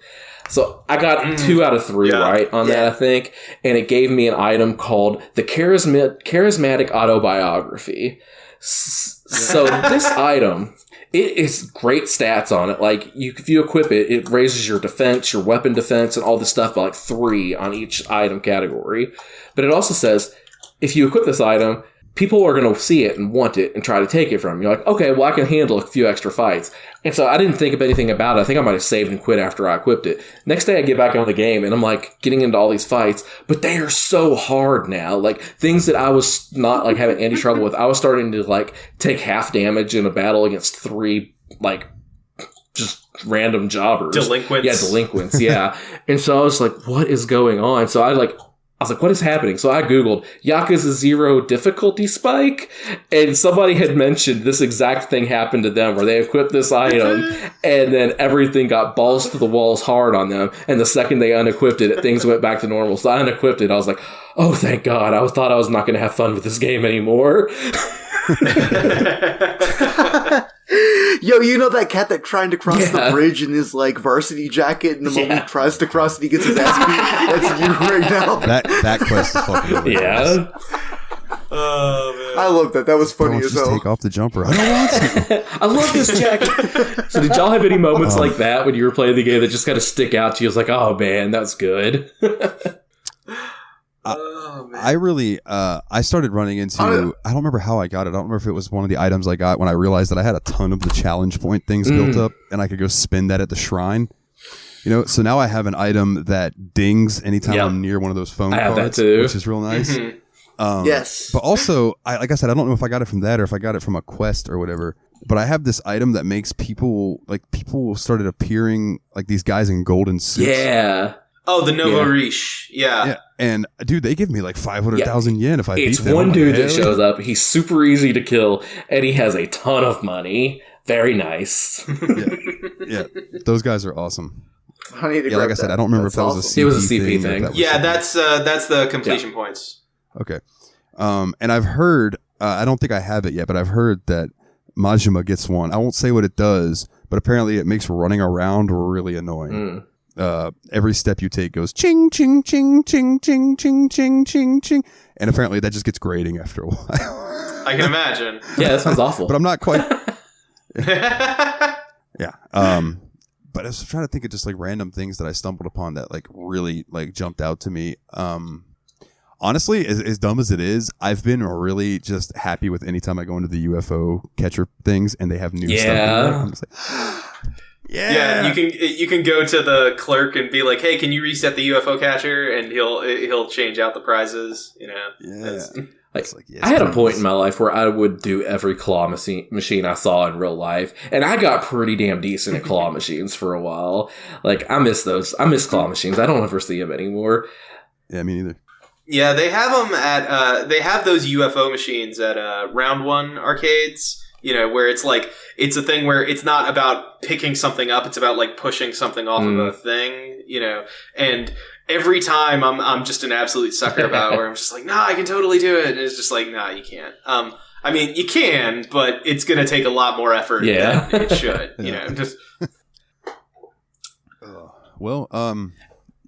So I got 2 out of 3 right on that, I think. And it gave me an item called the Charismatic Autobiography. So this item, it is great stats on it. Like, if you equip it, it raises your defense, your weapon defense, and all this stuff by like 3 on each item category. But it also says, if you equip this item, people are going to see it and want it and try to take it from you. You're like, okay, well, I can handle a few extra fights. And so I didn't think of anything about it. I think I might have saved and quit after I equipped it. Next day I get back on the game and I'm like getting into all these fights, but they are so hard now. Like things that I was not like having any trouble with. I was starting to like take half damage in a battle against 3 like just random jobbers. Delinquents. Yeah, delinquents. Yeah. And so I was like, what is going on? So I was like, what is happening? So I Googled Yakuza 0 difficulty spike, and somebody had mentioned this exact thing happened to them where they equipped this item, and then everything got balls to the walls hard on them, and the second they unequipped it, things went back to normal. So I unequipped it. I was like, oh, thank God. I thought I was not going to have fun with this game anymore. Yo, you know that cat that trying to cross the bridge in his like varsity jacket, and the moment he tries to cross it, he gets his ass beat. That's you right now. That quest is fucking hilarious. Yeah. Oh, man. I love that. That was funny as just hell. take off the jumper. I don't want to. I love this jacket. So did y'all have any moments like that when you were playing the game that just kind of stick out to you? It was like, oh man, that's good. I really, I started running into, I don't remember how I got it. I don't remember if it was one of the items I got when I realized that I had a ton of the challenge point things built up and I could go spend that at the shrine. You know, so now I have an item that dings anytime I'm near one of those phone I have cards, that too. which is real nice. Yes. But also, like I said, I don't know if I got it from that or if I got it from a quest or whatever. But I have this item that makes people started appearing like these guys in golden suits. Yeah. Oh, the Novo Riche. Yeah. And dude, they give me like 500,000 yen if I beat them. It's one dude that Hell shows up. He's super easy to kill, and he has a ton of money. Very nice. yeah, those guys are awesome. I need to like I said, I don't remember if that was a CP It was a CP thing. Yeah, that's the completion points. Okay. And I've heard, I don't think I have it yet, but I've heard that Majima gets one. I won't say what it does, but apparently it makes running around really annoying. Every step you take goes ching, ching, ching, ching, ching, ching, ching, ching, ching. And apparently that just gets grating after a while. I can imagine. Yeah, that sounds awful. But I'm not quite. Yeah. But I was trying to think of just like random things that I stumbled upon that like really like jumped out to me. Honestly, as dumb as it is, I've been really just happy with any time I go into the UFO catcher things and they have new stuff in there. I'm just like, yeah, you can go to the clerk and be like, "Hey, can you reset the UFO catcher?" And he'll change out the prizes. You know, I had a point in my life where I would do every claw machine I saw in real life, and I got pretty damn decent at claw machines for a while. Like, I miss those. I miss claw machines. I don't ever see them anymore. Yeah, me neither. Yeah, they have them at they have those UFO machines at Round One arcades. You know, where it's like, it's a thing where it's not about picking something up, it's about like pushing something off of a thing, you know, and every time I'm just an absolute sucker about it, where I'm just like, nah, I can totally do it. And it's just like, nah, you can't. I mean, you can, but it's going to take a lot more effort than it should, you know, just. Well,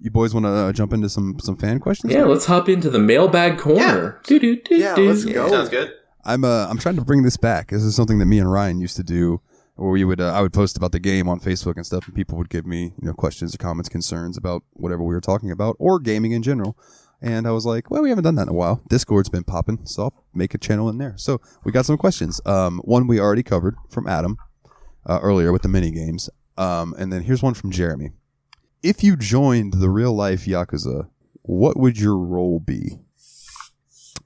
you boys want to jump into some fan questions? Yeah, let's hop into the mailbag corner. Yeah, let's go. Sounds good. I'm trying to bring this back. This is something that me and Ryan used to do, where we would I would post about the game on Facebook and stuff, and people would give me questions or comments, concerns about whatever we were talking about or gaming in general. And I was like, well, we haven't done that in a while. Discord's been popping, so I'll make a channel in there. So we got some questions. One we already covered from Adam earlier with the mini games, and then here's one from Jeremy. If you joined the real life Yakuza, what would your role be?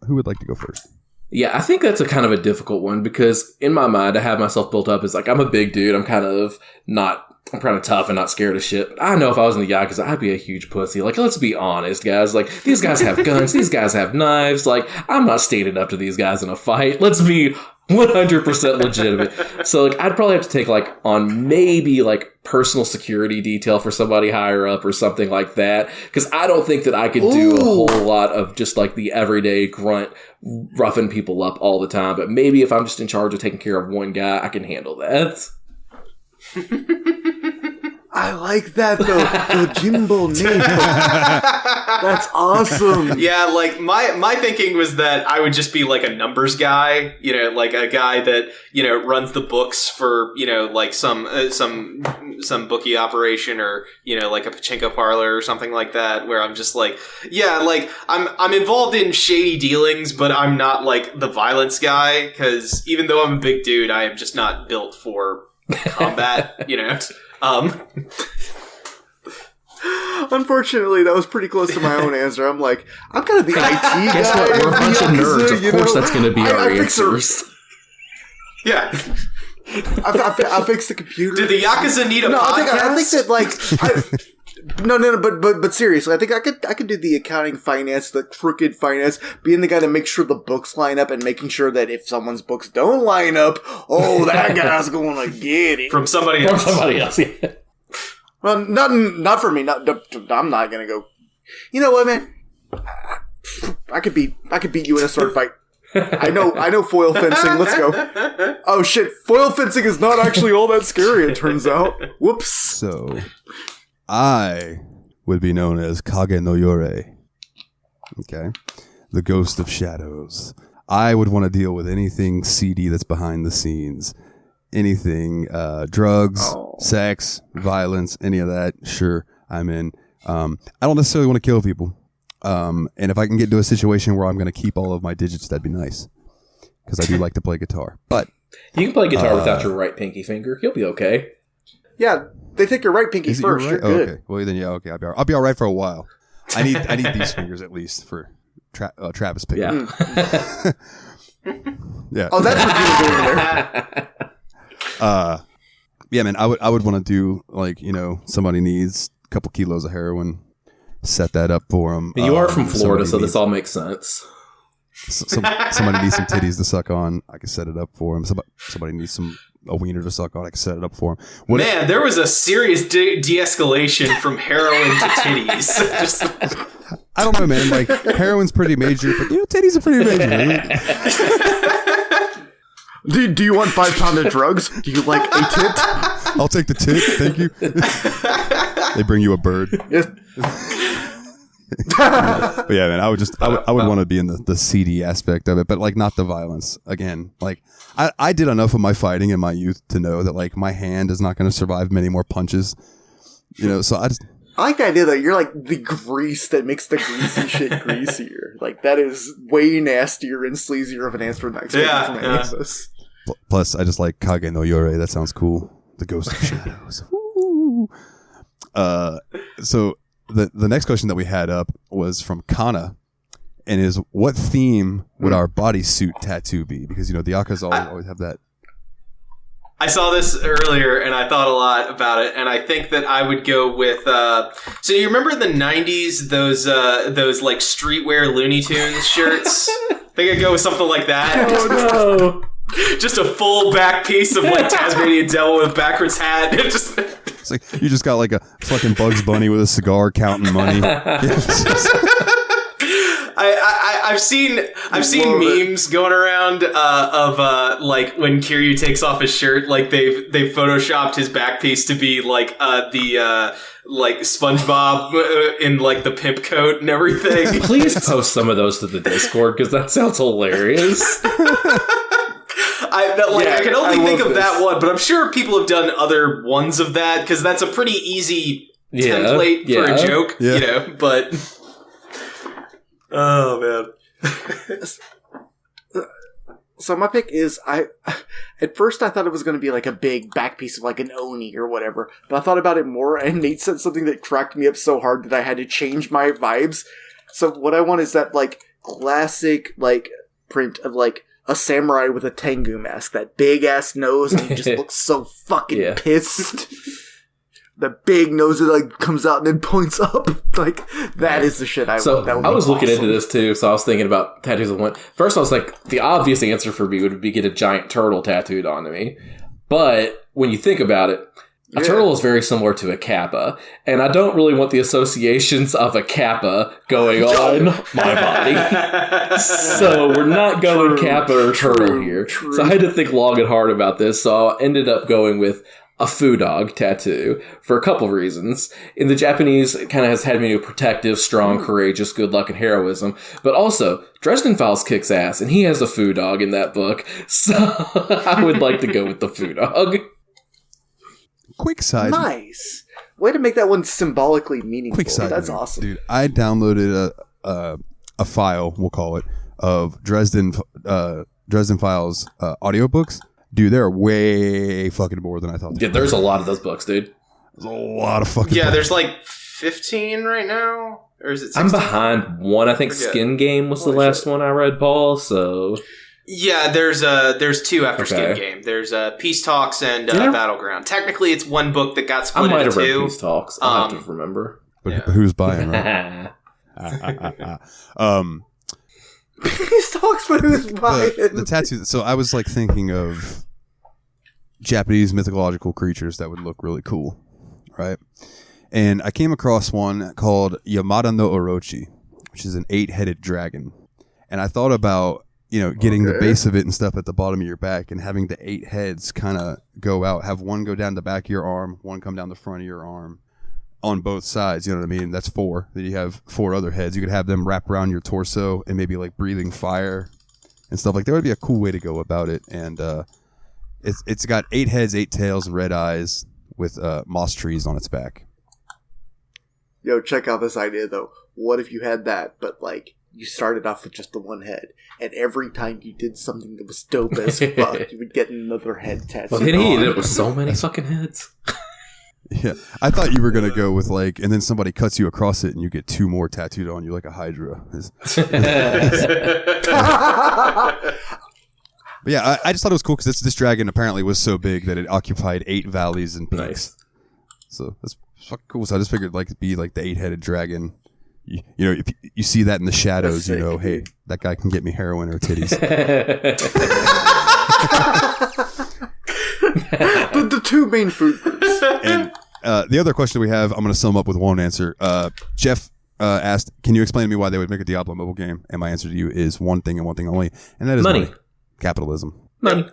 Who would like to go first? Yeah, I think that's a kind of a difficult one because in my mind, I have myself built up as like, I'm a big dude. I'm kind of tough and not scared of shit. But I know if I was in the Yakuza, I'd be a huge pussy. Like, let's be honest, guys. Like, these guys have guns. These guys have knives. Like, I'm not standing up to these guys in a fight. Let's be 100% legitimate. So, like, I'd probably have to take, like, on maybe, like, personal security detail for somebody higher up or something like that. Because I don't think that I could do a whole lot of just, like, the everyday grunt roughing people up all the time. But maybe if I'm just in charge of taking care of one guy, I can handle that. I like that, though. The Jimbo name. That's awesome. Yeah, like, my thinking was that I would just be, like, a numbers guy, you know, like a guy that, you know, runs the books for, you know, like some bookie operation or, you know, like a pachinko parlor or something like that, where I'm just like, yeah, like, I'm involved in shady dealings, but I'm not, like, the violence guy, because even though I'm a big dude, I am just not built for combat, you know. Unfortunately, that was pretty close to my own answer. I'm like, I'm kind of the IT guy. Guess what? We're a bunch of nerds. Of course, that's going to be our answers. Yeah. I fix the computer. Did the Yakuza need a podcast? I think that, like, no, but seriously, I think I could do the accounting, finance, the crooked finance, being the guy to make sure the books line up and making sure that if someone's books don't line up, that guy's going to get it from somebody else. Yeah. Well, not for me. I'm not gonna go. You know what, man? I could beat you in a sword fight. I know foil fencing. Let's go. Oh shit, foil fencing is not actually all that scary. It turns out. Whoops. So, I would be known as Kage no Yore. Okay, the ghost of shadows. I would want to deal with anything seedy that's behind the scenes. Anything, drugs, sex, violence, any of that, sure, I'm in. I don't necessarily want to kill people. And if I can get to a situation where I'm going to keep all of my digits, that'd be nice. Because I do like to play guitar. But you can play guitar without your right pinky finger. You'll be okay. Yeah, they take your right pinky first. You're good. Okay. Well, then, yeah, okay. I'll be all right for a while. I need these fingers at least for Travis picking. Yeah. Yeah. Oh, that's what you were doing there. Yeah, man, I would want to do, like, you know, somebody needs a couple kilos of heroin, set that up for them. You are from Florida, so this all makes sense. Somebody needs some titties to suck on, I can set it up for them. Somebody needs a wiener to suck on, I can set it up for them. Man, there was a serious de-escalation from heroin to titties. I don't know, man. Like, heroin's pretty major, but, you know, titties are pretty major. Do you want 5 pounds of drugs? Do you like a tit? I'll take the tit, thank you. They bring you a bird. Yes. But yeah, man, I would want to be in the seedy aspect of it, but, like, not the violence. Again, like, I did enough of my fighting in my youth to know that, like, my hand is not going to survive many more punches. You know, so I like the idea that you're like the grease that makes the greasy shit greasier. Like, that is way nastier and sleazier of an answer than I expected from any of this. Plus, I just like Kage no Yore. That sounds cool. The Ghost of Shadows. Woo. So the next question that we had up was from Kana, and is, what theme would our bodysuit tattoo be? Because, the Yakuza always have that. I saw this earlier and I thought a lot about it, and I think that I would go with so you remember in the 90s those like streetwear Looney Tunes shirts? I think I'd go with something like that. Oh no. Just a full back piece of like Tasmanian Devil with a backwards hat. It's like you just got like a fucking Bugs Bunny with a cigar counting money. I've seen memes going around of like when Kiryu takes off his shirt, like they've photoshopped his back piece to be like the like SpongeBob in like the pimp coat and everything. Please post some of those to the Discord, because that sounds hilarious. I can only think of that one, but I'm sure people have done other ones of that, because that's a pretty easy template for a joke, but oh man. So my pick is, at first I thought it was going to be like a big back piece of like an Oni or whatever, but I thought about it more, and Nate said something that cracked me up so hard that I had to change my vibes. So what I want is that like classic like print of like a samurai with a Tengu mask, that big ass nose, and he just looks so fucking pissed. The big nose that like comes out and then points up. Like, that is the shit I want. That would I was be looking awesome. into this too, so I was thinking about tattoos. And went first. I was like, the obvious answer for me would be get a giant turtle tattooed onto me. But when you think about it, a turtle is very similar to a kappa, and I don't really want the associations of a kappa going on my body. So we're not going kappa or turtle here. So I had to think long and hard about this. So I ended up going with a foo dog tattoo for a couple of reasons. In the Japanese, it kind of has had me protective, strong, courageous, good luck, and heroism. But also, Dresden Files kicks ass, and he has a foo dog in that book. So I would like to go with the foo dog. Quick side. Nice. Way to make that one symbolically meaningful. Quick side. That's note, awesome. Dude, I downloaded a file, we'll call it, of Dresden Files audiobooks. Dude, they're way fucking more than I thought. Yeah, there's a lot of those books, dude. There's a lot of fucking Yeah, books. there's like 15 right now? Or is it 16? I'm behind one. I think Skin Game was the last one I read, Paul, so... Yeah, there's two after Skin Game. There's Peace Talks and Battleground. Technically, it's one book that got I split might into have two. read Peace Talks. I'll have to remember. But who's buying, right? Peace Talks, but who's buying? The tattoo. So I was like thinking of Japanese mythological creatures that would look really cool, right? And I came across one called Yamada no Orochi, which is an 8-headed dragon. And I thought about, getting the base of it and stuff at the bottom of your back and having the 8 heads kind of go out, have one go down the back of your arm, one come down the front of your arm on both sides. You know what I mean? That's 4. Then you have 4 other heads. You could have them wrap around your torso and maybe like breathing fire and stuff like that. Would be a cool way to go about it. And, it's got 8 heads, 8 tails, and red eyes with moss trees on its back. Yo, check out this idea, though. What if you had that, but, like, you started off with just the one head, and every time you did something that was dope as fuck, you would get another head tattooed Well, then he on. did it with so many fucking heads. Yeah, I thought you were going to go with, like, and then somebody cuts you across it, and you get 2 more tattooed on you like a Hydra. But yeah, I just thought it was cool because this dragon apparently was so big that it occupied 8 valleys and peaks. Nice. So that's fucking cool. So I just figured like it'd be like the 8-headed dragon. If you see that in the shadows, hey, that guy can get me heroin or titties. the 2 main food groups. And the other question we have, I'm going to sum up with one answer. Jeff asked, can you explain to me why they would make a Diablo mobile game? And my answer to you is one thing and one thing only, and that is money. Capitalism. Money.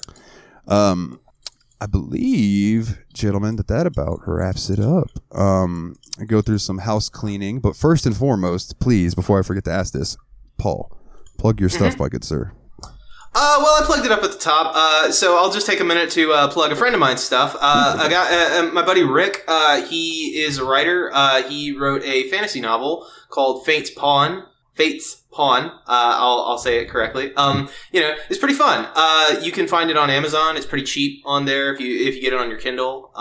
I believe, gentlemen, that about wraps it up. I go through some house cleaning, but first and foremost, please, before I forget to ask this, Paul, plug your stuff, my good sir. Well, I plugged it up at the top, so I'll just take a minute to plug a friend of mine's stuff. I got my buddy Rick. He is a writer. He wrote a fantasy novel called Fate's Pawn. Fate's Pawn. I'll say it correctly. It's pretty fun. You can find it on Amazon. It's pretty cheap on there if you get it on your Kindle.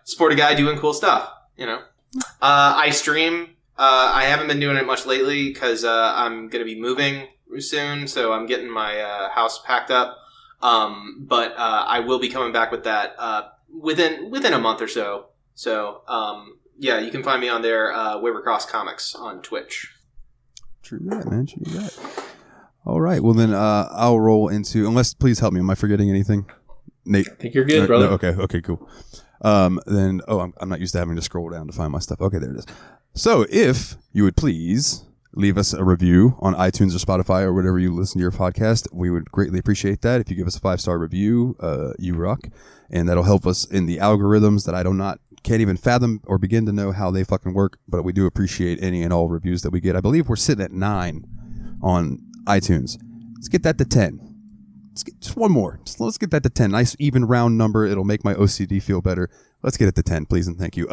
Support a guy doing cool stuff. I stream. I haven't been doing it much lately because I'm going to be moving soon, so I'm getting my house packed up. But I will be coming back with that within a month or so. So you can find me on there, Wavercross Comics on Twitch. True that, man. True that. All right. Well, then I'll roll into. Unless, please help me. Am I forgetting anything, Nate? I think you're good, brother. No, okay, cool. I'm not used to having to scroll down to find my stuff. Okay, there it is. So, if you would please leave us a review on iTunes or Spotify or whatever you listen to your podcast, we would greatly appreciate that. If you give us a 5-star review, you rock, and that'll help us in the algorithms that I can't even fathom or begin to know how they fucking work. But we do appreciate any and all reviews that we get. I believe we're sitting at 9 on iTunes. Let's get that to 10. Let's get just one more. Let's get that to 10. Nice even round number. It'll make my OCD feel better. Let's get it to 10, please, and thank you.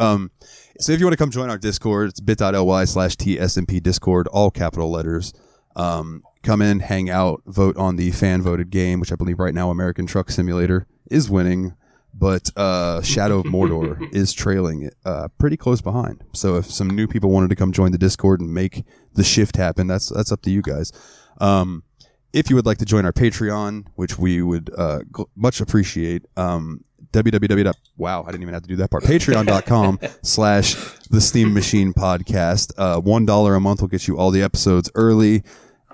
So if you want to come join our Discord, it's bit.ly/TSMP Discord, all capital letters. Come in, hang out, vote on the fan-voted game, which I believe right now American Truck Simulator is winning, but Shadow of Mordor is trailing it pretty close behind. So if some new people wanted to come join the Discord and make the shift happen, that's up to you guys. If you would like to join our Patreon, which we would much appreciate, Wow, I didn't even have to do that part. Patreon.com/The Steam Machine Podcast. $1 a month will get you all the episodes early.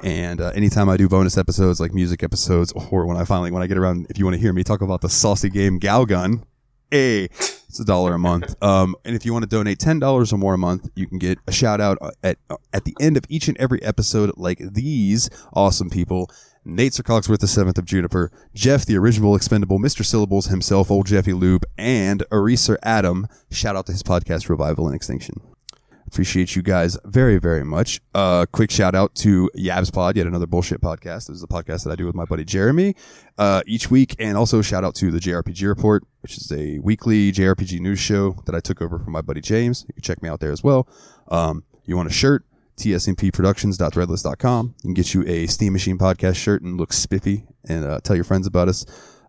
And anytime I do bonus episodes like music episodes, or when I get around, if you want to hear me talk about the saucy game Galgun, it's $1 a month. And if you want to donate $10 or more a month, you can get a shout out at the end of each and every episode, like these awesome people. Nate Sir Cogsworth, the 7th of Juniper, Jeff, the original expendable Mr. Syllables himself, old Jeffy Lube, and Eraser Adam. Shout out to his podcast, Revival and Extinction. Appreciate you guys very, very much. Quick shout out to Yabs Pod, yet another bullshit podcast. This is a podcast that I do with my buddy Jeremy each week. And also shout out to the JRPG Report, which is a weekly JRPG news show that I took over from my buddy James. You can check me out there as well. You want a shirt? tsmpproductions.threadless.com. You can get you a Steam Machine Podcast shirt and look spiffy and tell your friends about us.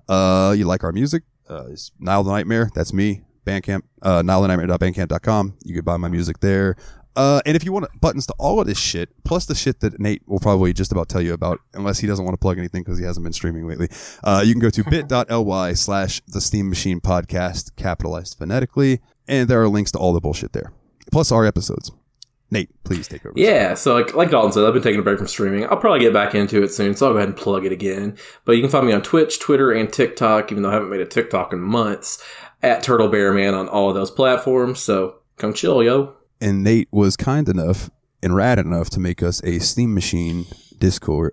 You like our music? It's Nile the Nightmare. That's me. Bandcamp, nilethenightmare.bandcamp.com. You can buy my music there. And if you want buttons to all of this shit, plus the shit that Nate will probably just about tell you about, unless he doesn't want to plug anything because he hasn't been streaming lately, you can go to bit.ly/The Steam Machine Podcast, capitalized phonetically, and there are links to all the bullshit there, plus our episodes. Nate, please take over. Yeah, so like Dalton said, I've been taking a break from streaming. I'll probably get back into it soon, so I'll go ahead and plug it again. But you can find me on Twitch, Twitter, and TikTok, even though I haven't made a TikTok in months, at Turtle Bear Man on all of those platforms. So come chill, yo. And Nate was kind enough and rad enough to make us a Steam Machine Discord,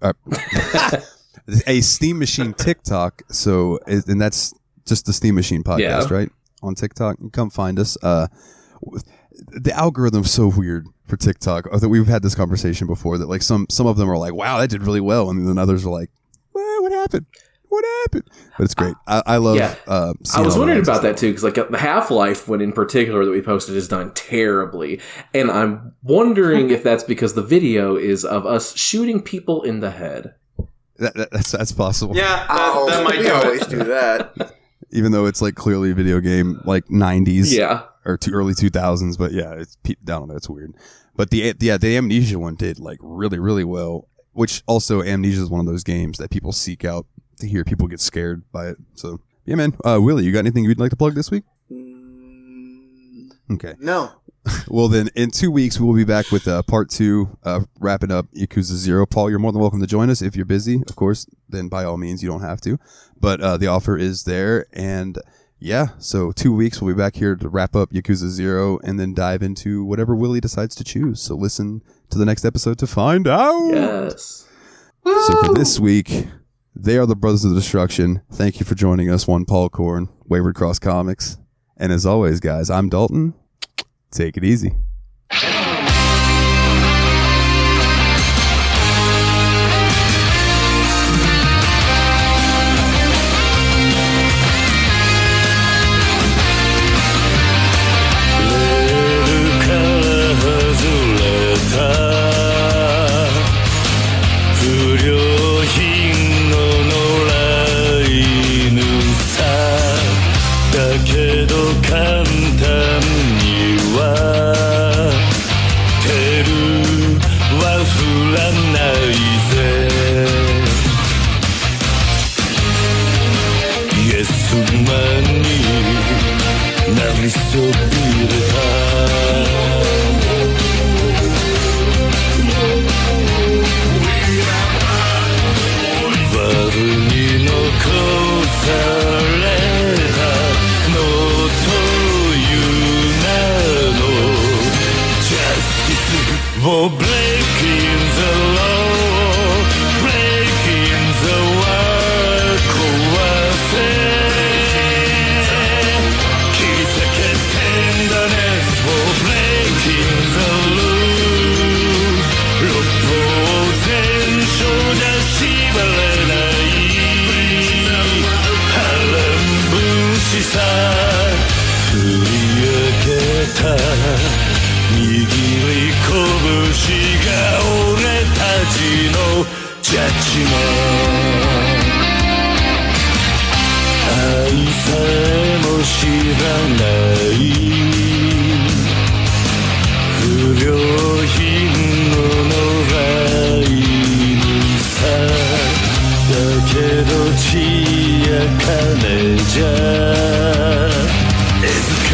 a Steam Machine TikTok. So, and that's just the Steam Machine Podcast, right? On TikTok. You come find us. The algorithm's so weird for TikTok. I think we've had this conversation before that like some of them are like, wow, that did really well. And then others are like, well, what happened? What happened? But it's great. I love. Yeah. I was wondering about that too, because like the Half-Life one in particular that we posted is done terribly, and I'm wondering if that's because the video is of us shooting people in the head. That's possible. Yeah, that might we always do that. Even though it's like clearly a video game, like 90s, or early 2000s, but yeah, it's down on there. It's weird. But the Amnesia one did like really, really well. Which also Amnesia is one of those games that people seek out to hear people get scared by it. So yeah, man. Willie, you got anything you'd like to plug this week? Okay. No. Well, then in 2 weeks, we will be back with part 2, wrapping up Yakuza 0. Paul, you're more than welcome to join us if you're busy. Of course, then by all means, you don't have to. But the offer is there. And yeah, so 2 weeks, we'll be back here to wrap up Yakuza 0 and then dive into whatever Willie decides to choose. So listen to the next episode to find out. Yes. So for this week, they are the Brothers of Destruction. Thank you for joining us, one Paul Korn, Wayward Cross Comics. And as always, guys, I'm Dalton. Take it easy. もう breaking the law breaking the world 壊せ切り裂けtenderness もう breaking the rule 六法全書じゃ縛れない波乱分子さ振り上げた握り拳が俺たちのジャッジメント愛さえも知らない不良品の野良犬さだけど血や金じゃ餌付け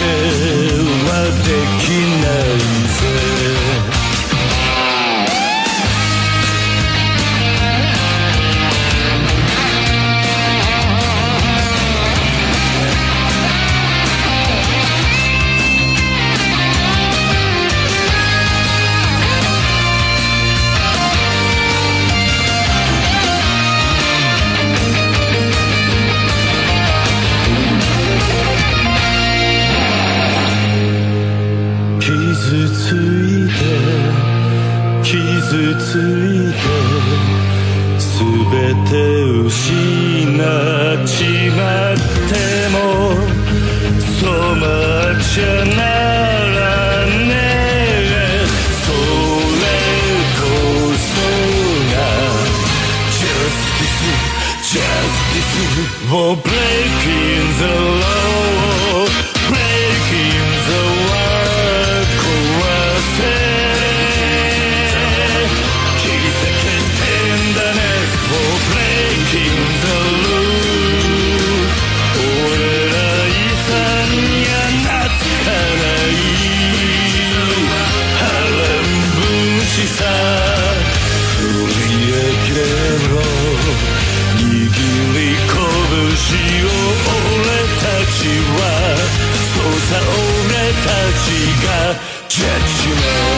はできないぜ傷ついて全て失っちまってもそうまっちゃならねえそれこそが Justice を Breaking the law Breaking the world 壊せBreaking the rule 俺ら遺産には懐かない波乱分子さ振り上げろ握り拳を俺たちはそうさ俺たちがジャッジメント